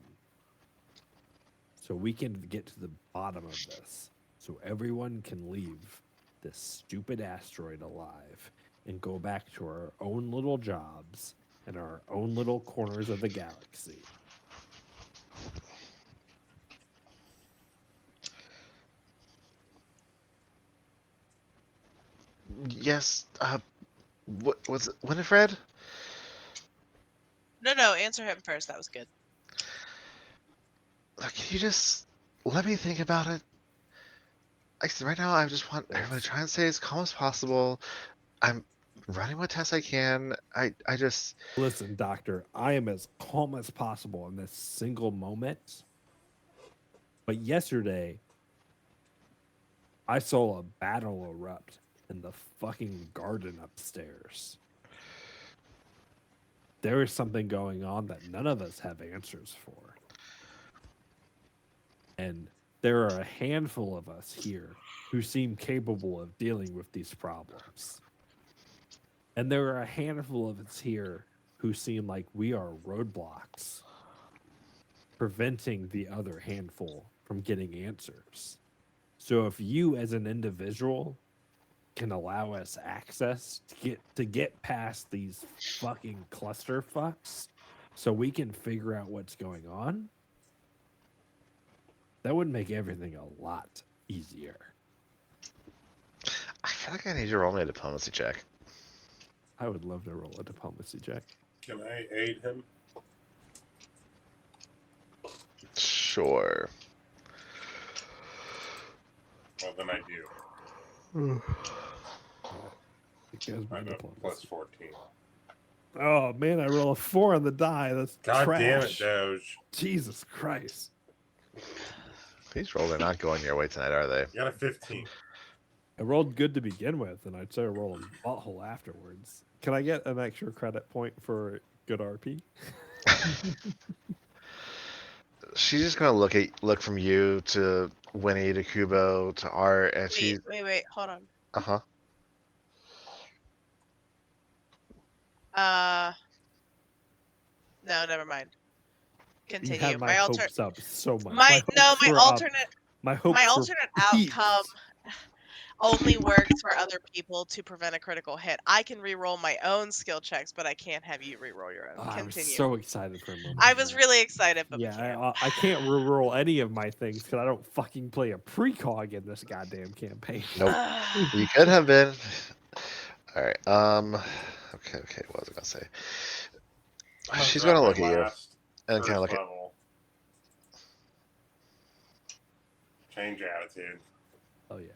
so we can get to the bottom of this. So everyone can leave this stupid asteroid alive and go back to our own little jobs and our own little corners of the galaxy. Yes. What was it? Winifred? no, answer him first. That was good. Can you just let me think about it? Like I said, right now, I just want everyone to try and stay as calm as possible. I'm running what tests I can. I just. Listen, doctor, I am as calm as possible in this single moment. But yesterday, I saw a battle erupt in the fucking garden upstairs. There is something going on that none of us have answers for. And there are a handful of us here who seem capable of dealing with these problems. And there are a handful of us here who seem like we are roadblocks, preventing the other handful from getting answers. So if you as an individual can allow us access to get past these fucking cluster fucks so we can figure out what's going on, that would make everything a lot easier. I feel like I need to roll me a diplomacy check. I would love to roll a diplomacy check. Can I aid him? Sure. Well, then I do. Because my I'm a diplomacy. plus 14. Oh man, I roll a 4 on the die. That's God trash. damn it, Doge. Jesus Christ. These rolls are not going your way tonight, are they? You got a 15. I rolled good to begin with, and I'd started rolling butthole afterwards. Can I get an extra credit point for good RP? She's just gonna look from you to Winnie to Kubo to Art, and she's Wait, hold on. uh-huh. No, never mind. You Continue. had my hopes up so much. My hopes were up. My hopes my were alternate peaked. outcome only works for other people to prevent a critical hit. I can re-roll my own skill checks, but I can't have you re-roll your own. Oh, I was Continue. so excited for a moment. I was really excited, but we can't. Yeah, I can't re-roll any of my things because I don't fucking play a precog in this goddamn campaign. Nope. You could have been. All right. Okay. What was I gonna say? She's gonna look at you and kind of look at. Level. Change attitude. Oh yeah,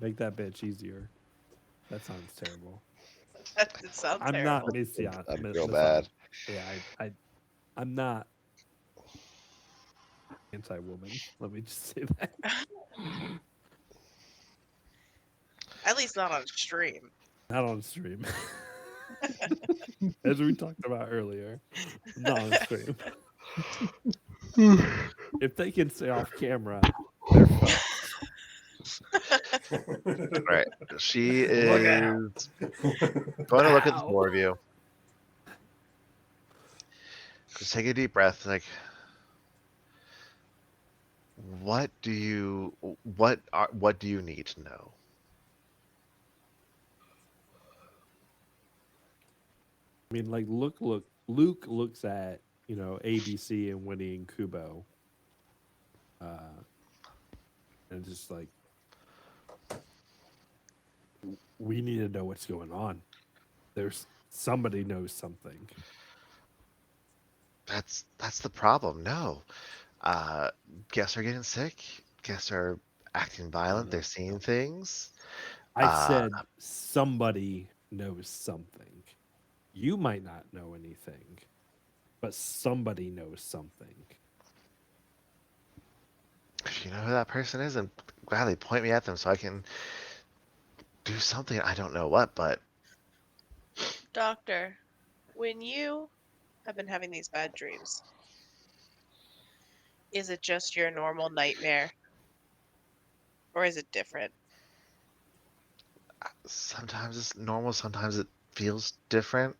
make that bitch easier. That sounds terrible. It sounds I'm terrible. not Messiah. That'd be real bad. Yeah, I'm not anti-woman. Let me just say that. At least not on stream. Not on stream. As we talked about earlier. Not on stream. If they can stay off camera, they're fucked. Right. She is Look out. going to look at the Ow. four of you. Just take a deep breath. Like, what do you need to know? I mean, like, Luke looks at, ABC and Winnie and Kubo. And just like, we need to know what's going on. There's somebody knows something. That's the problem. No. Guests are getting sick. Guests are acting violent. They're seeing things. I said somebody knows something. You might not know anything, but somebody knows something. If you know who that person is, then gladly point me at them so I can do something. I don't know what, but Doctor, when you have been having these bad dreams, is it just your normal nightmare? Or is it different? sometimes it's normal, sometimes it feels different.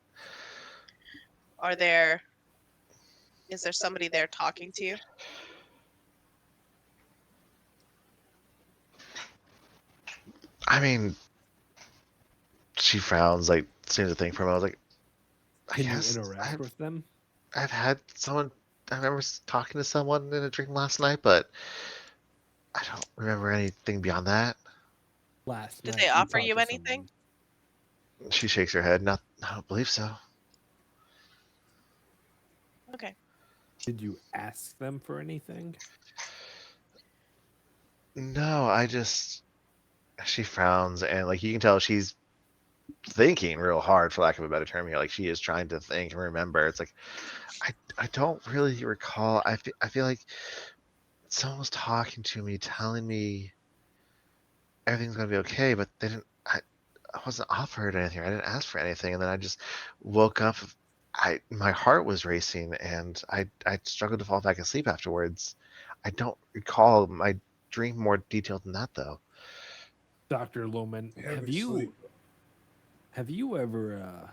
Is there somebody there talking to you? I mean, she frowns, like, seems to think for a moment. I was like, I Can you guess interact with them? I've had someone. I remember talking to someone in a dream last night, but I don't remember anything beyond that. Last Did night they you offer talked you to anything? someone. She shakes her head. Not, I don't believe so. Okay. Did you ask them for anything? No, I just. She frowns, and like you can tell, she's thinking real hard, for lack of a better term here. Like she is trying to think and remember. It's like I don't really recall. I feel like someone was talking to me, telling me everything's gonna be okay, but they didn't. I wasn't offered anything. I didn't ask for anything, and then I just woke up. My heart was racing, and I struggled to fall back asleep afterwards. I don't recall my dream more detailed than that, though. Dr. Lohman, Heavy sleep. have you ever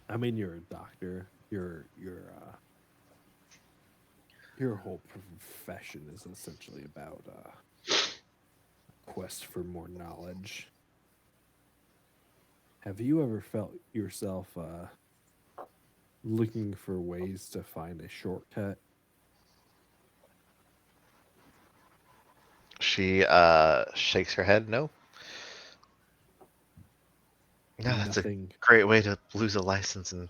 I mean you're a doctor. Your whole profession is essentially about a quest for more knowledge. Have you ever felt yourself looking for ways to find a shortcut? She shakes her head. No. Yeah, that's a Nothing. great way to lose a license, and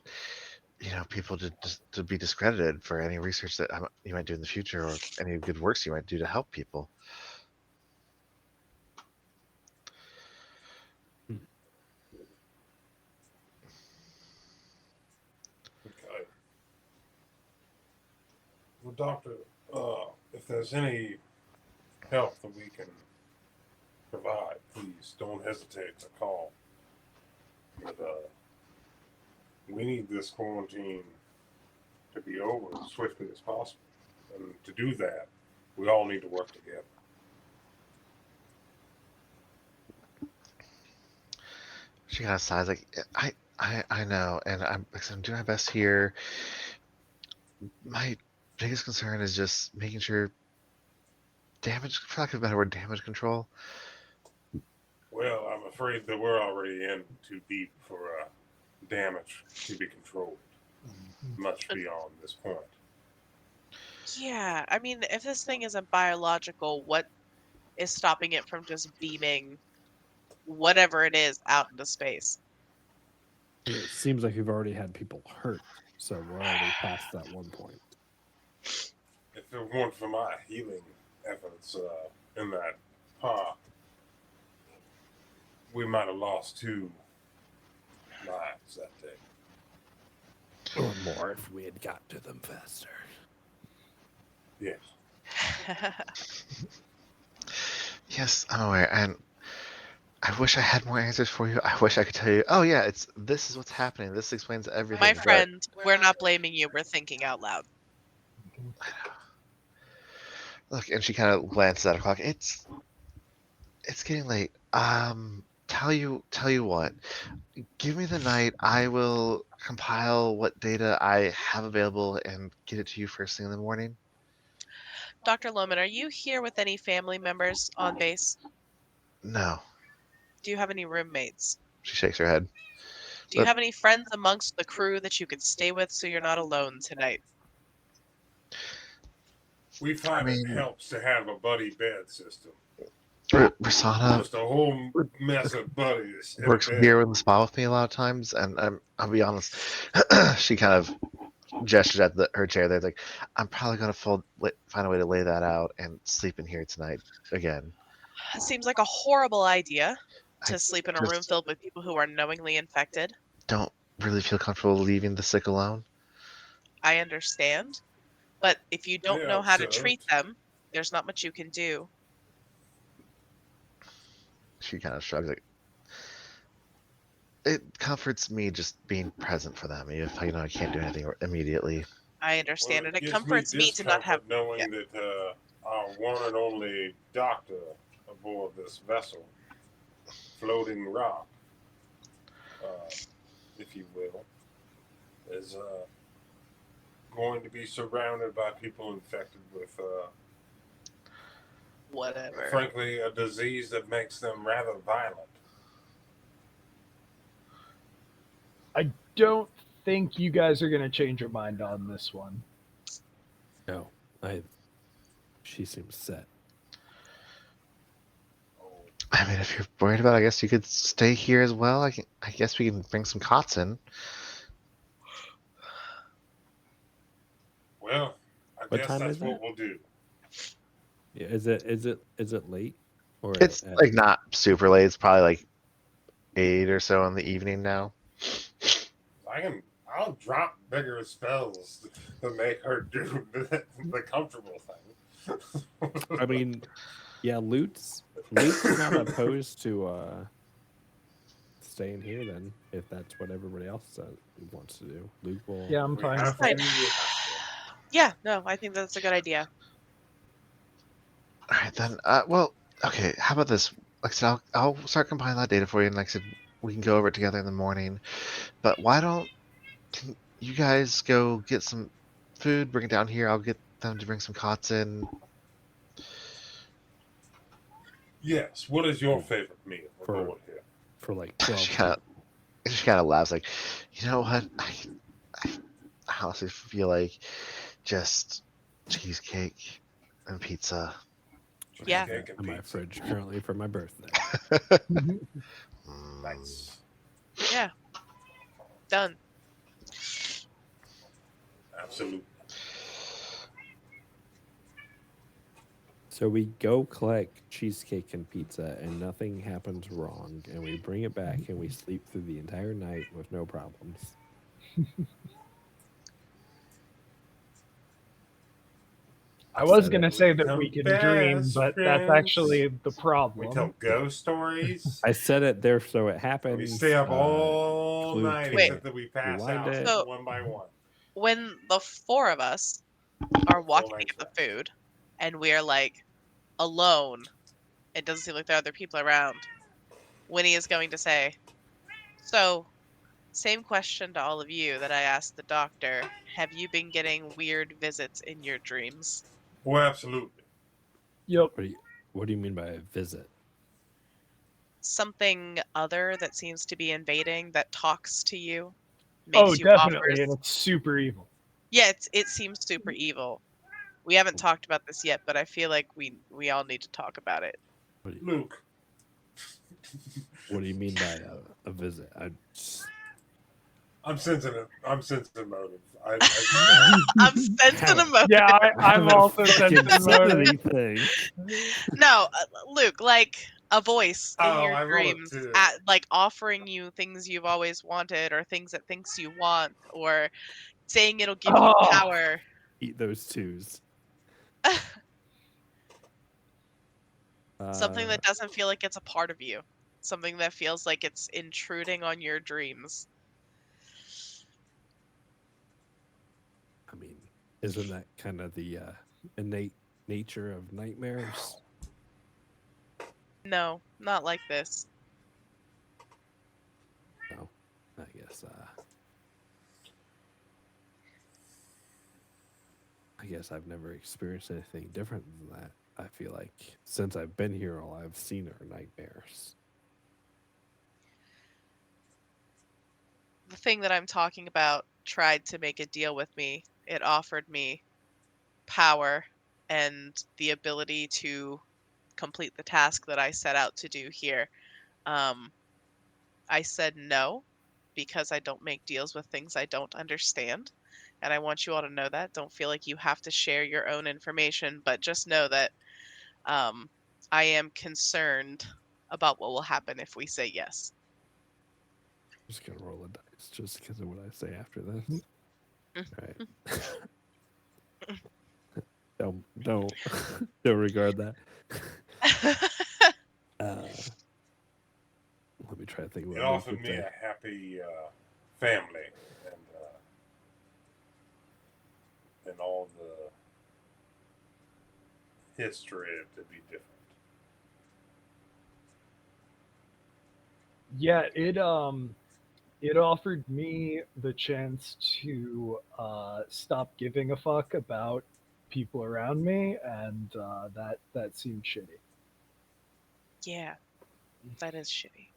people to be discredited for any research that you might do in the future, or any good works you might do to help people. Okay. Well, doctor, if there's any help that we can provide, please don't hesitate to call. But we need this quarantine to be over as swiftly as possible, and to do that, we all need to work together. She kind of sighs, like, I know, and I'm doing my best here. My biggest concern is just making sure damage, for lack of a better word, damage control. Well, I'm afraid that we're already in too deep for damage to be controlled, much beyond this point. Yeah, I mean, if this thing isn't biological, what is stopping it from just beaming whatever it is out into space? It seems like you've already had people hurt, so we're already past that one point. If it weren't for my healing efforts in that park, we might have lost 2 lives that day. Or more if we had got to them faster. Yes. Yes, I'm aware, and I wish I had more answers for you. I wish I could tell you, oh yeah, this is what's happening. This explains everything. My but friend, we're not blaming you. We're thinking out loud. look, and she kind of glances at her clock. It's getting late. Tell you what. Give me the night. I will compile what data I have available and get it to you first thing in the morning. Dr. Lohman, are you here with any family members on base? No, Do you have any roommates? she shakes her head. Do you But have any friends amongst the crew that you could stay with so you're not alone tonight? We I find it mean, helps to have a buddy bed system. Rasana Just a whole mess of buddies in a works bed. here in the spa with me a lot of times, and I'll be honest. She kind of gestures at her chair there, like, I'm probably gonna find a way to lay that out and sleep in here tonight again. It seems like a horrible idea I to sleep in a room just filled with people who are knowingly infected. don't really feel comfortable leaving the sick alone. I understand. But if you don't They know how to upset. treat them, there's not much you can do. She kind of shrugs like, it comforts me just being present for them, if I can't do anything immediately. I Well, understand, and it gives comforts me to not have. discomfort knowing that our one and only doctor aboard this vessel, floating rock, if you will, is going to be surrounded by people infected with, Whatever. frankly, a disease that makes them rather violent. I don't think you guys are going to change your mind on this one. No, she seems set. I mean, if you're worried about it, I guess you could stay here as well. I guess we can bring some cots in. Well, I What guess time that's is what it? we'll do. Yeah, is it late? Or It's like not super late. It's probably like 8 or so in the evening now. I'll drop bigger spells to make her do the comfortable thing. I mean, yeah, Luke's not opposed to staying here then, if that's what everybody else wants to do. Luke will. Yeah, I'm We fine. have with to, that. we have Yeah, no, I think that's a good idea. All right, then. Well, okay. How about this? Like I said, I'll start compiling that data for you, and like I said, we can go over it together in the morning. But why don't you guys go get some food, bring it down here? I'll get them to bring some cots in. Yes. What is your favorite meal For- aboard here? for like 12 She kind people. of, she kind of laughs, like, you know what? I honestly feel like just cheesecake and pizza. Yeah. Cheesecake and in my pizza. fridge currently for my birthday. Mhm. Nice. Yeah. Done. Absolutely. So we go collect cheesecake and pizza, and nothing happens wrong, and we bring it back, and we sleep through the entire night with no problems. I was Said going to it. say that Become we can dream, best but that's friends. actually the We problem. tell ghost stories. I said it there, so it happens. We stay up all Clue night can't except that we pass rewind out it. So- one by one. When the four of us are walking to length get the rest. food, and we're like alone, it doesn't seem like there are other people around. Winnie is going to say, "So, same question to all of you that I asked the doctor. Have you been getting weird visits in your dreams? Well, absolutely. Yep. What do you mean by a visit? Something other that seems to be invading that talks to you, Oh, makes you definitely. offers." And it's super evil. Yeah, it seems super evil. We haven't talked about this yet, but I feel like we all need to talk about it. Luke. What do you mean by a visit? I'm sensing it. I'm sensing motive. I'm sensing emotion. Yeah, I'm also fucking sensing said motive. anything. No, Luke, like a voice in Oh, your I rolled a dreams, 2. like offering you things you've always wanted, or things it thinks you want, or saying it'll give you Oh. power. Eat those twos. Something that doesn't feel like it's a part of you. Something that feels like it's intruding on your dreams. I mean, isn't that kind of the innate nature of nightmares? No, not like this. No, I guess I've never experienced anything different than that. I feel like since I've been here, all I've seen are nightmares. The thing that I'm talking about tried to make a deal with me. It offered me power and the ability to complete the task that I set out to do here. I said no because I don't make deals with things I don't understand. And I want you all to know that. Don't feel like you have to share your own information, but just know that I am concerned about what will happen if we say yes. I'm just gonna roll a dice just because of what I say after this. Mm. All right. don't don't don't regard that. Let me try to think of It what Luke offered would me say. a happy family and all the history to be different. Yeah, it offered me the chance to stop giving a fuck about people around me, and that seemed shitty. Yeah, that is shitty.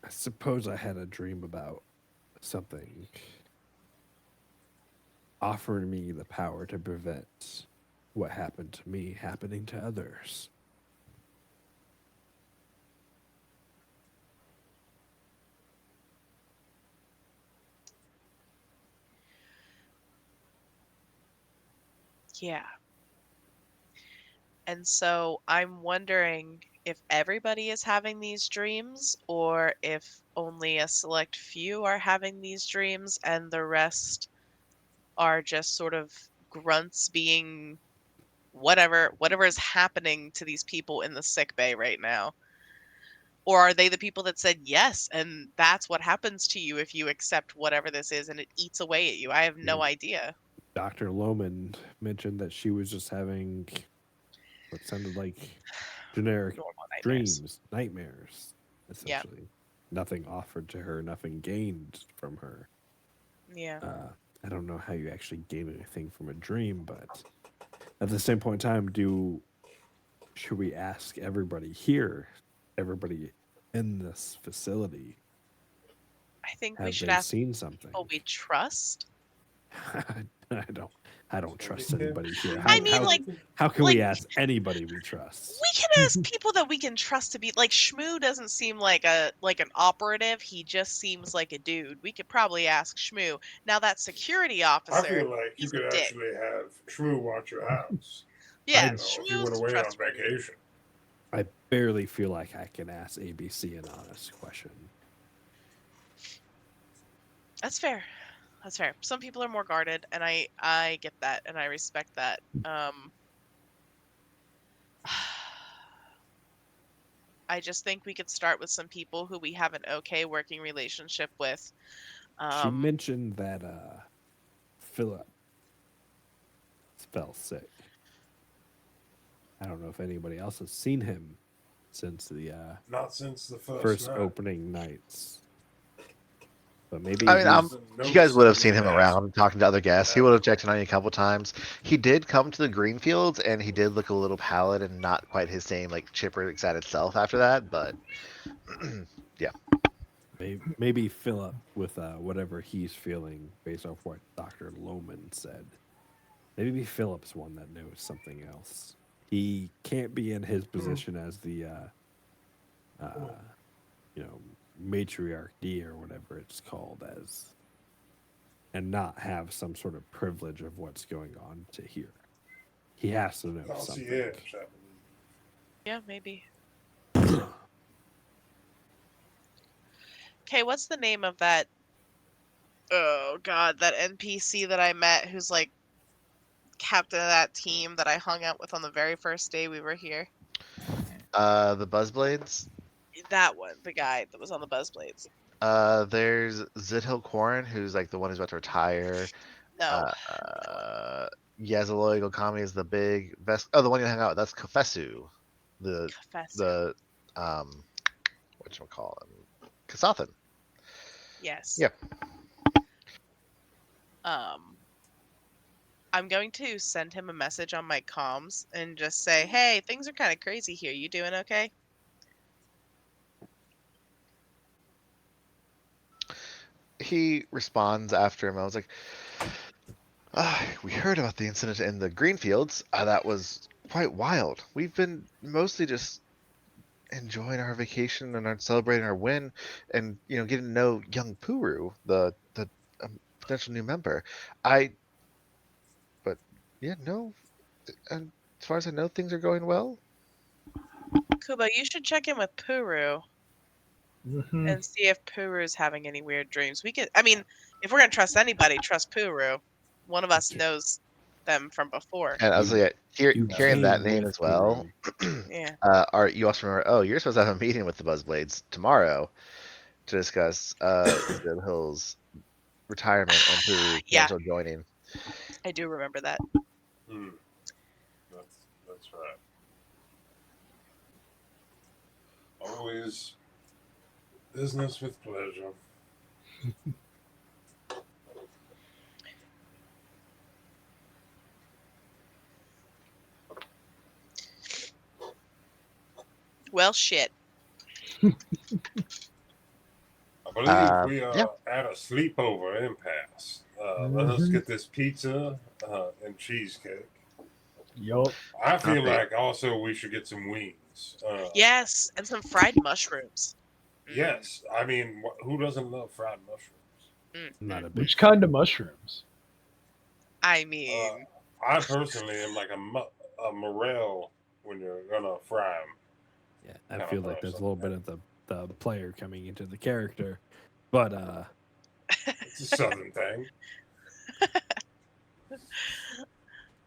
I suppose I had a dream about something offering me the power to prevent what happened to me happening to others. Yeah. And so I'm wondering if everybody is having these dreams or if only a select few are having these dreams and the rest are just sort of grunts being whatever is happening to these people in the sick bay right now. Or are they the people that said yes and that's what happens to you if you accept whatever this is and it eats away at you? I have no idea. Dr. Lohman mentioned that she was just having what sounded like generic Normal nightmares. dreams, nightmares, Yeah. essentially. Nothing offered to her, nothing gained from her. Yeah. I don't know how you actually gain anything from a dream, but at the same point in time, should we ask everybody here, everybody in this facility, I think we have should they ask seen something? people we trust. I don't trust anybody here. I mean, How can like we ask anybody we trust? we can ask people that we can trust to be like Shmoo doesn't seem like an operative. He just seems like a dude. We could probably ask Shmoo. Now that security I officer, feel like you he's a could dick. actually have Shmoo watch your house. Yeah, You know, if you went Shmoo's away on trustworthy. vacation. I barely feel like I can ask ABC an honest question. That's fair. That's fair. Some people are more guarded, and I get that, and I respect that. I just think we could start with some people who we have an okay working relationship with. She mentioned that Philip fell sick. I don't know if anybody else has seen him since the Not since the first night. opening nights. But maybe I mean, he's you guys would have seen him around talking to other guests. He would have checked in on you a couple times. He did come to the Greenfields, and he did look a little pallid and not quite his same like chipper, excited self after that. But yeah, maybe Philip with whatever he's feeling based off what Dr. Lohman said. Maybe Philip's one that knows something else. He can't be in his position as the you know, matriarch D or whatever it's called as, and not have some sort of privilege of what's going on to hear. He has to know something. Yeah, maybe. Okay, what's the name of that? Oh God, that NPC that I met, who's like captain of that team that I hung out with on the very first day we were here. the Buzzblades. That one, the guy that was on the Buzzblades. There's Zidhill Quarren, who's like the one who's about to retire. No. Yazaloy Gokami is the big best. Oh, the one you hang out with. That's Kafesu, the Professor. what you call him, Kasathan. Yes. Yeah. I'm going to send him a message on my comms and just say, "Hey, things are kind of crazy here. You doing okay?" He responds after him. I was like, we heard about the incident in the Greenfields. That was quite wild. We've been mostly just enjoying our vacation and celebrating our win, and getting to know young Puru, the potential new member. But yeah, no. And as far as I know, things are going well. Kubo, you should check in with Puru and see if Puru's having any weird dreams. I mean, if we're gonna trust anybody, trust Puru. One of us knows them from before. And also, You- yeah, you hearing that came name with as well. Yeah. Art, you also remember? Oh, you're supposed to have a meeting with the Buzzblades tomorrow to discuss Zib Hill's retirement and Peru Yeah, potential joining. I do remember that. Hmm. That's right. Always business with pleasure. Well, shit. I believe we Yeah. are at a sleepover impasse. Let us Mhm. get this pizza and cheesecake. Yup. I feel Okay. like also we should get some wings. Yes, and some fried mushrooms. Yes, I mean, who doesn't love fried mushrooms? I'm not a big Which kind of mushrooms? I mean, I personally am like a morel when you're gonna fry them. Yeah, I Kind feel of like there's a person. little bit of the player coming into the character, but It's a southern thing.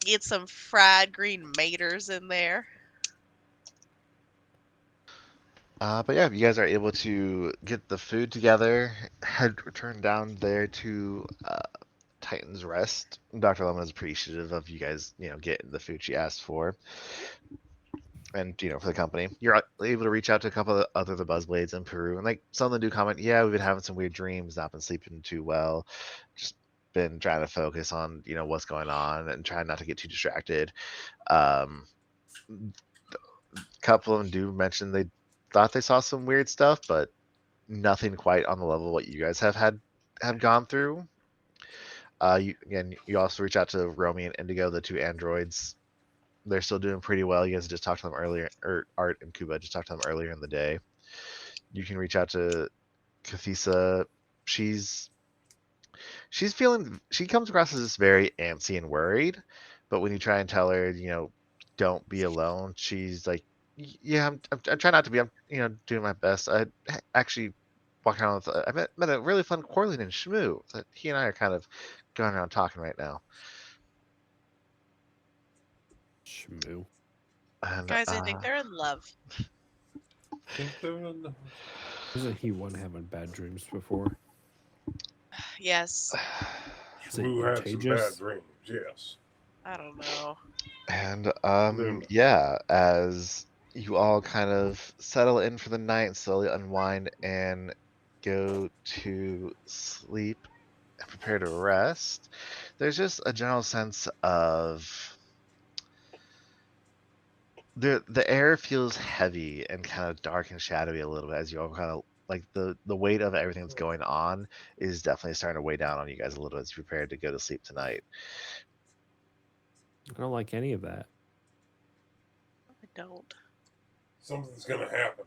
get some fried green maters in there. But yeah, if you guys are able to get the food together, return down there to Titan's Rest. Dr. Lemon is appreciative of you guys, getting the food she asked for. And, for the company. You're able to reach out to a couple of other the Buzzblades in Peru. And like some of them do comment, yeah, we've been having some weird dreams, not been sleeping too well. Just been trying to focus on, what's going on and trying not to get too distracted. Um, couple of them do mention they thought they saw some weird stuff, but nothing quite on the level of what you guys have gone through. You also reach out to Romy and Indigo, the two androids. They're still doing pretty well. You guys just talked to them earlier, or Art and Kuba just talked to them earlier in the day. You can reach out to Kathisa. She's she comes across as just very antsy and worried, but when you try and tell her, don't be alone, she's like, yeah, I'm trying not to be. I'm, doing my best. I actually walking around with, I met a really fun Corley named Shmoo that he and I are kind of going around talking right now. shmoo. And Guys, I think they're in love. Think they're in the- Isn't he one having bad dreams before? Yes. Is it Shmoo had some bad contagious? dreams. Yes. I don't know. And Lumen. yeah, as you all kind of settle in for the night, slowly unwind and go to sleep and prepare to rest, there's just a general sense of the air feels heavy and kind of dark and shadowy a little bit as you all kind of like the weight of everything that's going on is definitely starting to weigh down on you guys a little as you prepare to go to sleep tonight. I don't like any of that. I don't. Something's gonna happen.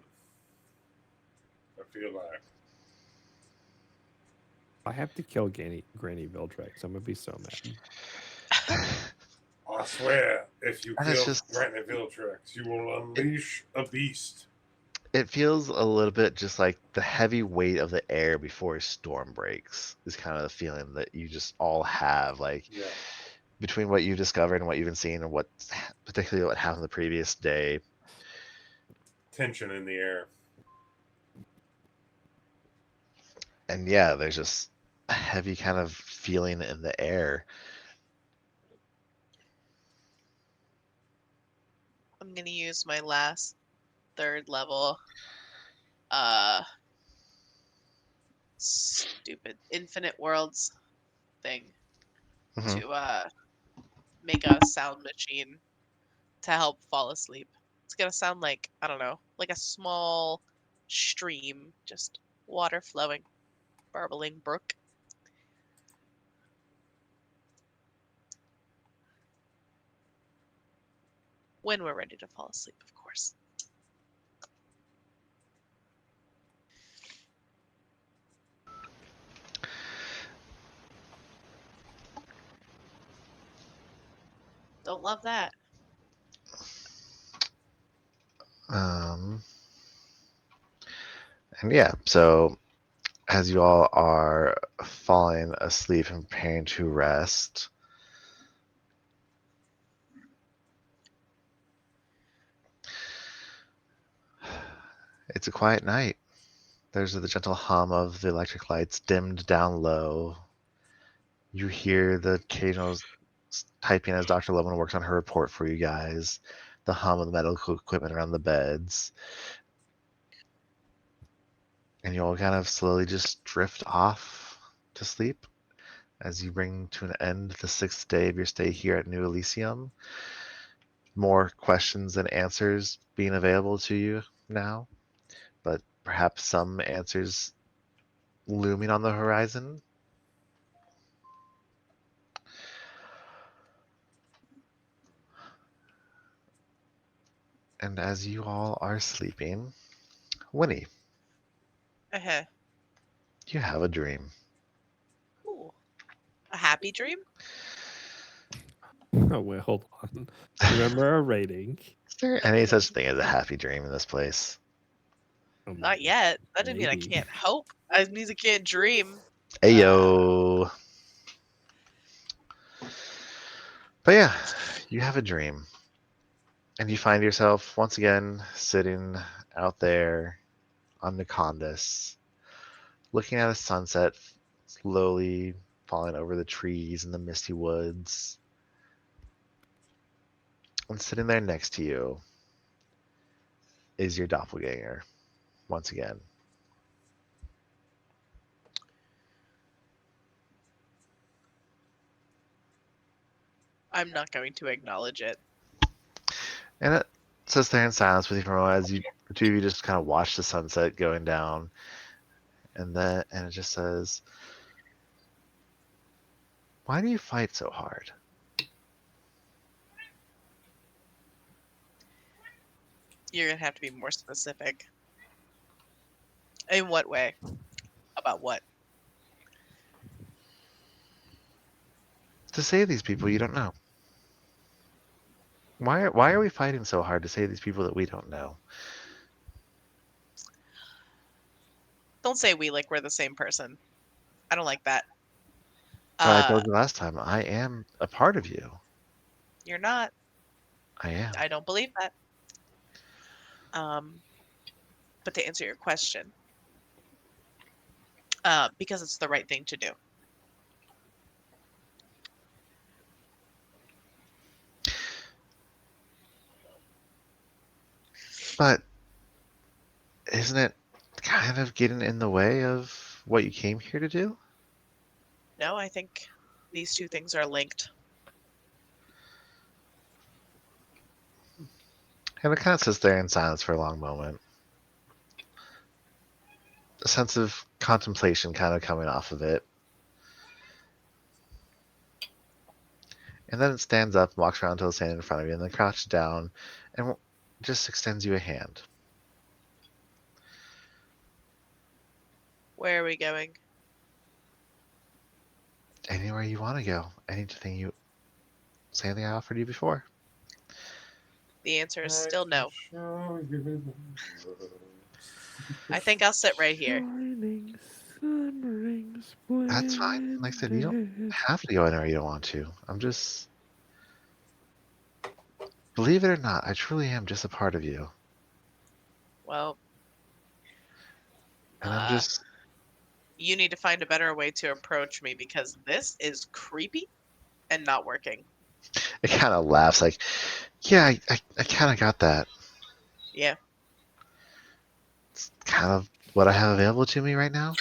I feel like. I have to kill Granny Viltrex. I'm gonna be so mad. I swear, if you And it's kill just Granny Viltrex, you will unleash a beast. it feels a little bit just like the heavy weight of the air before a storm breaks is kind of the feeling that you just all have, like Yeah. between what you've discovered and what you've been seeing and what particularly what happened the previous day. Tension in the air. And yeah, there's just a heavy kind of feeling in the air. I'm gonna use my last third level uh stupid infinite worlds thing Mhm. to make a sound machine to help fall asleep. It's gonna sound like, I don't know, like a small stream, just water flowing, burbling brook. When we're ready to fall asleep, of course. Don't love that. Um, and yeah, so as you all are falling asleep and preparing to rest, It's a quiet night. There's the gentle hum of the electric lights dimmed down low. You hear the occasional typing as Dr. Loman works on her report for you guys, the hum of the medical equipment around the beds. And you all kind of slowly just drift off to sleep as you bring to an end the 6th day of your stay here at New Elysium. More questions than answers being available to you now, but perhaps some answers looming on the horizon. And as you all are sleeping, Winnie, Uh-huh. you have a dream. Ooh. A happy dream? Oh wait, hold on. Remember our rating? Is there any such thing as a happy dream in this place? Not yet. That doesn't mean I Maybe. can't hope. That means I can't dream. Ayo. But yeah, you have a dream. And you find yourself once again sitting out there on Nikondas, looking at a sunset slowly falling over the trees in the misty woods. And sitting there next to you is your doppelganger once again. I'm not going to acknowledge it. And it sits there in silence with you for a moment as you the two of you just kind of watch the sunset going down. And it just says, "Why do you fight so hard?" You're going to have to be more specific. In what way? About what? To save these people you don't know. Why are we fighting so hard to save these people that we don't know? Don't say we like we're the same person. I don't like that. But I told you last time, I am a part of you. You're not. I am. I don't believe that. But to answer your question, because it's the right thing to do. But isn't it kind of getting in the way of what you came here to do? No, I think these two things are linked. And it kind of sits there in silence for a long moment. A sense of contemplation kind of coming off of it. And then it stands up, walks around to the sand in front of you, and then crouches down and just extends you a hand. Where are we going? Anywhere you want to go. Anything I offered you before. The answer is still no. Show you the I think I'll sit right here. Shining sun rings That's fine. Like I said, you don't have to go anywhere you don't want to. I'm just... Believe it or not, I truly am just a part of you. Well, And I'm just... you need to find a better way to approach me because this is creepy and not working. It kind of laughs like, yeah, I kind of got that. Yeah. It's kind of what I have available to me right now.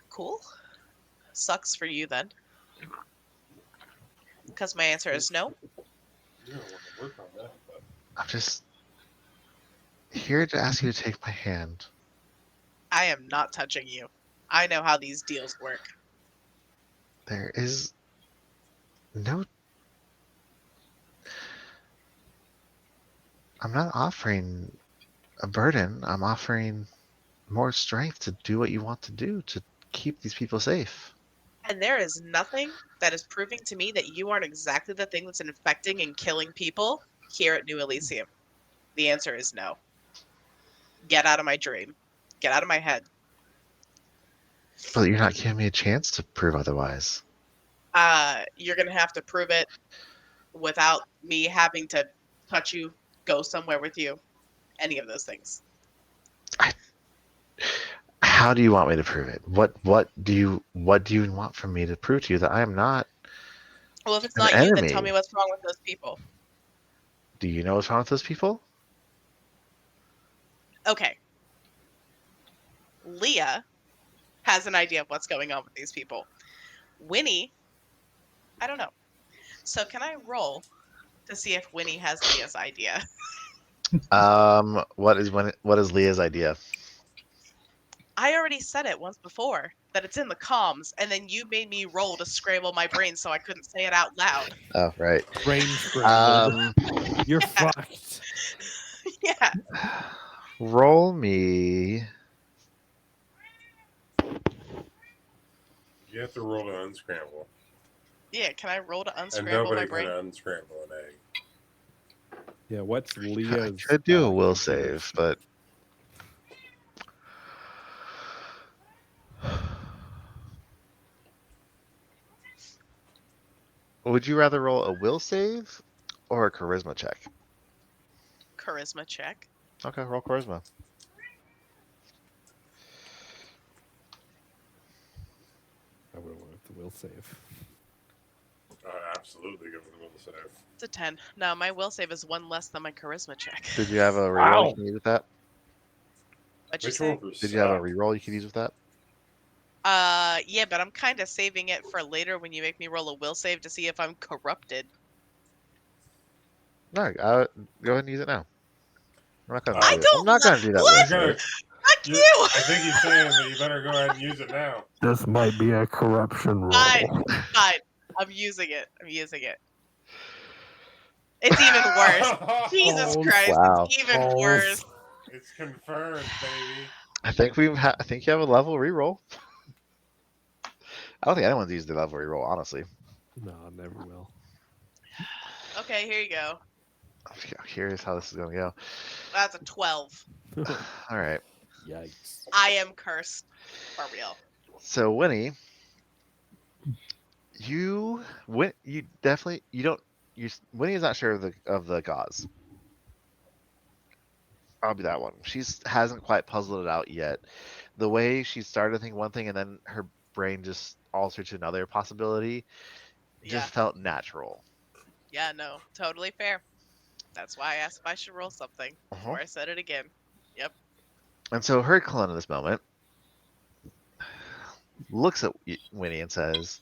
Cool. Sucks for you then. Because my answer is no. You don't want to work on that, but I'm just here to ask you to take my hand. I am not touching you. I know how these deals work. There is no... I'm not offering a burden. I'm offering more strength to do what you want to do to keep these people safe. And there is nothing that is proving to me that you aren't exactly the thing that's infecting and killing people here at New Elysium. The answer is no. Get out of my dream. Get out of my head. But you're not giving me a chance to prove otherwise. You're going to have to prove it without me having to touch you, go somewhere with you, any of those things. How do you want me to prove it? What do you want from me to prove to you that I am not Well, if it's an not you, then tell enemy? me what's wrong with those people. Do you know what's wrong with those people? Okay. Leah has an idea of what's going on with these people. Winnie, I don't know. So can I roll to see if Winnie has Leah's idea? What is Leah's idea? I already said it once before that it's in the comms, and then you made me roll to scramble my brain so I couldn't say it out loud. Oh, right. Brain scrambled. You're Yeah. fucked. Yeah. Roll me. You have to roll to unscramble, Yeah, can I roll to and unscramble my nobody can brain? unscramble an egg. Yeah, what's I Leah's? could do a will computer? save, but would you rather roll a will save or a charisma check? Charisma check. Okay, roll charisma. I would have went with the will save. Absolutely give it a will save. It's a 10. No, my will save is one less than my charisma check. Did you have a reroll you Wow. can use with that? What'd you Which say? roll Did you have a reroll you could use with that? Yeah, but I'm kind of saving it for later when you make me roll a will save to see if I'm corrupted. No, go ahead and use it now. I'm not gonna I do it. I'm don't not gonna do that will what? You're gonna. save. Fuck You, you! I think he's saying that you better go ahead and use it now. This might be a corruption roll. Fine, fine. I'm using it. I'm using it. It's even worse. Jesus Balls. Christ, Wow. it's even Balls. worse. It's confirmed, baby. I think I think you have a level reroll. I don't think anyone's used the level reroll, honestly. No, never will. Okay, here you go. I'm curious how this is gonna go. That's a 12. All right. Yikes. I am cursed. For real. So Winnie, you definitely you don't Winnie is not sure of the gauze. I'll be that one. She's hasn't quite puzzled it out yet. The way she started to think one thing and then her brain just altered to another possibility Yeah. just felt natural. Yeah, no. Totally fair. That's why I asked if I should roll something before I said it again. Yep. And so her clone in this moment looks at Winnie and says,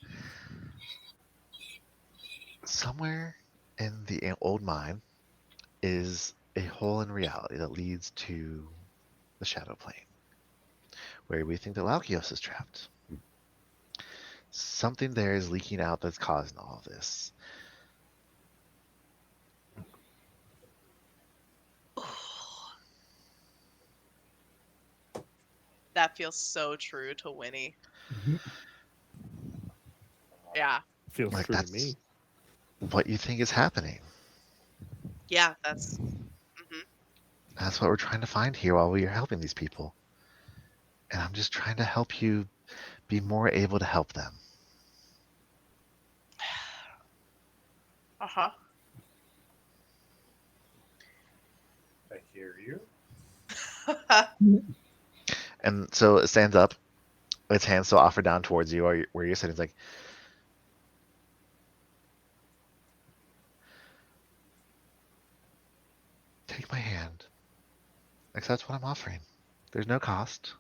somewhere in the old mine is a hole in reality that leads to the shadow plane, where we think that Laukios is trapped. Something there is leaking out that's causing all of this. That feels so true to Winnie. Mhm. Yeah. Feels Like true to that's me. what you think is happening. Yeah, that's. That's what we're trying to find here while we are helping these people. And I'm just trying to help you be more able to help them. Uh huh. I hear you. And so it stands up, its hands still offered down towards you where you're sitting. It's like, take my hand. Like, that's what I'm offering. There's no cost.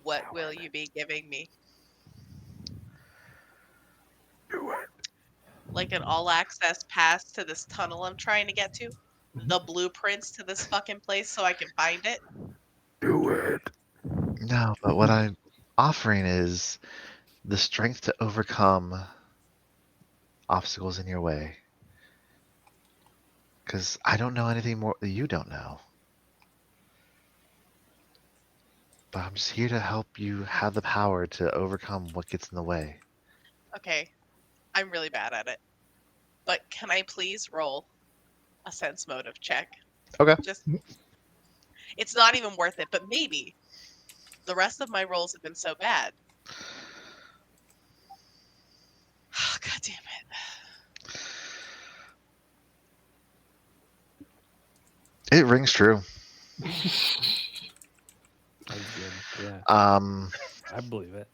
What will you be giving me? Do it. Like an all access pass to this tunnel I'm trying to get to? The blueprints to this fucking place so I can find it? Do it. No, but what I'm offering is the strength to overcome obstacles in your way. Because I don't know anything more that you don't know. But I'm just here to help you have the power to overcome what gets in the way. Okay. I'm really bad at it. But can I please roll a sense motive check? Okay. Just. It's not even worth it, but maybe. The rest of my rolls have been so bad. God damn it. It rings true. Sounds good. Yeah, Um, I believe it.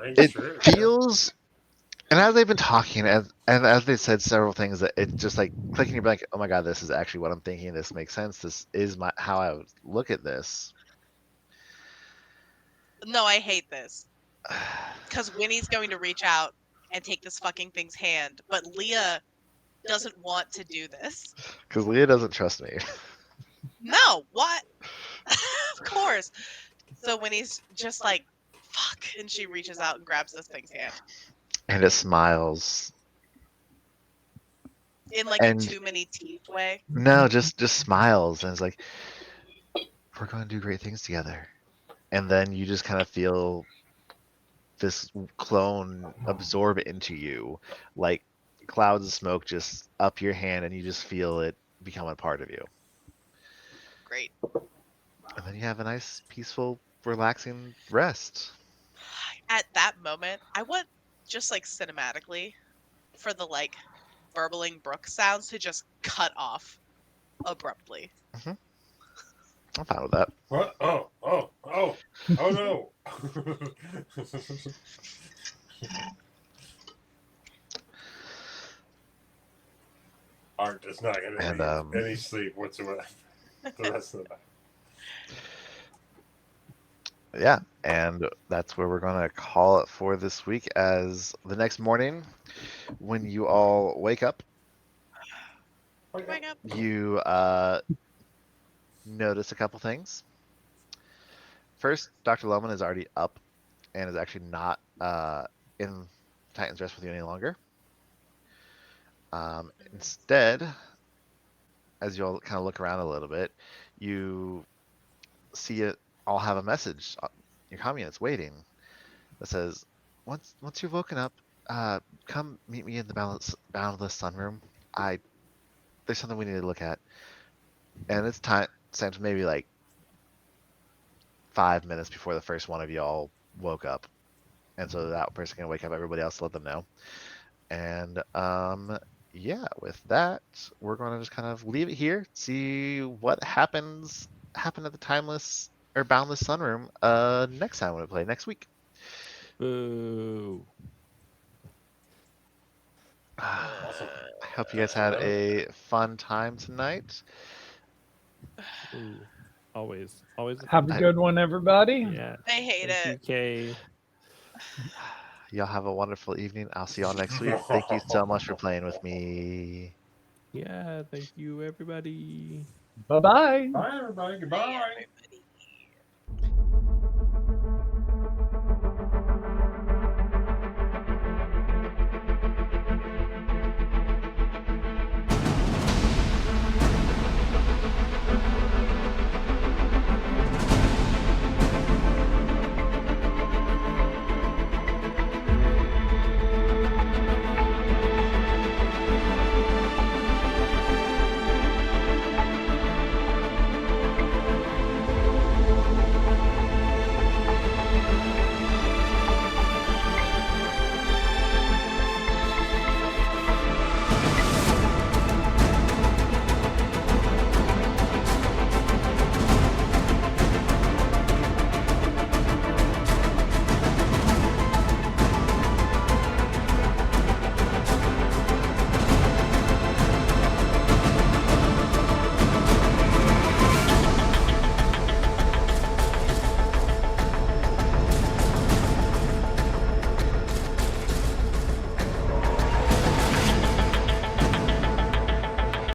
Rings it true. feels, and as they've been talking, and as they said several things, that it's just like clicking your brain, like, oh my god, this is actually what I'm thinking. This makes sense. This is my how I would look at this. No, I hate this. Because Winnie's going to reach out and take this fucking thing's hand, but Leah doesn't want to do this. Because Leah doesn't trust me. No, what? Of course. So Winnie's just like, fuck, and she reaches out and grabs this thing's hand And it smiles. in like a And too many teeth way. no, just smiles, and it's like, we're going to do great things together. And then you just kind of feel this clone absorb into you, like clouds of smoke just up your hand, and you just feel it become a part of you. Great. And then you have a nice, peaceful, relaxing rest. At that moment, I want just like cinematically for the like burbling brook sounds to just cut off abruptly. I'm fine with that. What? Oh no! Art is not going And to need any sleep whatsoever the rest of the night. yeah, and that's where we're gonna call it for this week. As the next morning, when you all wake up, Wake up. you notice a couple things. First, Dr. Loman is already up and is actually not in Titan's Rest with you any longer. Instead, as you all kind of look around a little bit, you see it all have a message. Your comm unit's waiting that says, "Once you've woken up, come meet me in the boundless sunroom. There's something we need to look at." And it's time since maybe like 5 minutes before the first one of y'all woke up, and so that person can wake up everybody else to let them know. And yeah, with that, we're going to just kind of leave it here, see what happened at the timeless or boundless sunroom next time when we play next week. Boo. Awesome. I hope you guys had a fun time tonight. Ooh. Always a Have fun a I- good one, everybody. Yeah. I hate Thank you, it. Kay. Y'all have a wonderful evening. I'll see y'all next week. Thank you so much for playing with me. Yeah, thank you, everybody. Bye bye. Bye, everybody. Goodbye. Bye, everybody.